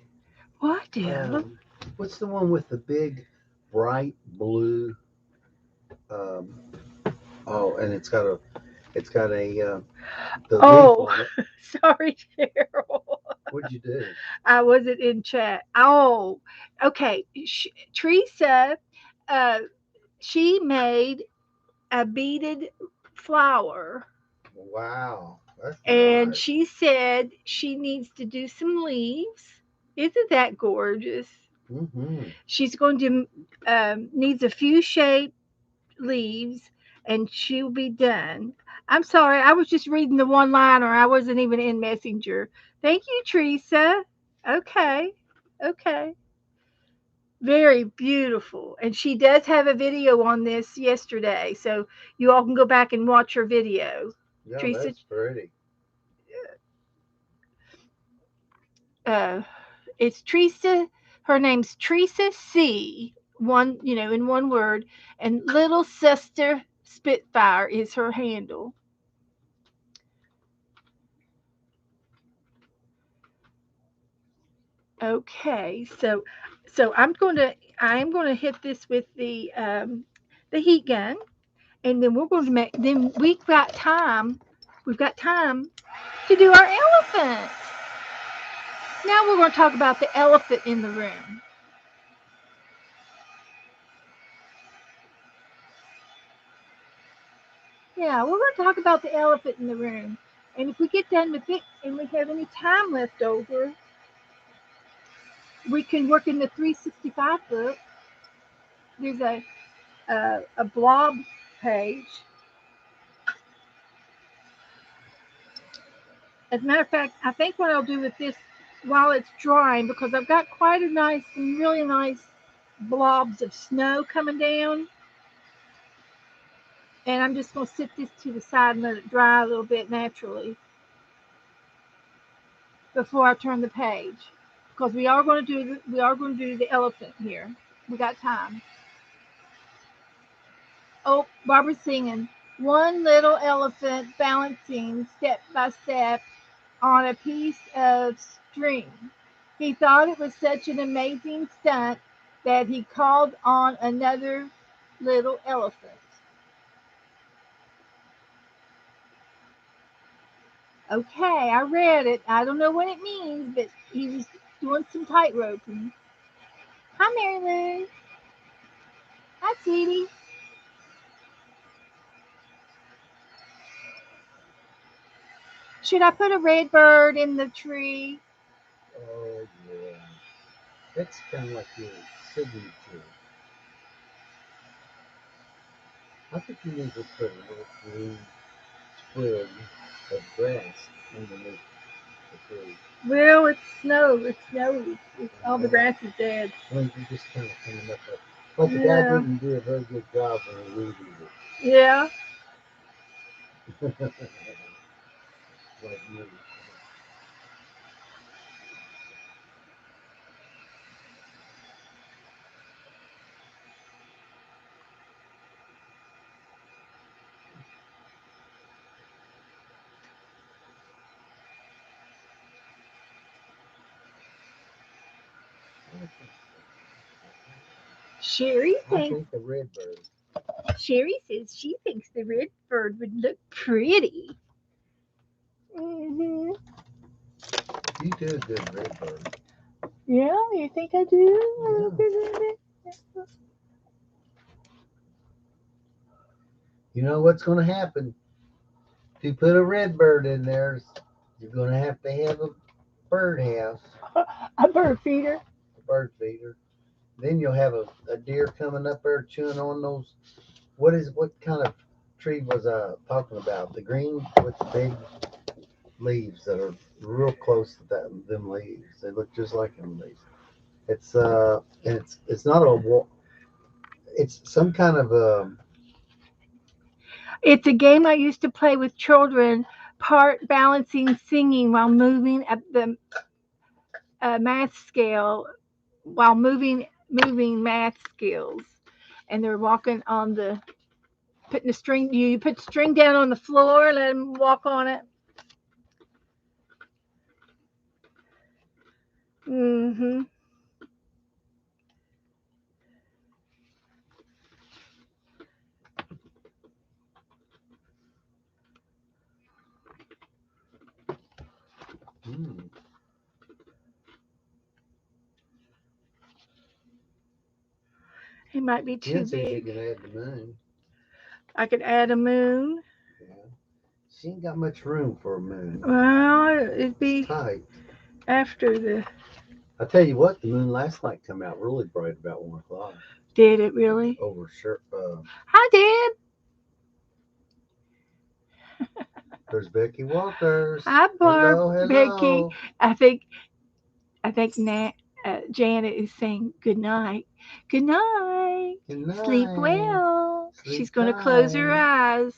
What, Deb? What's the one with the big, bright blue? Um, oh, and it's got a the leaf Oh, on it. sorry, Cheryl. What'd you do? I wasn't in chat. Oh, okay. Teresa, uh, she made a beaded flower, Wow, that's and nice. she said she needs to do some leaves. Isn't that gorgeous? Mm-hmm. She's going to needs a few shaped leaves and she'll be done. I'm sorry, I was just reading the one liner. I wasn't even in Messenger. Thank you, Teresa. Okay. Okay. Very beautiful. And she does have a video on this yesterday. So you all can go back and watch her video. Yeah, Teresa, that's pretty. uh, it's Teresa. Her name's Teresa C. One, in one word. And Little Sister Spitfire is her handle. Okay, so I'm going to hit this with the heat gun, and then we're going to make. Then we've got time to do our elephant. Now we're going to talk about the elephant in the room. Yeah, we're going to talk about the elephant in the room, and if we get done with it and we have any time left over, we can work in the 365 book. There's a blob page. As a matter of fact, I think what I'll do with this while it's drying, because I've got quite some really nice blobs of snow coming down, and I'm just going to sit this to the side and let it dry a little bit naturally before I turn the page, because we are going to do the elephant here. We got time. Oh, Barbara's singing. One little elephant balancing step by step on a piece of string. He thought it was such an amazing stunt that he called on another little elephant. Okay, I read it. I don't know what it means, but he was doing some tightroping. Hi, Mary Lou. Hi, sweetie. Should I put a red bird in the tree? Oh yeah, that's kind of like your signature. I think you need to put a little green squid of grass underneath the tree. Well, it's snow. It's snowy. All the Uh, grass is dead. I mean, you just kind of coming up with. But the guy Yeah. didn't do a very good job when he weeded Yeah. it. Like me. Sherry I thinks think the red bird. Sherry says she thinks the red bird would look pretty. Hmm. You do a good red bird. Yeah, you think I do? Yeah. You know what's going to happen? If you put a red bird in there, you're going to have a bird house, A bird feeder. a bird feeder. Then you'll have a deer coming up there chewing on those. What kind of tree was I talking about? The green with the big leaves that are real close to them leaves. They look just like them leaves. And it's not a it's some kind of It's a game I used to play with children, part balancing, singing while moving at the math scale, while moving math skills, and they're walking on the putting the string. You put the string down on the floor, let them walk on it. Mm-hmm. hmm. It might be too Jen says you big. can add the moon. I could add a moon. Yeah. She ain't got much room for a moon. Well, it'd It's be tight. after the. I tell you what, the moon last night come out really bright about 1 o'clock Did it really? over Hi, Dad. There's Becky Walters. Hi, Barb, Hello, Becky. hello. I think Janet is saying good night. Good night. Good Sleep night. well. She's Sleep going to close her tight. eyes.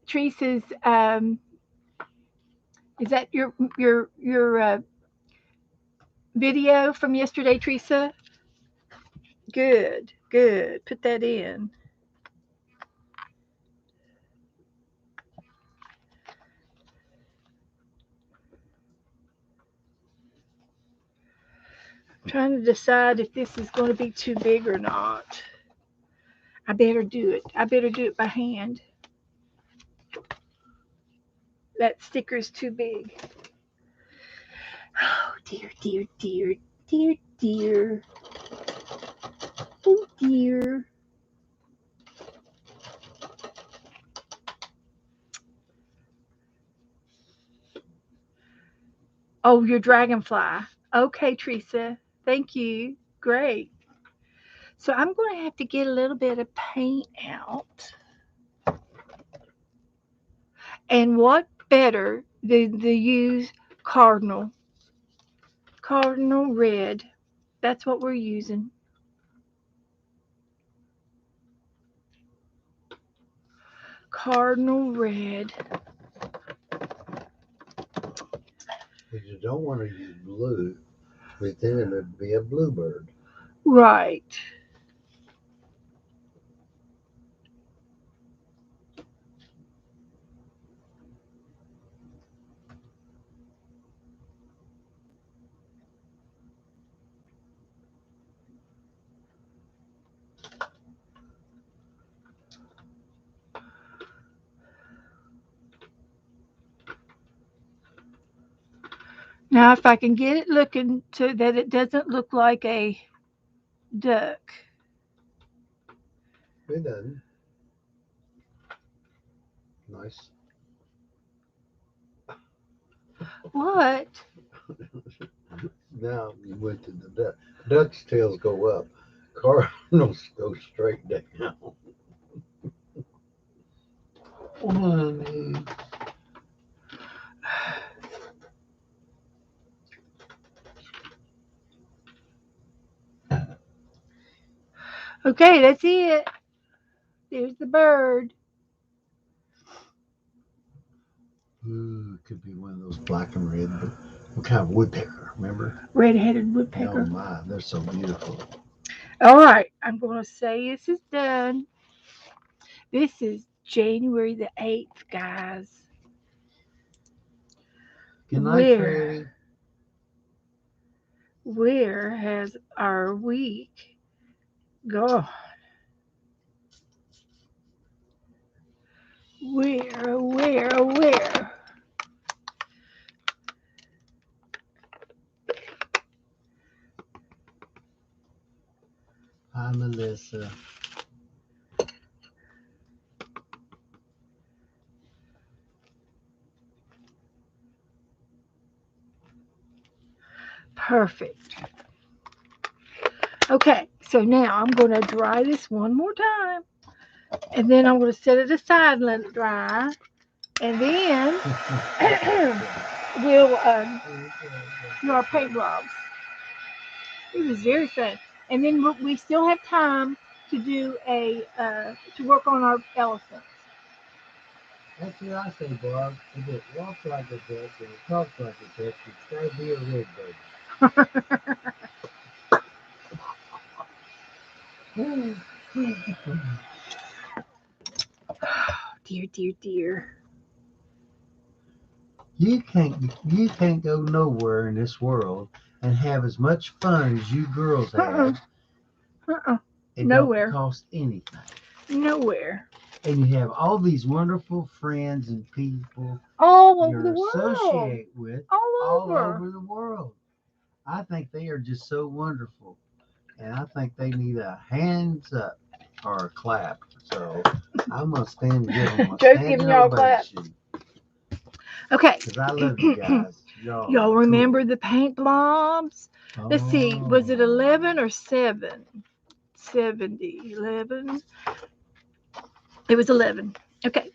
Teresa's. Is that your video from yesterday, Teresa? Good, good. Put that in. Trying to decide if this is going to be too big or not. I better do it. I better do it by hand. That sticker's too big. Oh dear, dear, dear, dear, dear. Oh dear. Oh, your dragonfly. Okay, Teresa. Thank you. Great. So I'm going to have to get a little bit of paint out. And what better than to use cardinal? Cardinal red. That's what we're using. Cardinal red. But you don't want to use blue, but then it would be a bluebird. Right. Now, if I can get it looking so that it doesn't look like a duck. It doesn't. Nice. What? Now you went to the duck. Duck's tails go up. Cardinals go straight down. Honey. Okay, that's it. There's the bird. Ooh, it could be one of those black and red, but what kind of woodpecker, remember? Red-headed Oh woodpecker. my, they're so beautiful. All right, I'm going to say this is done. This is January the 8th, guys. Good night, Where, Freddie. where has our week gone? Where? Hi, Melissa. Perfect. Okay, so now I'm going to dry this one more time. And then I'm going to set it aside and let it dry. And then we'll do our paint blobs. It was very fun. And then we still have time to do to work on our elephants. That's what I say, Bob. If it walks like a duck and it talks like a duck, it's got to be a redbird. Dear, dear, dear. You can't go nowhere in this world and have as much fun as you girls Uh-uh. have. Uh-uh. It don't Nowhere. cost anything. Nowhere. And you have all these wonderful friends and people All over the you're world. associated with All all over. over the world. I think they are just so wonderful. And I think they need a hands up or a clap. So I'm going to stand give them a Joe's standing giving y'all a clap. ovation Okay. because I love you guys. Y'all are Y'all remember cool. the paint blobs? Let's see, was it Oh, 11 or 7? 70. 11. It was 11. Okay.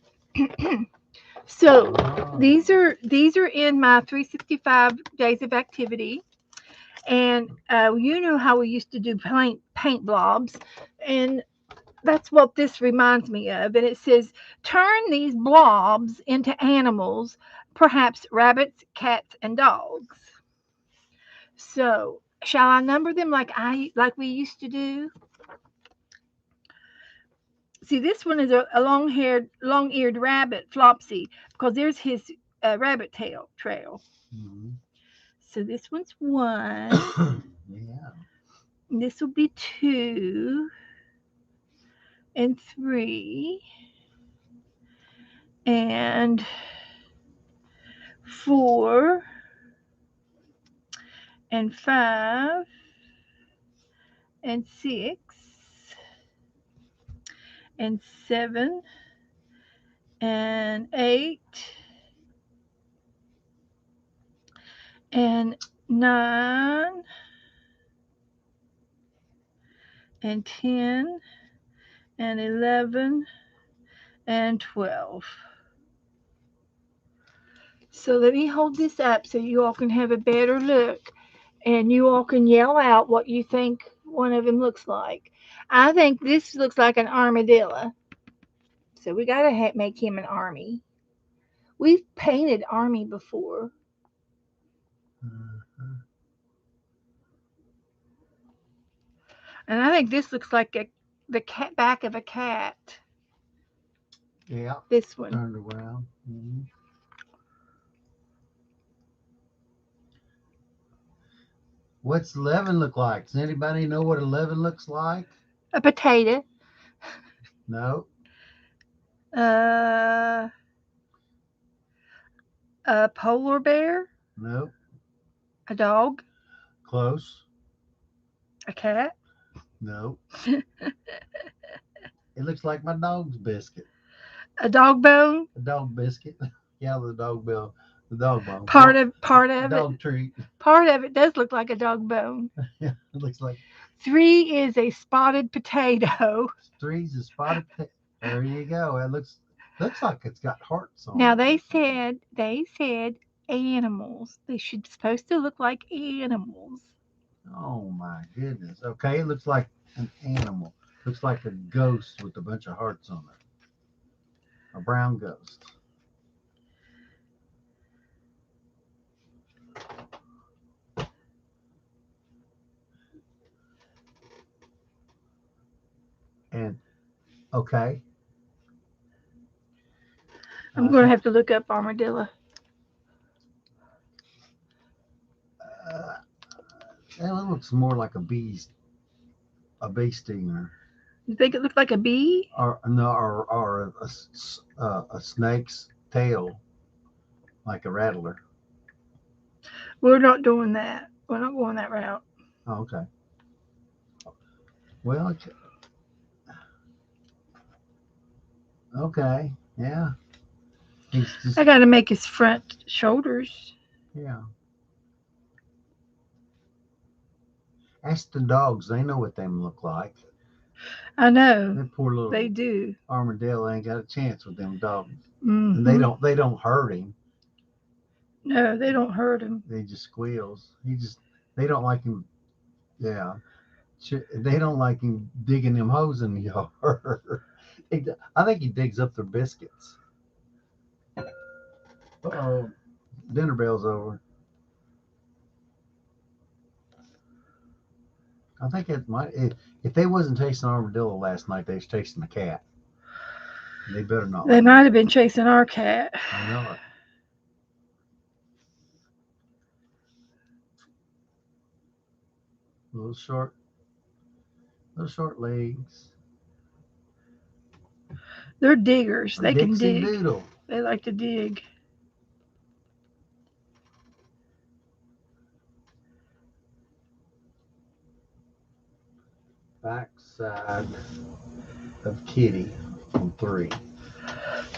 So oh. these are in my 365 days of activity, and you know how we used to do paint blobs, and that's what this reminds me of. And it says, turn these blobs into animals, perhaps rabbits, cats, and dogs. So shall I number them like we used to do? See, this one is a long-eared rabbit, Flopsy, because there's his rabbit tail trail. Mhm. So this one's one. Yeah. This will be two and three and four and five and six and seven and eight and nine and 10 and 11 and 12. So let me hold this up so you all can have a better look and you all can yell out what you think one of them looks like. I think this looks like an armadillo. So we got to make him an army. We've painted army before. Mhm. And I think this looks like the back of a cat. Yeah. This one. Turned around. Mhm. What's 11 look like? Does anybody know what 11 looks like? A potato. No. Uh, a polar bear. No. A dog. Close. A cat. No. It looks like my dog's biscuit. A dog bone. A dog biscuit. Yeah, the dog bill. The dog bone. Part of part The of it. dog treat. Part of it does look like a dog bone. Yeah, it looks like Three is a spotted potato. three's a spotted pig. There you go. It looks like it's got hearts on Now it. they said animals. They should supposed to look like animals. Oh my goodness. Okay, it looks like an animal. Looks like a ghost with a bunch of hearts on it. A brown ghost. And okay, I'm I gonna think have to look up armadillo. uh, that one looks more like a bee stinger, You think it looks like a bee? or no, or a snake's tail, like a rattler. We're not doing that. We're not going that route. Oh, okay. Well, okay. Yeah. He's I just got to make his front shoulders. yeah. Ask the dogs. They know what them look like. I know That poor they little do. armadillo ain't got a chance with them dogs. And Mm-hmm. they don't hurt him. No, they don't hurt him. They just squeals. They don't like him. Yeah. They don't like him digging them holes in the yard. I think he digs up their biscuits. Oh, dinner bell's over. I think it might. If they wasn't chasing armadillo last night, they was chasing the cat. They better not They let them. might have been chasing our cat. I know it. Little short, little short legs. They're diggers. A They can Dixie dig. Doodle. They like to dig. Backside of Kitty on 3.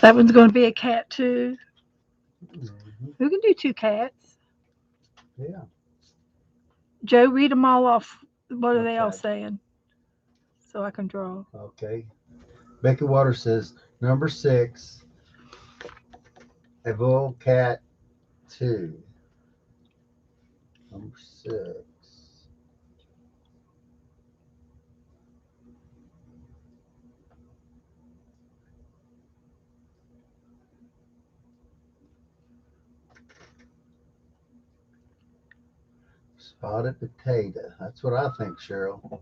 That one's going to be a cat too. Hmm. We can do two cats. Yeah. Joe, read them all off. What are they all Okay. saying? So I can draw. Okay. Becky Waters says number 6, Evo Cat 2. Number 6. Spotted potato. That's what I think, Cheryl.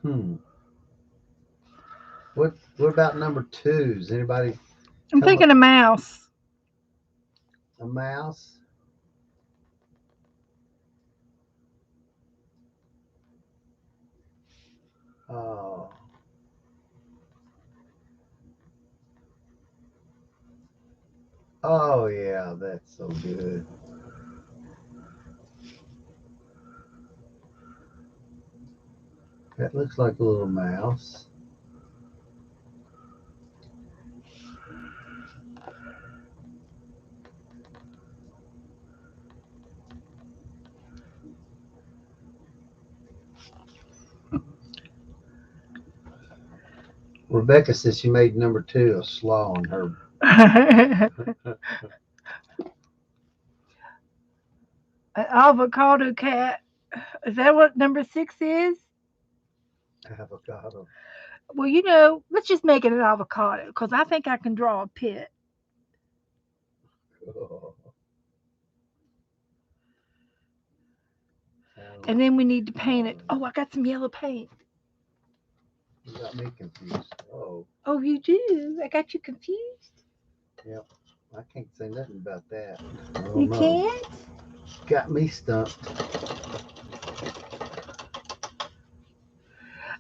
Hmm. What about number 2s? Anybody I'm come up? thinking a mouse. A mouse? Oh. Oh yeah, that's so good. That looks like a little mouse. Rebecca says she made number 2 a slaw on her. An avocado cat. Is that what number 6 is? Avocado. Well, let's just make it an avocado because I think I can draw a pit. Oh, And then we need to paint it. Oh, I got some yellow paint. you got me confused. Oh, Oh, you do? I got you confused? yep. I can't say nothing about that. I You don't know. can't? Got me stumped.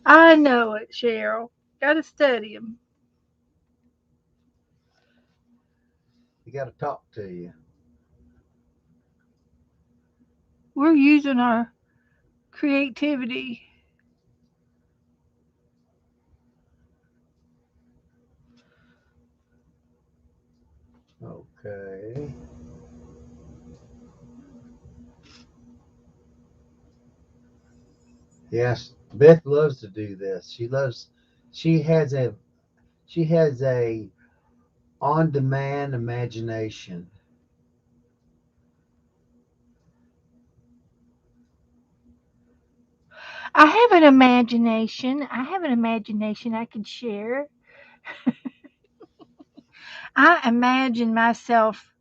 I know it, Cheryl. Got to study them. You got to talk to you. We're using our creativity. Okay. Yes, Beth loves to do this. She loves. She has a. She has a on-demand imagination. I have an imagination. I have an imagination I can share. I imagine myself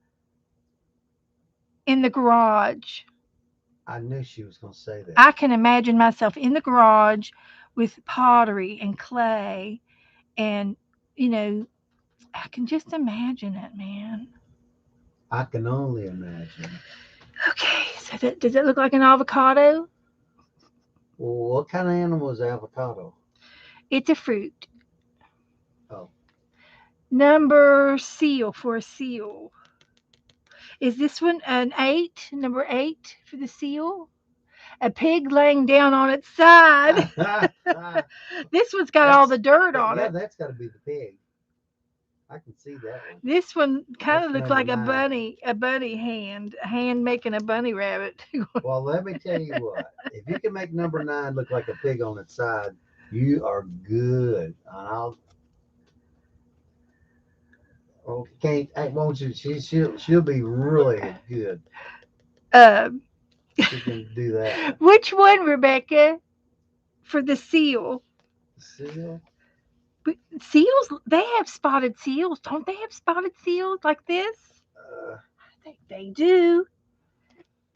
in the garage. I knew she was going to say that. I can imagine myself in the garage with pottery and clay and, you know, I can just imagine it, man. I can only imagine. Okay, so does it look like an avocado? Well, what kind of animal is avocado? It's a fruit. Oh, Number seal for a seal. Is this one an 8? Number 8 for the seal? A pig laying down on its side. This one's got all that's the dirt that. on Yeah, it. that's got to be the pig. I can see that one. This one kind That's of looks number like 9. a bunny hand, a hand making a bunny rabbit. Well, let me tell you what. If you can make number 9 look like a pig on its side, you are good. And I'll. Okay, won't you? She'll be really good. um, She can do that. which one, Rebecca, for the seal? Seal. Seals, they have spotted seals. Don't they have spotted seals like this? Uh, I think they do.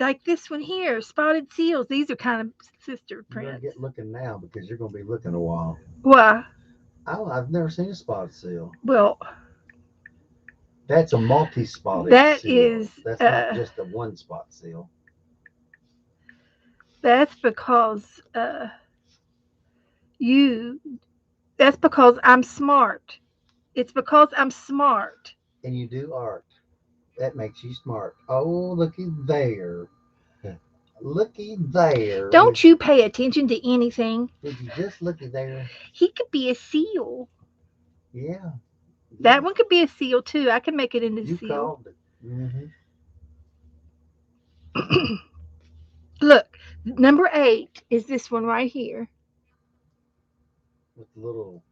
Like this one here, spotted seals. These are kind of sister You better prints. get looking now because you're going to be looking a while. Why? I've never seen a spotted seal. Well, That's a multi-spotted that seal. is That's not just a one spot seal. that's because you. That's because I'm smart. It's because I'm smart. And you do art. That makes you smart. Oh, looky there. Looky there. Don't you pay attention to anything? Would you just looky there? He could be a seal. Yeah. That Yeah. one could be a seal too. I can make it into You seal. called it. Mm-hmm. Look, number 8 is this one right here. With the little.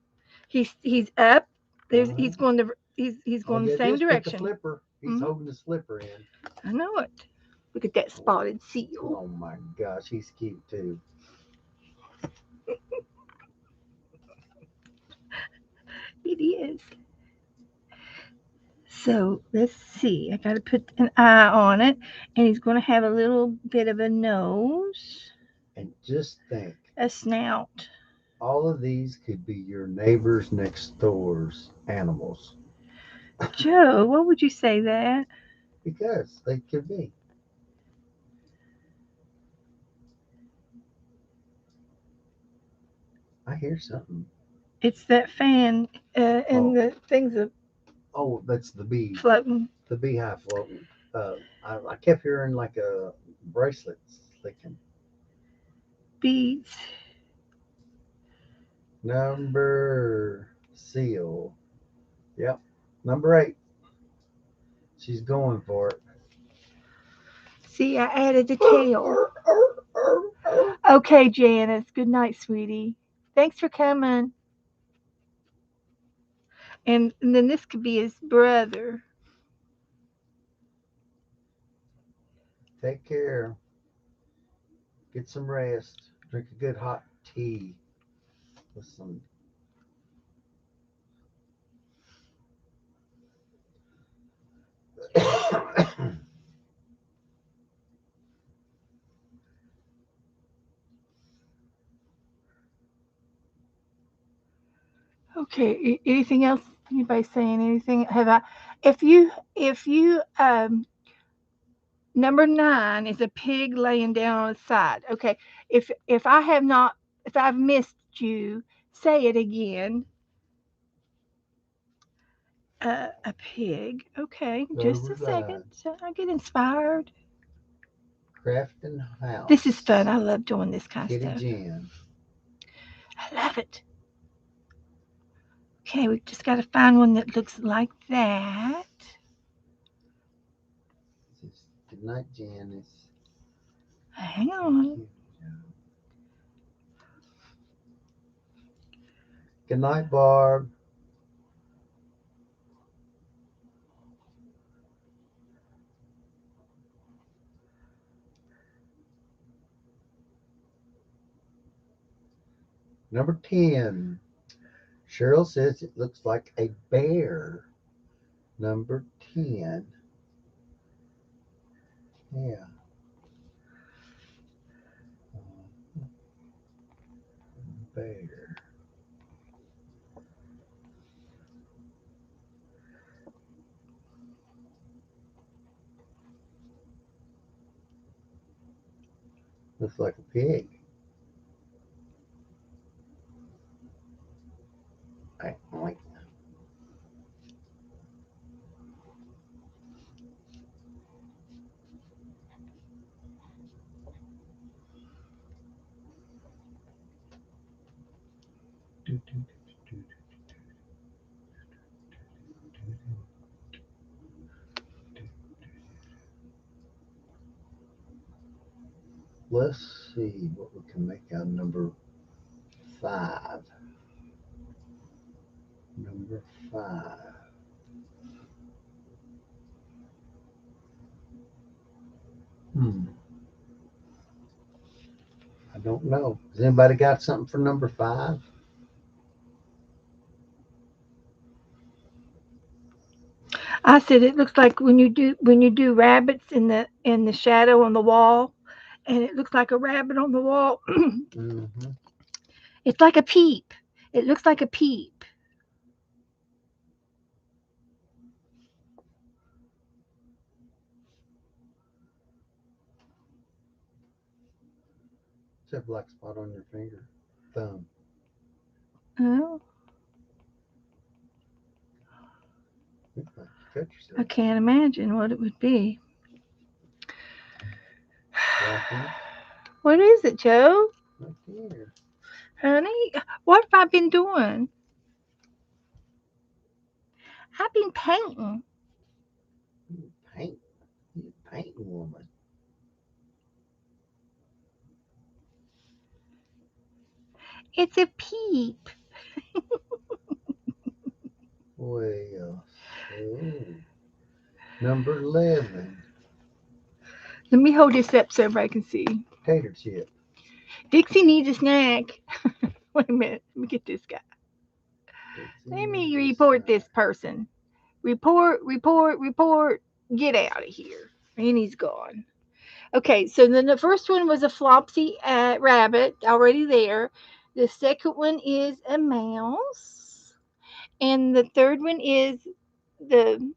He's up. There's Uh-huh. he's All going you the gotta do same is put the direction. flipper. He's Hmm. holding the slipper in. I know it. Look at that Oh, spotted seal. oh my gosh, he's cute too. It is. So let's see. I got to put an eye on it, and he's going to have a little bit of a nose, And just think, a snout. all of these could be your neighbors next door's animals Joe, what would you say that? because they could be. I hear something. It's that fan and Oh, the things are oh, that's floating. the beehive floating. I kept hearing like a bracelet clicking. Beads. Number seal. Yep, number 8. She's going for it. See, I added the tail. Okay, Janice. Good night, sweetie. Thanks for coming. And then this could be his brother. Take care. Get some rest. Drink a good hot tea with some. Okay. Anything else? Anybody saying anything? Have I? If you number 9 is a pig laying down on its side. Okay. If I have not, if I've missed you, say it again. A pig. Okay. Just a Number second. 9. So I get inspired. Crafton This is fun. House. I love doing this kind of Kitty stuff. Jan. I love it. Okay, we just got to find one that looks like that. Good night, Janice. Hang Thank on. you. Good night, Barb. Number 10. Cheryl says it looks like a bear. Number 10. Yeah. Bear. Looks like a pig. Like, let's see what we can make out of number 5. Number 5. Hmm. I don't know. Has anybody got something for number 5? I said it looks like when you do rabbits in the shadow on the wall, and it looks like a rabbit on the wall. Mm-hmm. It's like a peep. It looks like a peep. It's that black spot on your finger, thumb. Oh, Looks like you cut I yourself. can't imagine what it would be. Blackness What is it, Joe? right there. Honey, what have I been doing? I've been painting. You paint. You painting woman. It's a peep. Well, so number 11, Let me hold this up so everybody can see. tater chip. Dixie needs a snack. Wait a minute. Let me get this guy. Dixie Let needs me a report this snack. person. Report, report, report. Get out of here. And he's gone. Okay, so then the first one was a Flopsy rabbit, already there. The second one is a mouse. And the third one is the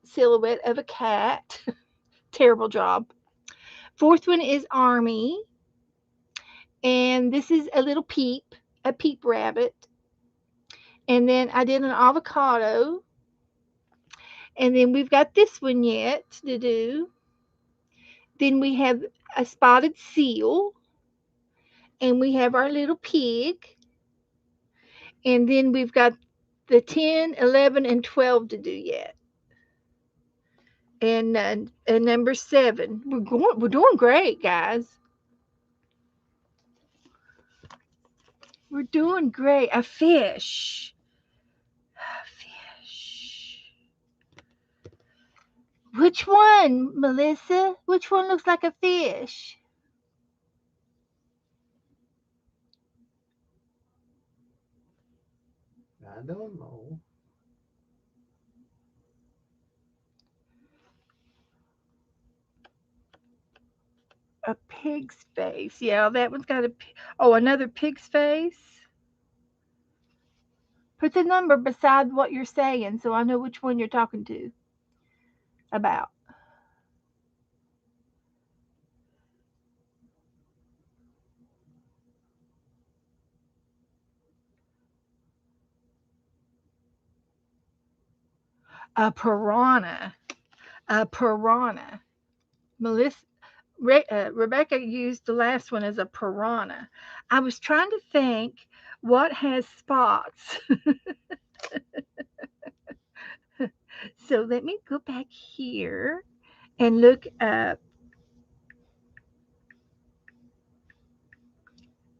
silhouette of a cat. Terrible job. Fourth one is Army. And this is a peep rabbit. And then I did an avocado. And then we've got this one yet to do. Then we have a spotted seal. And we have our little pig. And then we've got the 10, 11, and 12 to do yet. And number 7. We're doing great, guys. We're doing great. A fish. A fish. Which one, Melissa? Which one looks like a fish? I don't know. A pig's face. Yeah, that one's got a. Oh, another pig's face. Put the number beside what you're saying so I know which one you're talking to about. A piranha. A piranha. Melissa, Rebecca used the last one as a piranha. I was trying to think what has spots. So let me go back here and look up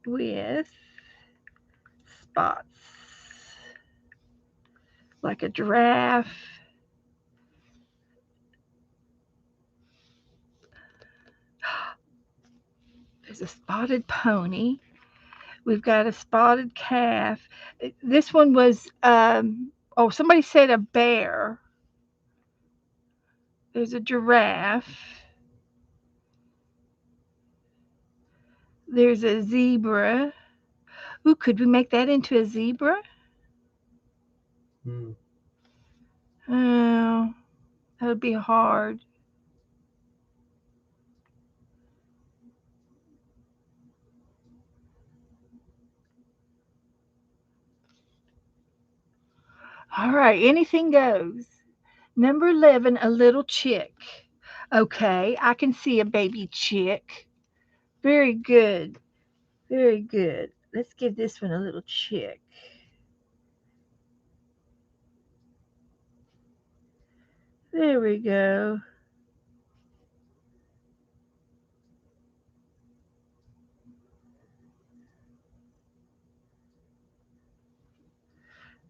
with spots like a giraffe. There's a spotted pony. We've got a spotted calf. This one was, oh, somebody said a bear. There's a giraffe. There's a zebra. Ooh, could we make that into a zebra? Hmm. Oh, that would be hard. All right, anything goes. Number 11, a little chick. Okay, I can see a baby chick. Very good. Very good. Let's give this one a little chick. There we go.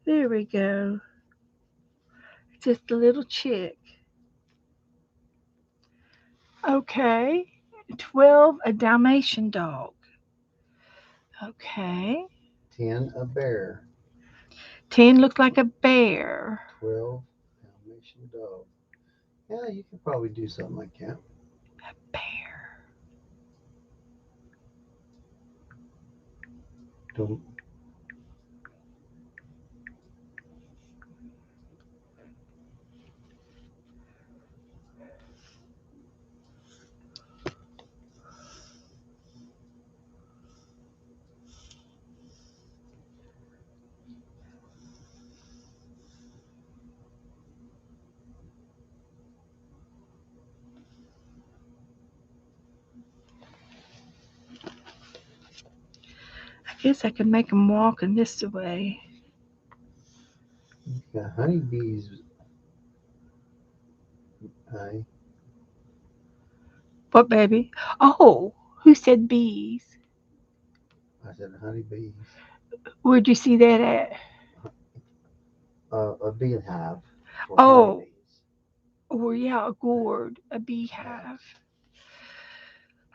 There we go. Just a little chick. Okay. 12, a Dalmatian dog. Okay. 10, a bear. 10 looks like a bear. 12, Dalmatian dog. Yeah, you could probably do something like that. Bear. Don't, I guess I could make them walk in this way. yeah, honeybees. I What, baby? Oh, who said bees? I said honeybees. Where'd you see that at? A beehive for Oh, honeybees. or yeah, a gourd, a Yeah. beehive.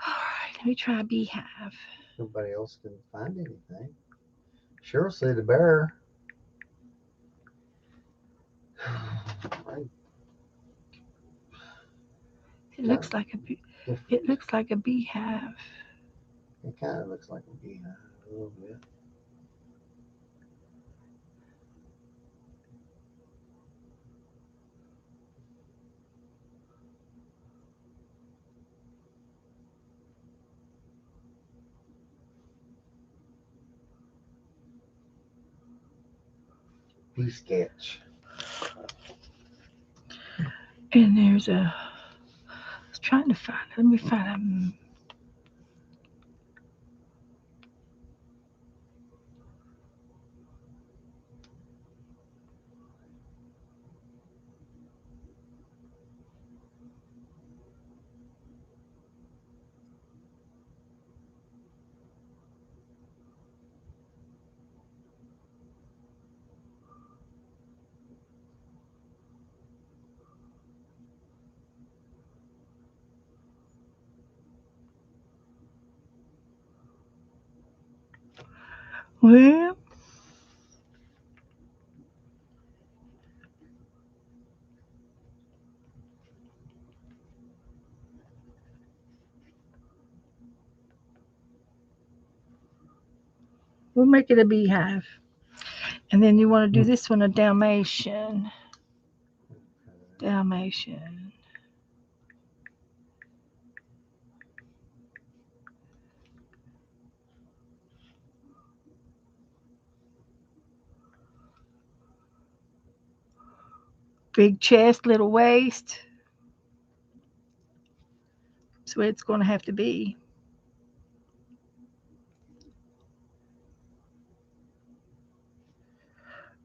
All right, let me try a beehive. Nobody else can find anything. Cheryl said a bear. I It kind of looks like a different. it looks like a beehive. It kind of looks like a beehive a little bit. Bee sketch. And there's a. I was trying to find. Let me find a well. We'll make it a beehive. And then you want to do Hmm. this one a Dalmatian. Okay. Dalmatian. Big chest, little waist. That's what it's going to have to be.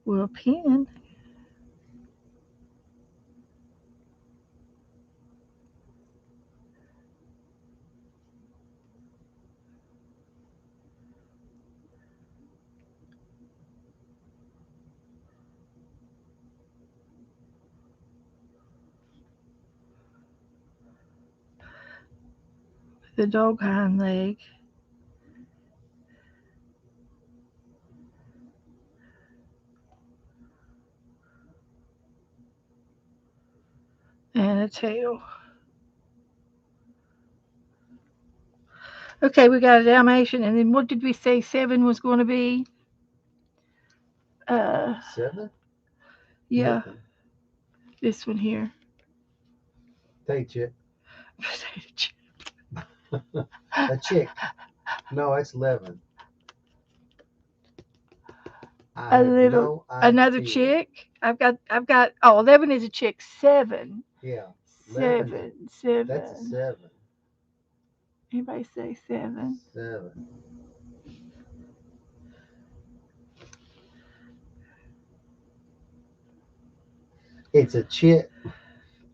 We'll pin the dog hind leg and a tail. Okay, we got a Dalmatian. And then what did we say 7 was going to be? Uh, 7? yeah, Nothing. this one here. Take it. A chick. No, it's 11. I A have little, no another idea. chick. I've got, oh, 11 is a chick. 7. Yeah, 11's a, 7. that's a 7. 7. Anybody say 7? 7. It's a chip.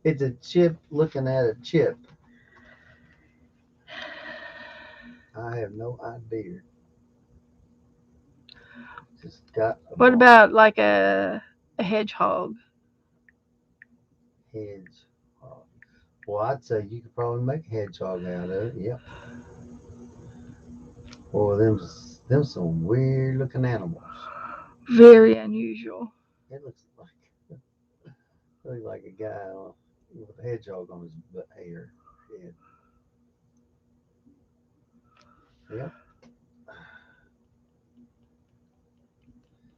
It's a chip looking at a chip. I have no idea. Just got a What ball. about like a hedgehog? Hedgehog. Well, I'd say you could probably make a hedgehog out of it. Yep. Boy, them some weird looking animals. Very unusual. It looks like Look like a guy with a hedgehog on his hair head. Yep.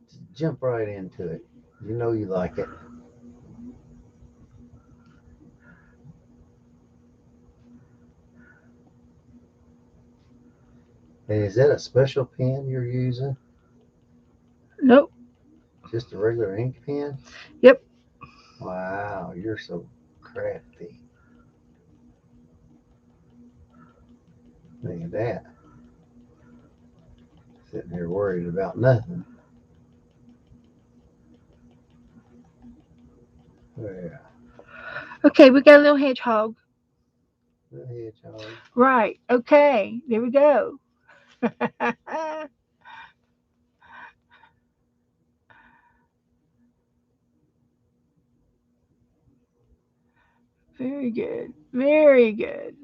Just jump right into it. You know you like it. And is that a special pen you're using? Nope. Just a regular ink pen? Yep. Wow, you're so crafty. Look at that. Sitting here worried about nothing. Yeah, Okay, we got a little hedgehog. the hedgehog. Right. Okay. There we go. Very good. Very good.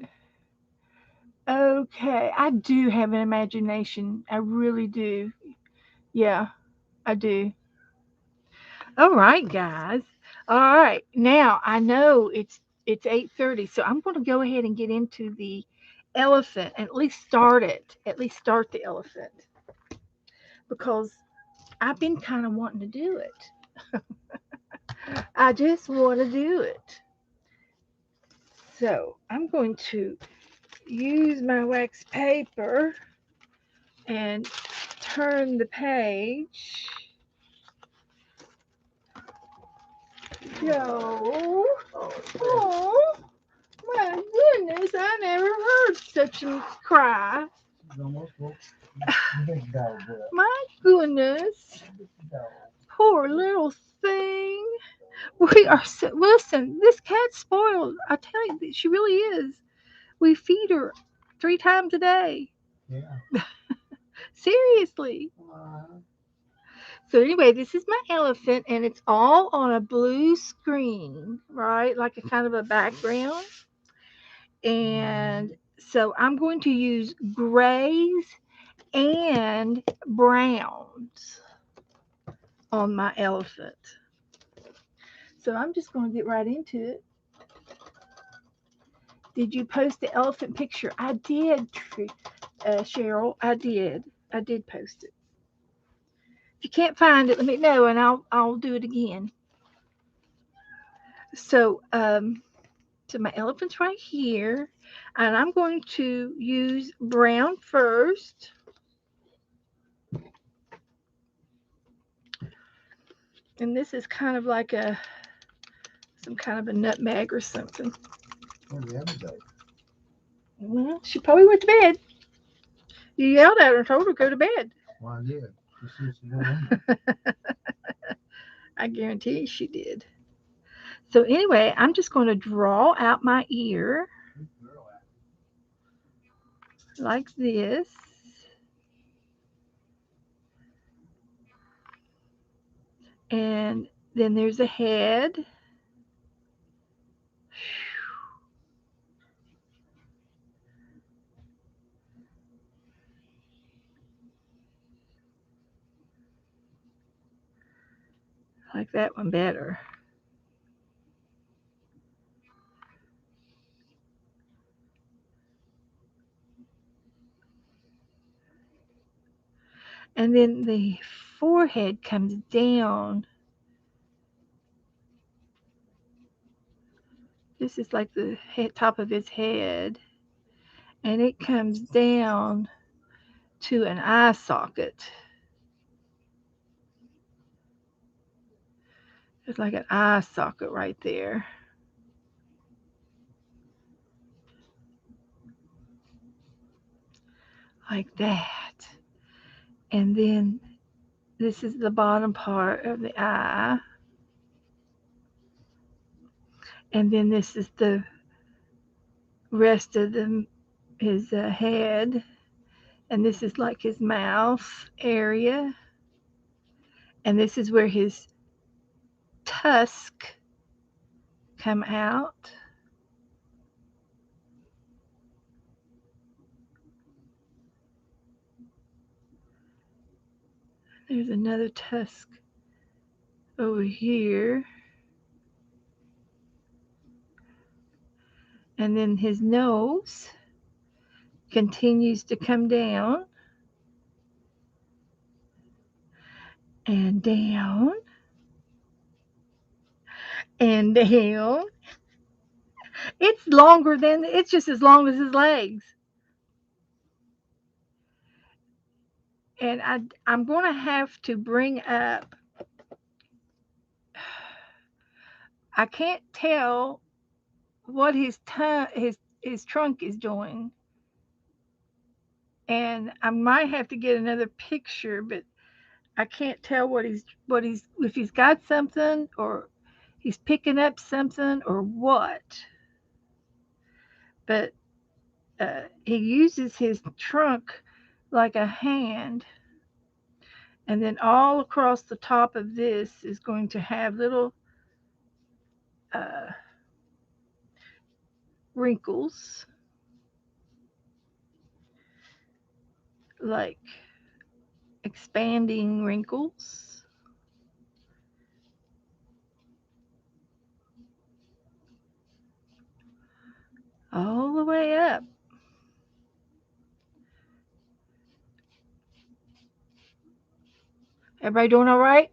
Okay. I do have an imagination. I really do. Yeah, I do. All right, guys. All right. Now I know it's 8:30, so I'm going to go ahead and get into the elephant. At least start it. At least start the elephant because I've been kind of wanting to do it. I just want to do it. So I'm going to use my wax paper and turn the page. So, Oh, oh my goodness, I never heard such a cry. she's almost woke big dog up. My goodness, Big dog. poor little thing. We are so, listen. This cat's spoiled. I tell you, she really is. We feed her 3 times a day. Yeah. Seriously. So anyway, this is my elephant, and it's all on a blue screen, right? Like a kind of a background. And so I'm going to use grays and browns on my elephant. So I'm just going to get right into it. Did you post the elephant picture? I did, Cheryl. I did. I did post it. If you can't find it, let me know, and I'll do it again. So so my elephant's right here, and I'm going to use brown first. And this is kind of like a some kind of a nutmeg or something. Where'd the other go? Well, she probably went to bed. You yelled at her and told her to go to bed. Well, I did. She said she went in. I guarantee she did. So anyway, I'm just going to draw out my ear Good girl. like this. And then there's a head. I like that one better. And then the forehead comes down. This is like the top of his head. And it comes down to an eye socket. There's like an eye socket right there, like that. And then this is the bottom part of the eye. And then this is the rest of his head. And this is like his mouth area. And this is where his tusk come out. There's another tusk over here. And then his nose continues to come down and down and down. It's just as long as his legs. And I'm going to have to bring up, I can't tell what his trunk is doing. And I might have to get another picture, but I can't tell what he's if he's got something or he's picking up something or what. But he uses his trunk like a hand, and then all across the top of this is going to have little uh, wrinkles, like expanding wrinkles, all the way up. Everybody doing all right?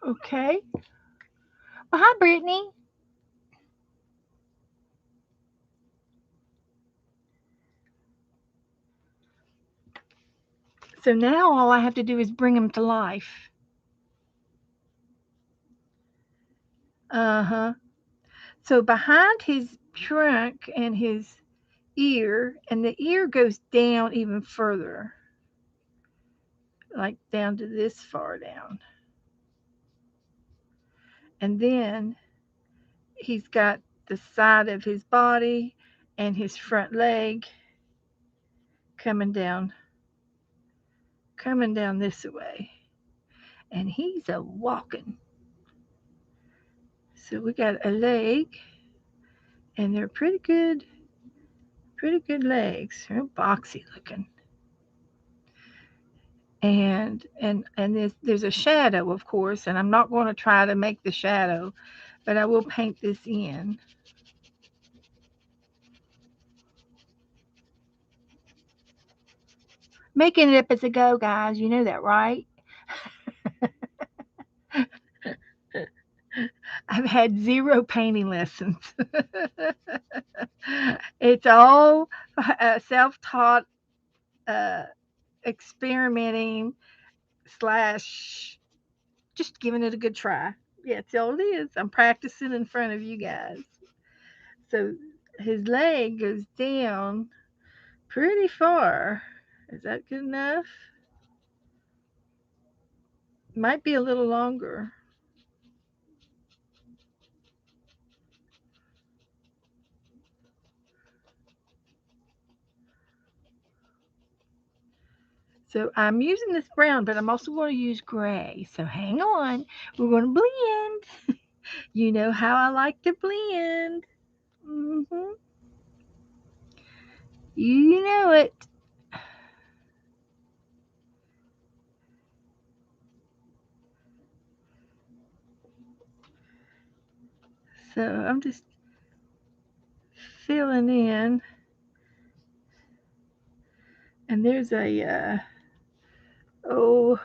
Okay. Well, hi, Brittany. So now all I have to do is bring him to life. Uh huh. So behind his trunk and his ear, and the ear goes down even further, like down to this far down. And then he's got the side of his body and his front leg coming down, coming down this way. And he's a walking. So we got a leg, and they're pretty good legs. They're boxy looking. And there's a shadow, of course, and I'm not going to try to make the shadow, but I will paint this in. Making it up as I go, guys. You know that, right? I've had zero painting lessons. It's all self-taught uh, experimenting slash just giving it a good try. Yeah, that's all it is. I'm practicing in front of you guys. So his leg goes down pretty far. Is that good enough? Might be a little longer. So I'm using this brown, but I'm also going to use gray. So hang on. We're going to blend. You know how I like to blend. Hmm. You know it. So I'm just filling in. And there's oh,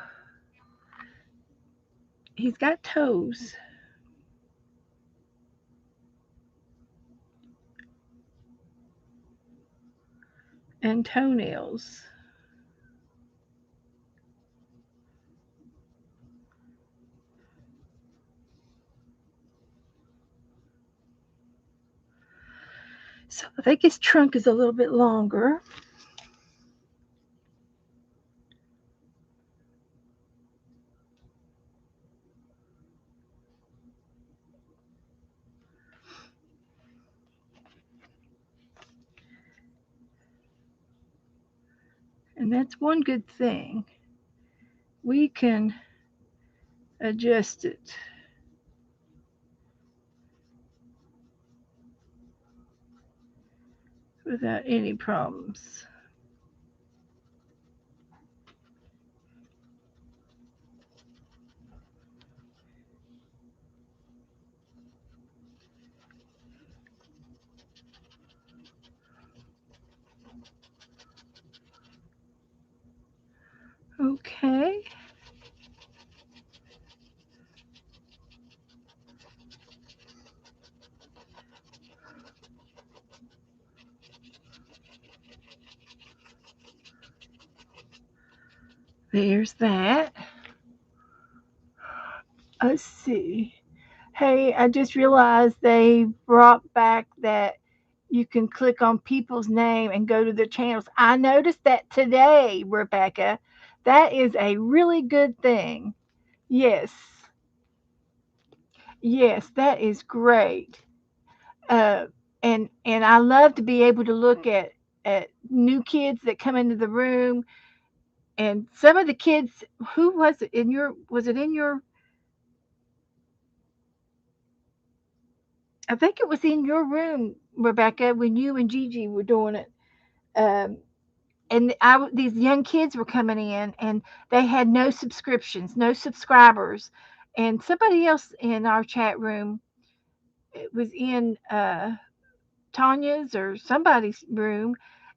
he's got toes and toenails. So I think his trunk is a little bit longer. And that's one good thing. We can adjust it. without any problems. Okay. There's that. Let's see. Hey, I just realized they brought back that you can click on people's name and go to their channels. I noticed that today, Rebecca. That is a really good thing. Yes. Yes, that is great. Uh, and I love to be able to look at new kids that come into the room, and some of the kids. Who was it in your? Was it in your? I think it was in your room, Rebecca, when you and Gigi were doing it. Um, and these young kids were coming in, and they had no subscriptions, no subscribers, and somebody else in our chat room, it was in Tanya's or somebody's room,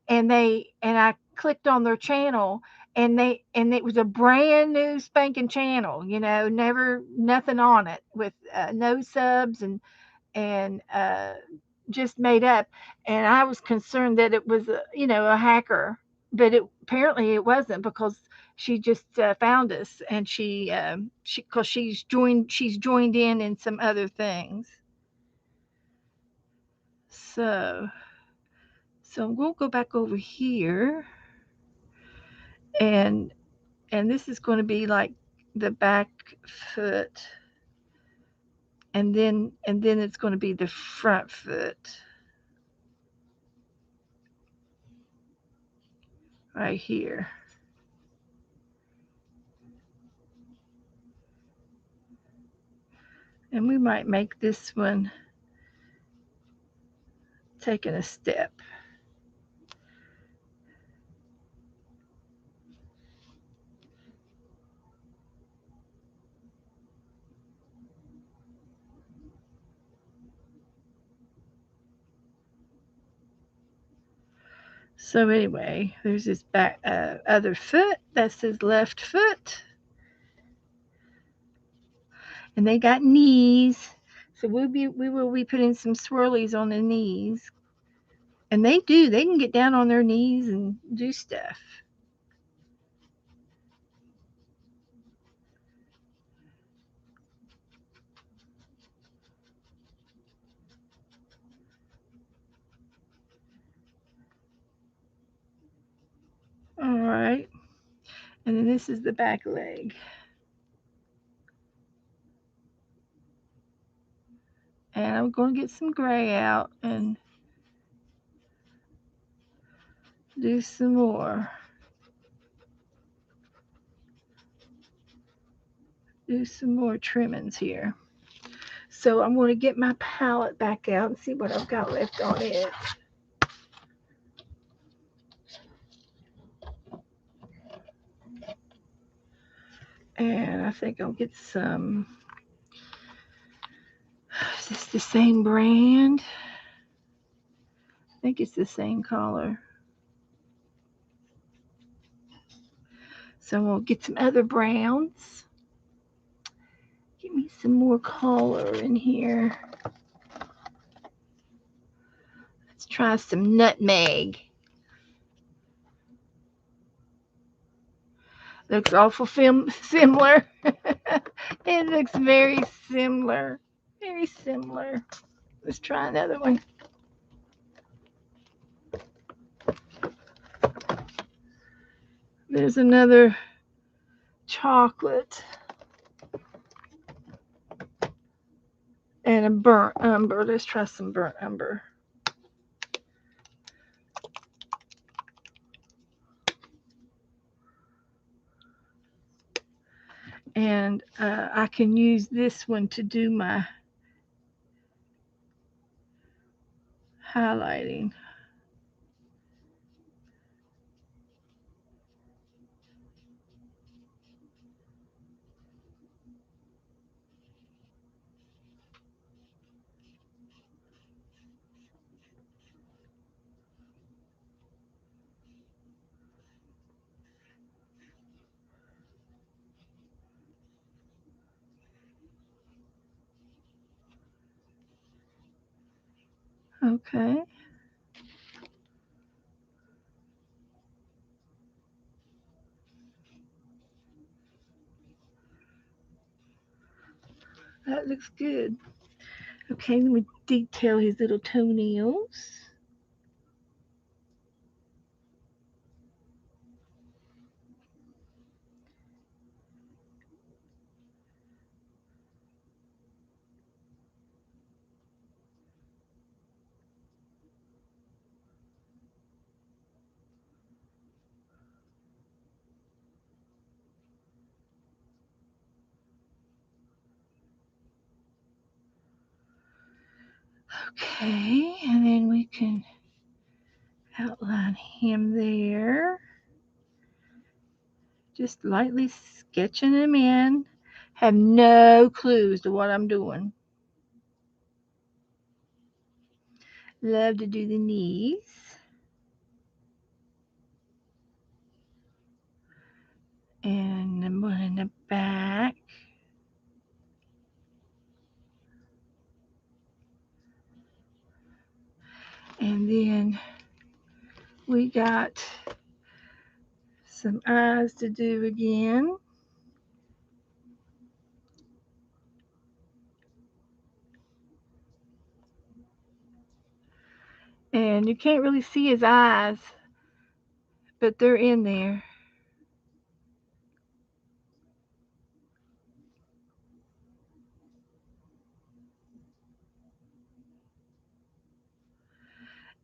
and I clicked on their channel, and it was a brand new spanking channel, never nothing on it, with no subs, and just made up. And I was concerned that it was a hacker, but apparently it wasn't, because she just found us, and she because she's joined in some other things. So so I'm going to go back over here, and this is going to be like the back foot, and then it's going to be the front foot right here. And we might make this one taking a step. So anyway, there's this back other foot. That's his left foot, and they got knees. So we will be putting some swirlies on the knees, and they can get down on their knees and do stuff. All right, and then this is the back leg, and I'm going to get some gray out and do some more. Do some more trimmings here. So I'm going to get my palette back out and see what I've got left on it. And I think I'll get some. Is this the same brand? I think it's the same color. So we'll get some other browns. Give me some more color in here. Let's try some nutmeg. Looks awful similar. It looks very similar. Very similar. Let's try another one. There's another chocolate and a burnt umber. Let's try some burnt umber. And I can use this one to do my highlighting. Okay. That looks good. Okay, let me detail his little toenails. Okay, and then we can outline him there. Just lightly sketching him in. Have no clues to what I'm doing. Love to do the knees. And the one in the back. And then we got some eyes to do again. And you can't really see his eyes, but they're in there.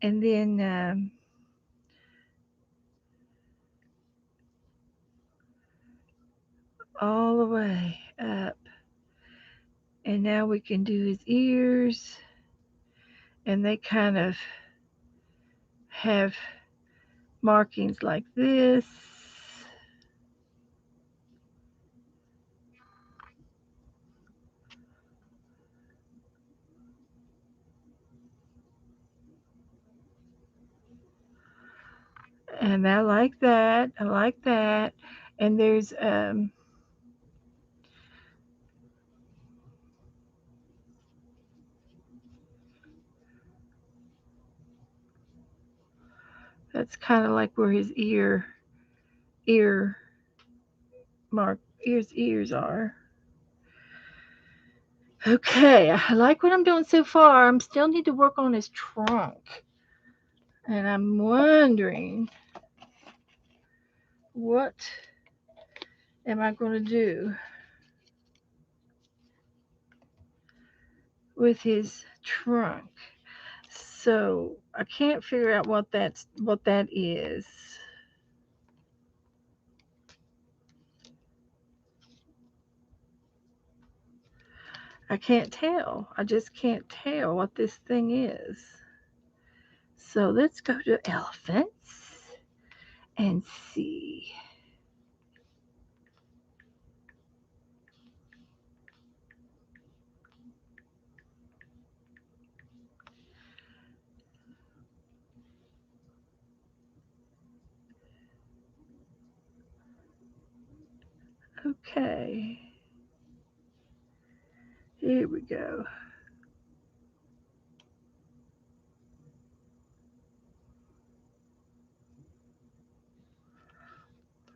And then all the way up. And now we can do his ears. And they kind of have markings like this. And I like that. I like that. And there's that's kind of like where his ear mark ears are. Okay, I like what I'm doing so far. I'm still need to work on his trunk. And I'm wondering what am I going to do with his trunk? So I can't figure out what that is. I can't tell. I just can't tell what this thing is. So let's go to elephants and see. Okay, here we go.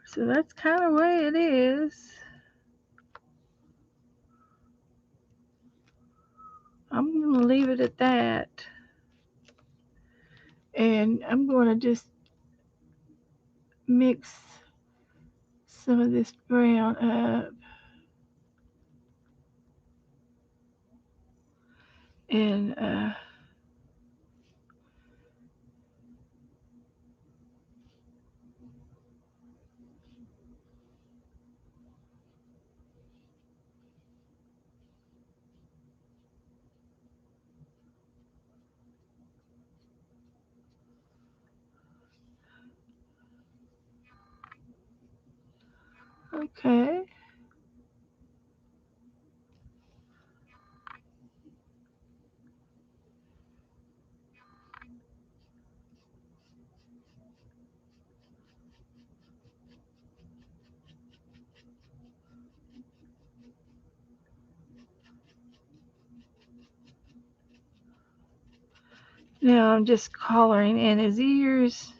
So that's kind of the way it is. I'm going to leave it at that. And I'm going to just mix some of this brown up. And okay. Now I'm just coloring in his ears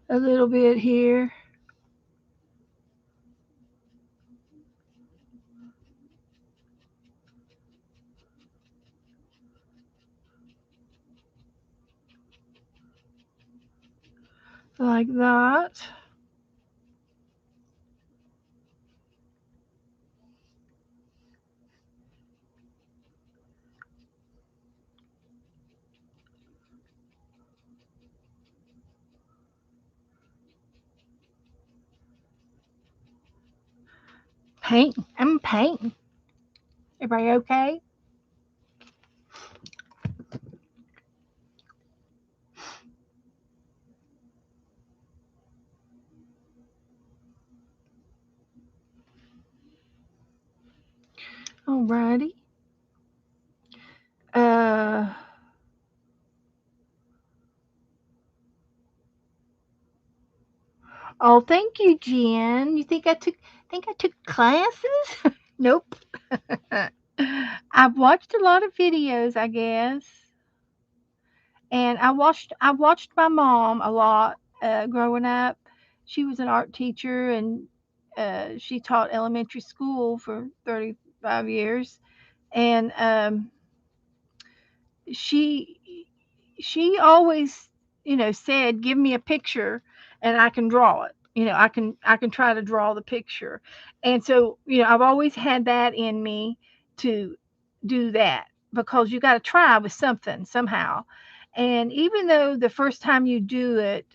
a little bit here, like that. Painting. I'm painting. Everybody okay? Alrighty. Uh oh, thank you, Jen. You think I took classes? Nope. I've watched a lot of videos, I guess. And I watched my mom a lot growing up. She was an art teacher, and she taught elementary school for 35 years. And she she always, said, "Give me a picture, and I can draw it. I can try to draw the picture." And so, I've always had that in me to do that, because you got to try with something somehow. And even though the first time you do it,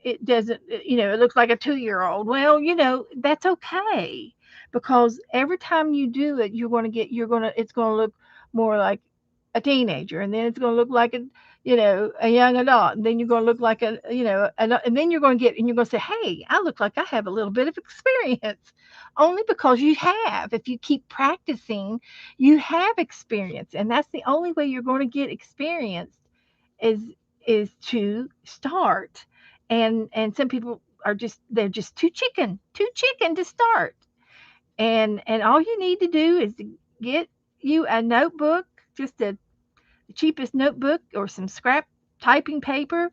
it doesn't, it looks like a 2-year old. Well, that's okay, because every time you do it, it's going to look more like a teenager, and then it's going to look like a young adult, and then you're going to look like and then you're going to get, and you're going to say, "Hey, I look like I have a little bit of experience." Only because you have. If you keep practicing, you have experience, and that's the only way you're going to get experience is to start. And some people they're just too chicken to start. And all you need to do is to get you a notebook, just the cheapest notebook, or some scrap typing paper,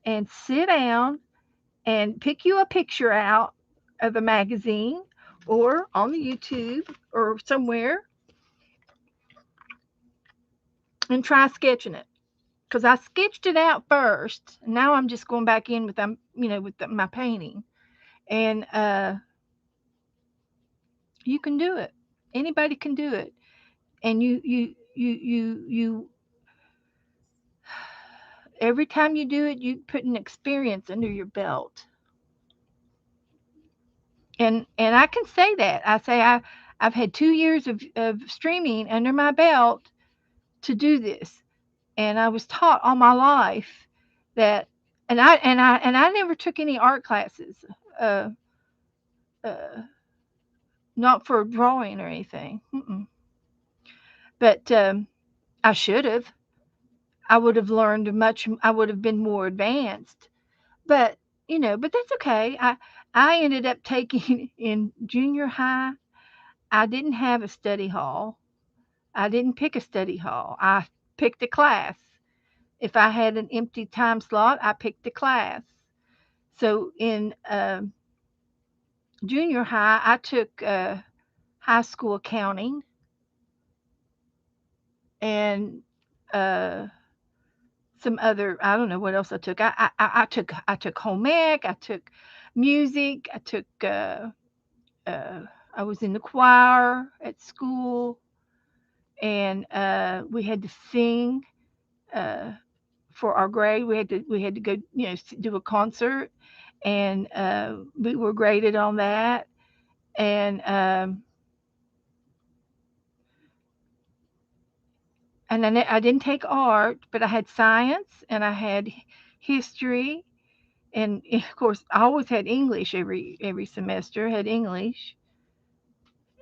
and sit down and pick you a picture out of a magazine, or on the YouTube, or somewhere, and try sketching it. Because I sketched it out first. Now I'm just going back in with my painting. And you can do it. Anybody can do it. And you every time you do it, you put an experience under your belt. And I can say that. I say I've had 2 years of streaming under my belt to do this. And I was taught all my life that, and I never took any art classes. Uh, uh, Not for drawing or anything. Mm-mm. But I should have. I would have learned much. I would have been more advanced. But but that's okay. I ended up taking in junior high. I didn't have a study hall. I didn't pick a study hall. I picked a class. If I had an empty time slot, I picked a class. So in junior high, I took high school accounting, and uh, some other, I don't know what else I took. I took home ec, I took music, uh, I was in the choir at school, and we had to sing uh, for our grade. We had to go, do a concert, and we were graded on that. And I didn't take art, but I had science, and I had history, and of course I always had English. Every semester had English.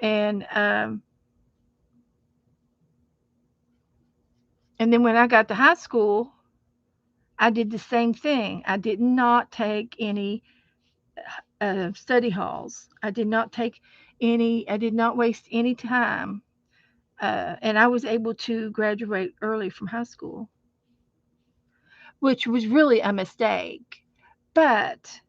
And um, and then when I got to high school, I did the same thing. I did not take any study halls. I did not take any. I did not waste any time, and I was able to graduate early from high school. which was really a mistake. But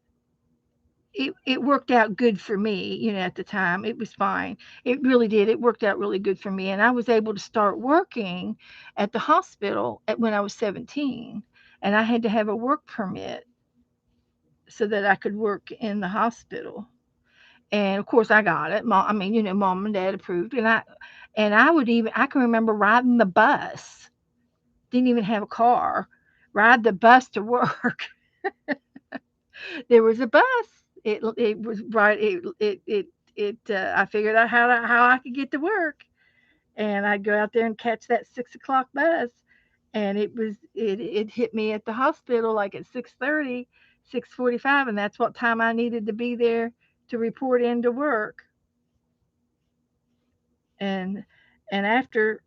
it worked out good for me, at the time. It was fine. It really did. It worked out really good for me. And I was able to start working at the hospital when I was 17. And I had to have a work permit so that I could work in the hospital. And of course I got it. Mom, I mean, mom and dad approved. I can remember riding the bus. Didn't even have a car. Ride the bus to work. There was a bus. It was right. I figured out how I could get to work, and I'd go out there and catch that 6 o'clock bus, and it hit me at the hospital like at 6:30, 6:45, and that's what time I needed to be there to report into work. And afterwards,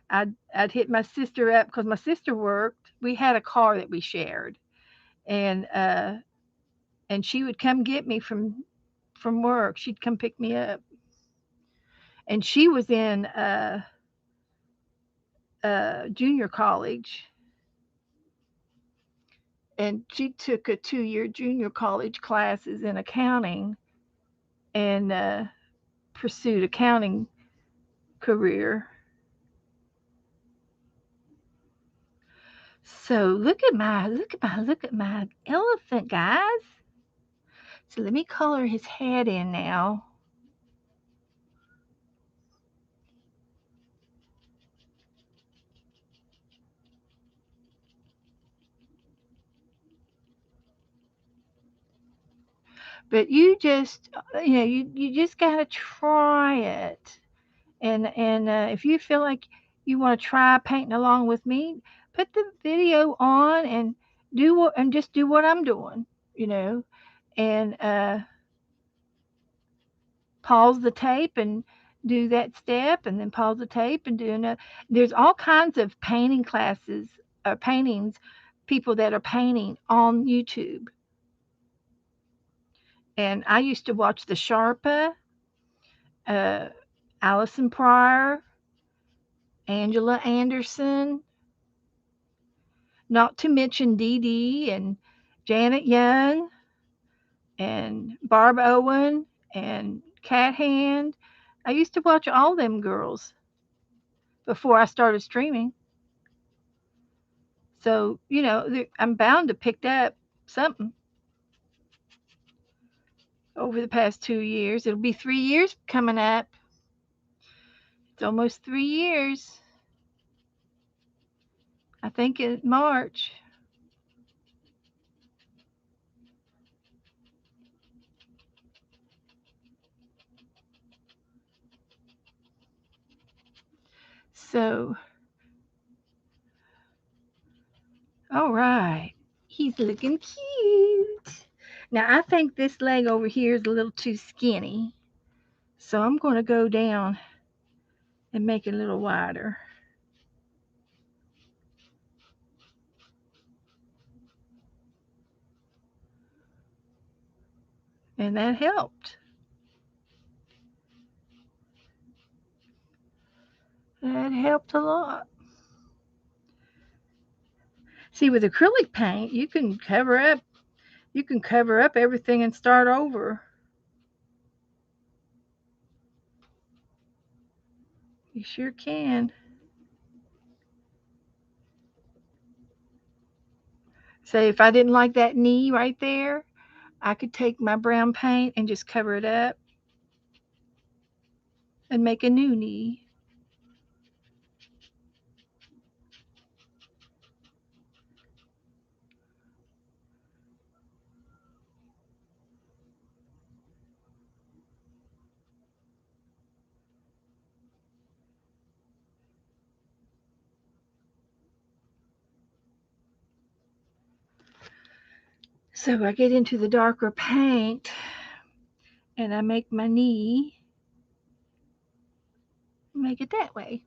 I'd hit my sister up because my sister worked. We had a car that we shared, and she would come get me from work. She'd come pick me up, and she was in junior college, and she took a 2-year junior college classes in accounting, and pursued accounting career. So look at my elephant, guys. So let me color his head in now. But you just gotta try it. And if you feel like you want to try painting along with me, put the video on and just do what I'm doing, you know, and pause the tape and do that step, and then pause the tape and do another. There's all kinds of painting classes, paintings, people that are painting on YouTube. And I used to watch the Sharpa, uh, Allison Pryor, Angela Anderson, not to mention Dee Dee and Janet Young and Barb Owen and Cat Hand. I used to watch all them girls before I started streaming. So, I'm bound to pick up something over the past 2 years. It'll be 3 years coming up. It's almost 3 years. I think in March. So, all right. He's looking cute. Now, I think this leg over here is a little too skinny. So I'm going to go down and make it a little wider. And that helped. That helped a lot. See, with acrylic paint, you can cover up everything and start over. You sure can. Say if I didn't like that knee right there, I could take my brown paint and just cover it up and make a new knee. So I get into the darker paint and I make my knee, make it that way.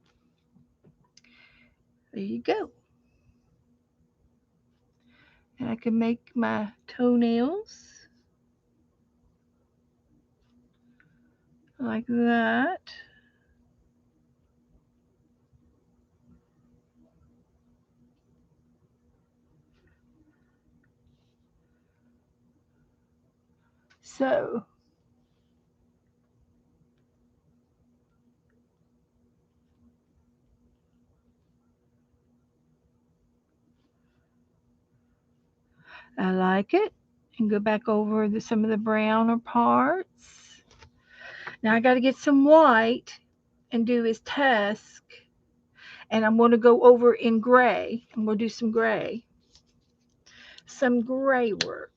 There you go. And I can make my toenails like that. So I like it. And go back over some of the browner parts. Now I got to get some white and do his tusk. And I'm going to go over in gray. I'm going to do some gray. Some gray work.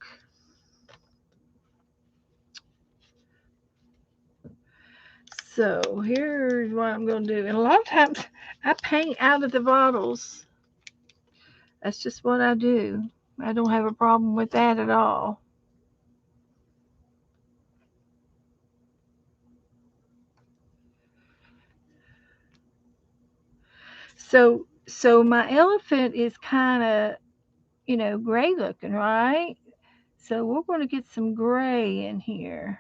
So here's what I'm going to do. And a lot of times I paint out of the bottles. That's just what I do. I don't have a problem with that at all. So my elephant is kind of, gray looking, right? So we're going to get some gray in here.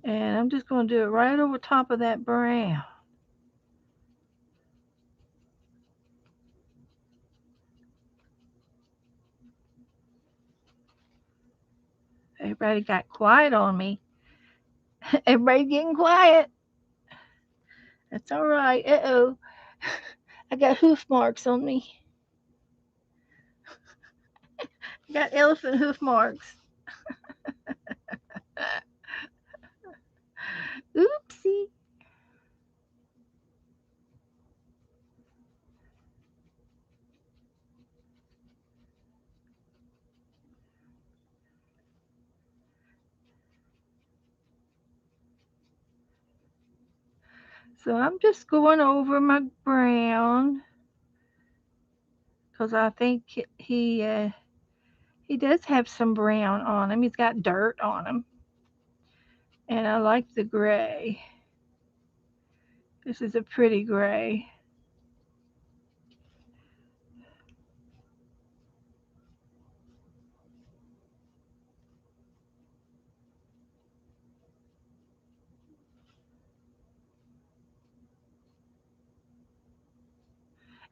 And I'm just going to do it right over top of that brown. Everybody got quiet on me. Everybody getting quiet. That's all right. Uh-oh. I got hoof marks on me. I got elephant hoof marks. Oopsie. So I'm just going over my brown because I think he does have some brown on him. He's got dirt on him, and I like the gray. This is a pretty gray.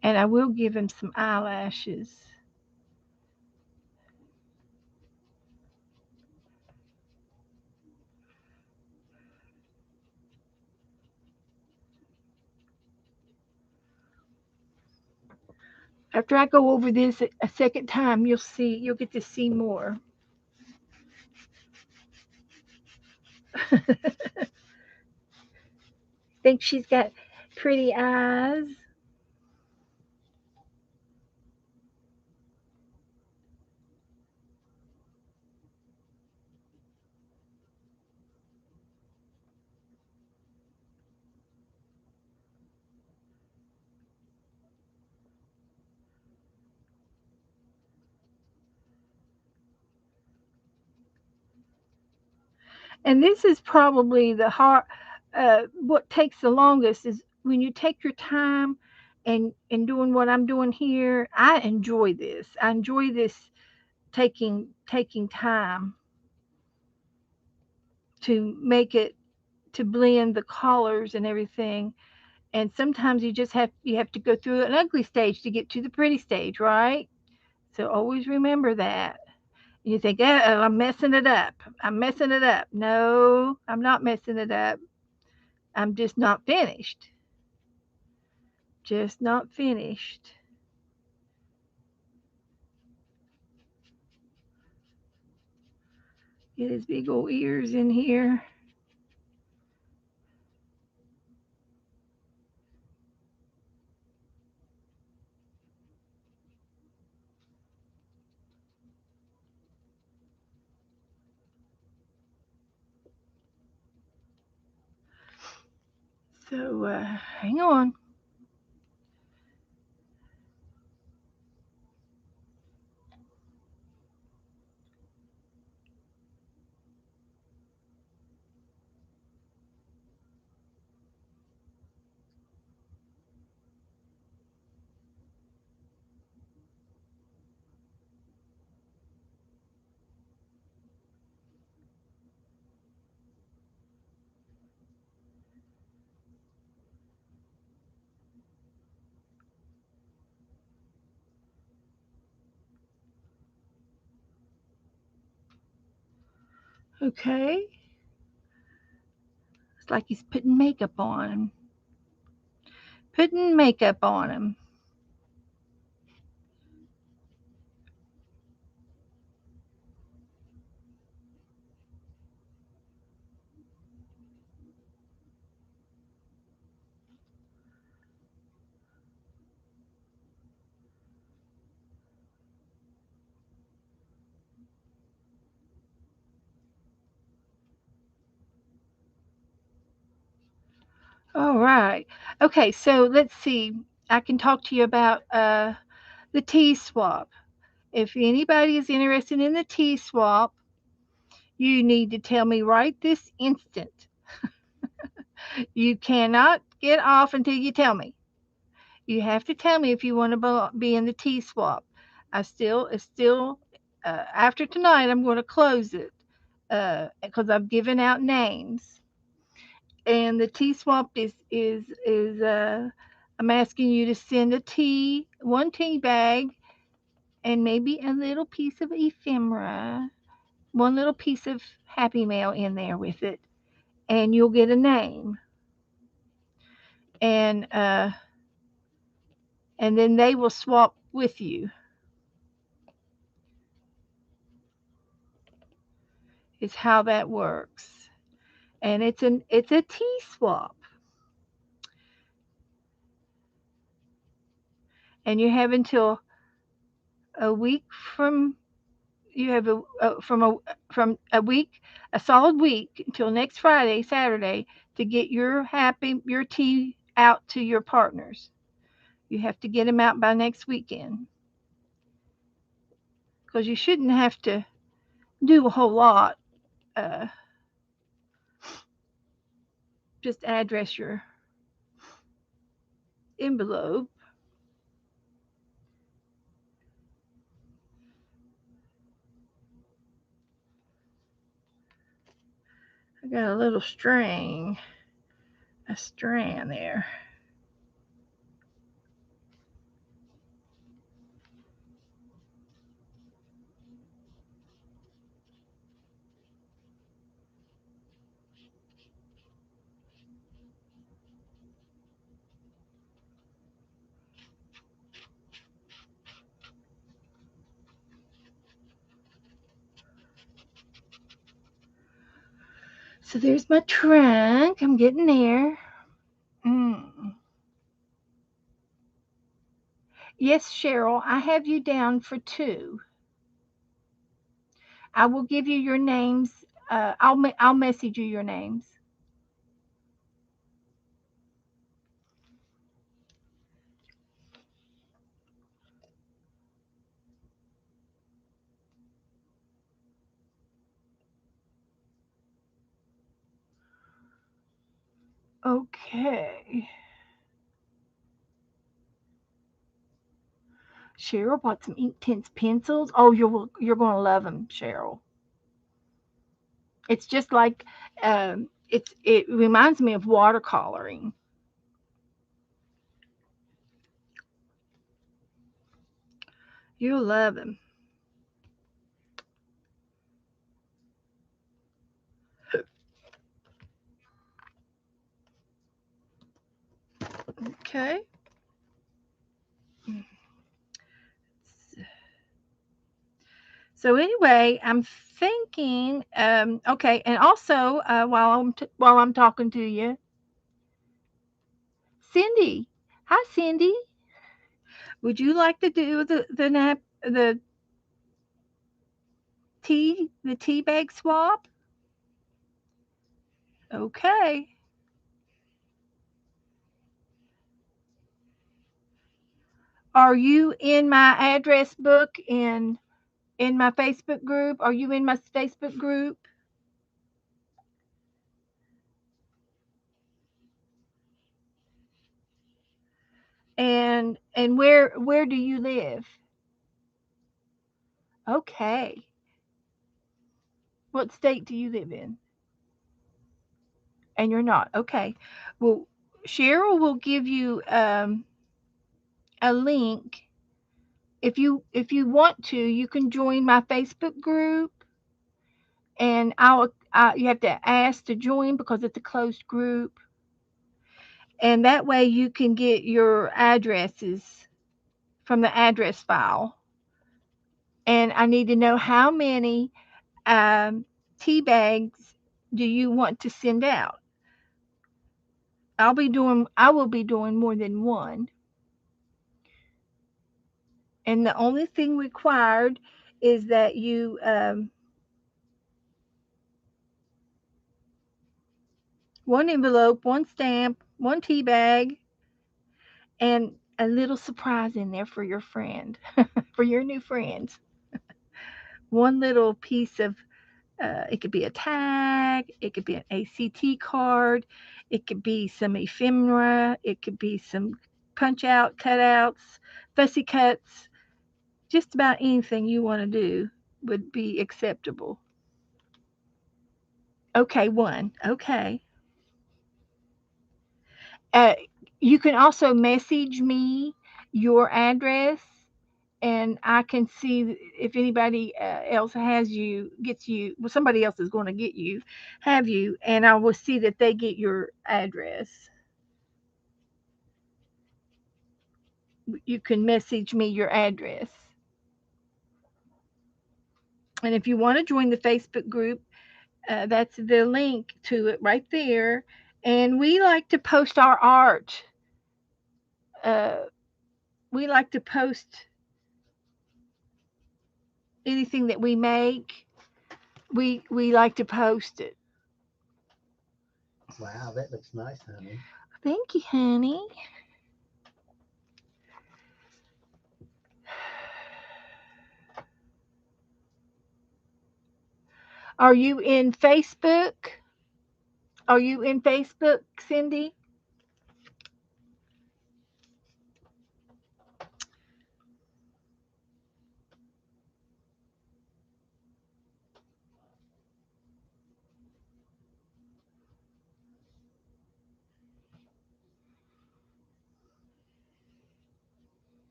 And I will give him some eyelashes. After I go over this a second time, you'll get to see more. Think she's got pretty eyes. And this is probably the hard. What takes the longest is when you take your time and doing what I'm doing here. I enjoy this. I enjoy this taking time to make it to blend the colors and everything. And sometimes you have to go through an ugly stage to get to the pretty stage, right? So always remember that. You think, oh, I'm messing it up. I'm messing it up. No, I'm not messing it up. I'm just not finished. Just not finished. Get his big old ears in here. So hang on. Okay. It's like he's putting makeup on him. Putting makeup on him. All right. Okay, so let's see. I can talk to you about the T swap. If anybody is interested in the T swap, you need to tell me right this instant. You cannot get off until you tell me. You have to tell me if you want to be in the T swap. It's still, after tonight, I'm going to close it because I've given out names. And the T swap is I'm asking you to send one tea bag, and maybe a little piece of ephemera, one little piece of Happy Mail in there with it, and you'll get a name. And then they will swap with you. Is how that works. And it's a T swap. And you have until a week from you have from a week, a solid week until next Friday, Saturday, to get your tea out to your partners. You have to get them out by next weekend because you shouldn't have to do a whole lot. Uh, just address your envelope. I got a little a strand there. So there's my trunk. I'm getting there. Mm. Yes, Cheryl, I have you down for two. I will give you your names. I'll message you your names. Okay. Cheryl bought some ink tints pencils. Oh, you're gonna love them, Cheryl. It's just like it reminds me of watercoloring. You'll love them. Okay. So anyway, I'm thinking. Okay, and also while I'm talking to you, Cindy. Hi, Cindy. Would you like to do the tea bag swap? Okay. Are you in my address book in my Facebook group? Are you in my Facebook group? And where do you live? Okay. What state do you live in? And you're not. Okay. Well, Cheryl will give you a link. If you want to, you can join my Facebook group, and you have to ask to join because it's a closed group, and that way you can get your addresses from the address file. And I need to know how many um, tea bags do you want to send out. I will be doing more than one, and the only thing required is that you one envelope, one stamp, one tea bag, and a little surprise in there for your friend, for your new friends. One little piece of, it could be a tag, it could be an ACT card, it could be some ephemera, it could be some punch out cutouts, fussy cuts, just about anything you want to do would be acceptable. Okay, one. Okay. Uh, you can also message me your address, and I can see if anybody else has you, gets you, well, somebody else is going to get you, have you, and I will see that they get your address. You can message me your address. And if you want to join the Facebook group, that's the link to it right there. And we like to post our art. Uh, we like to post anything that we make. We like to post it. Wow, that looks nice, honey. Thank you, honey. Are you in Facebook? Are you in Facebook, Cindy?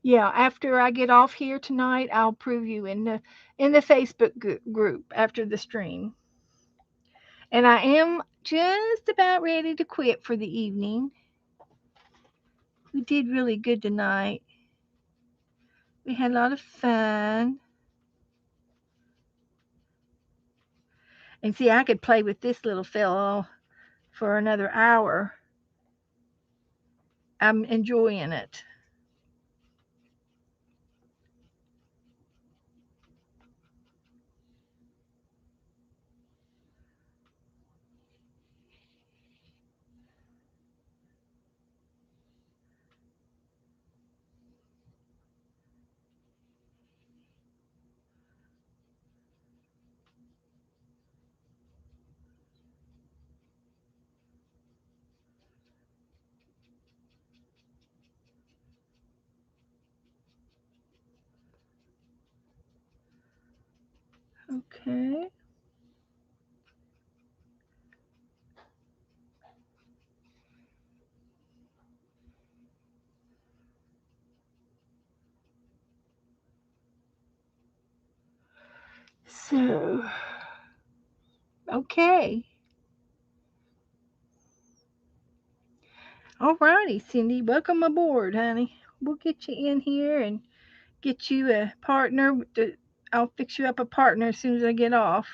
Yeah, after I get off here tonight, I'll prove you in the Facebook group after the stream. And I am just about ready to quit for the evening. We did really good tonight. We had a lot of fun. And see, I could play with this little fellow for another hour. I'm enjoying it. Okay. So, okay. All righty, Cindy. Welcome aboard, honey. We'll get you in here and get you a partner. I'll fix you up a partner as soon as I get off.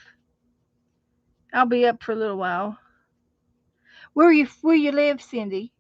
I'll be up for a little while. Where you live, Cindy?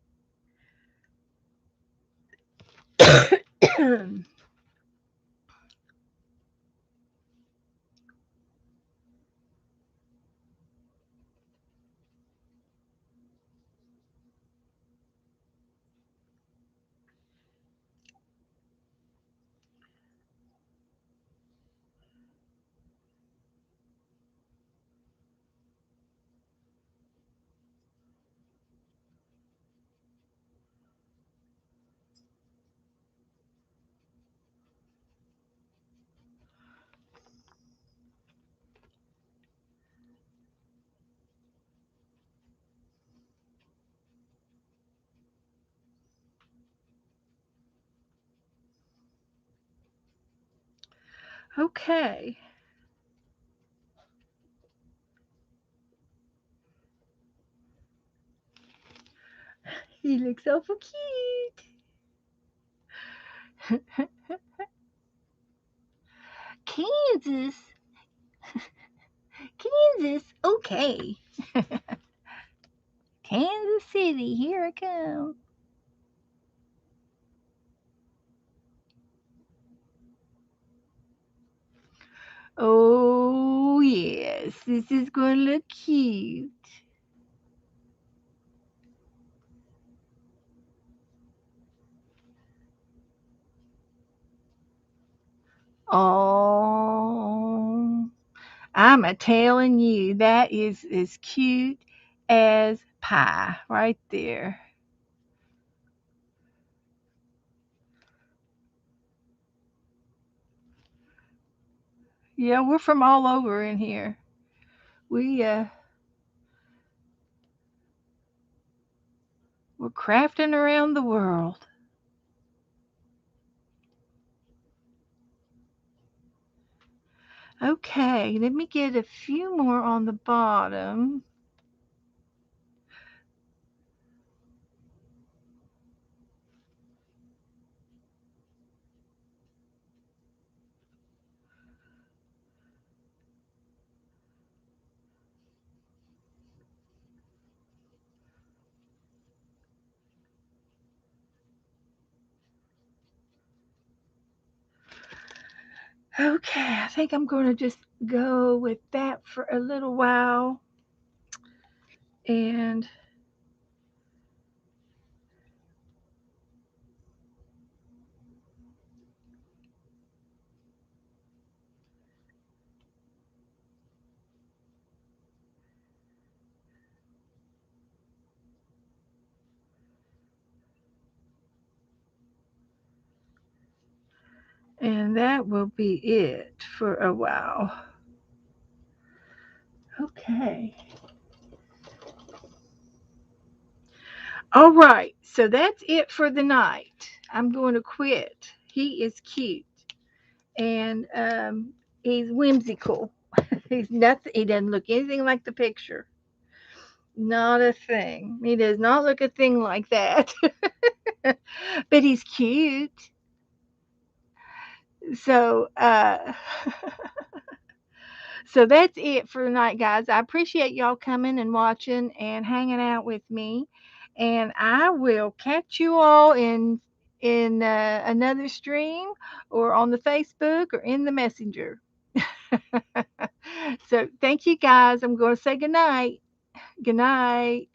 Okay. He looks awful cute. Kansas. Kansas. Okay. Kansas City. Here I come. Oh, yes. This is going to look cute. Oh, I'm a telling you, that is as cute as pie right there. Yeah, we're from all over in here. We we're crafting around the world. Okay, let me get a few more on the bottom. Okay, I think I'm going to just go with that for a little while. And that will be it for a while. Okay. All right. So that's it for the night. I'm going to quit. He is cute and he's whimsical. He's nothing. He doesn't look anything like the picture. Not a thing. He does not look a thing like that. But he's cute. So so that's it for tonight, guys. I appreciate y'all coming and watching and hanging out with me. And I will catch you all in another stream or on the Facebook or in the messenger. So thank you guys. I'm going to say good night. Good night.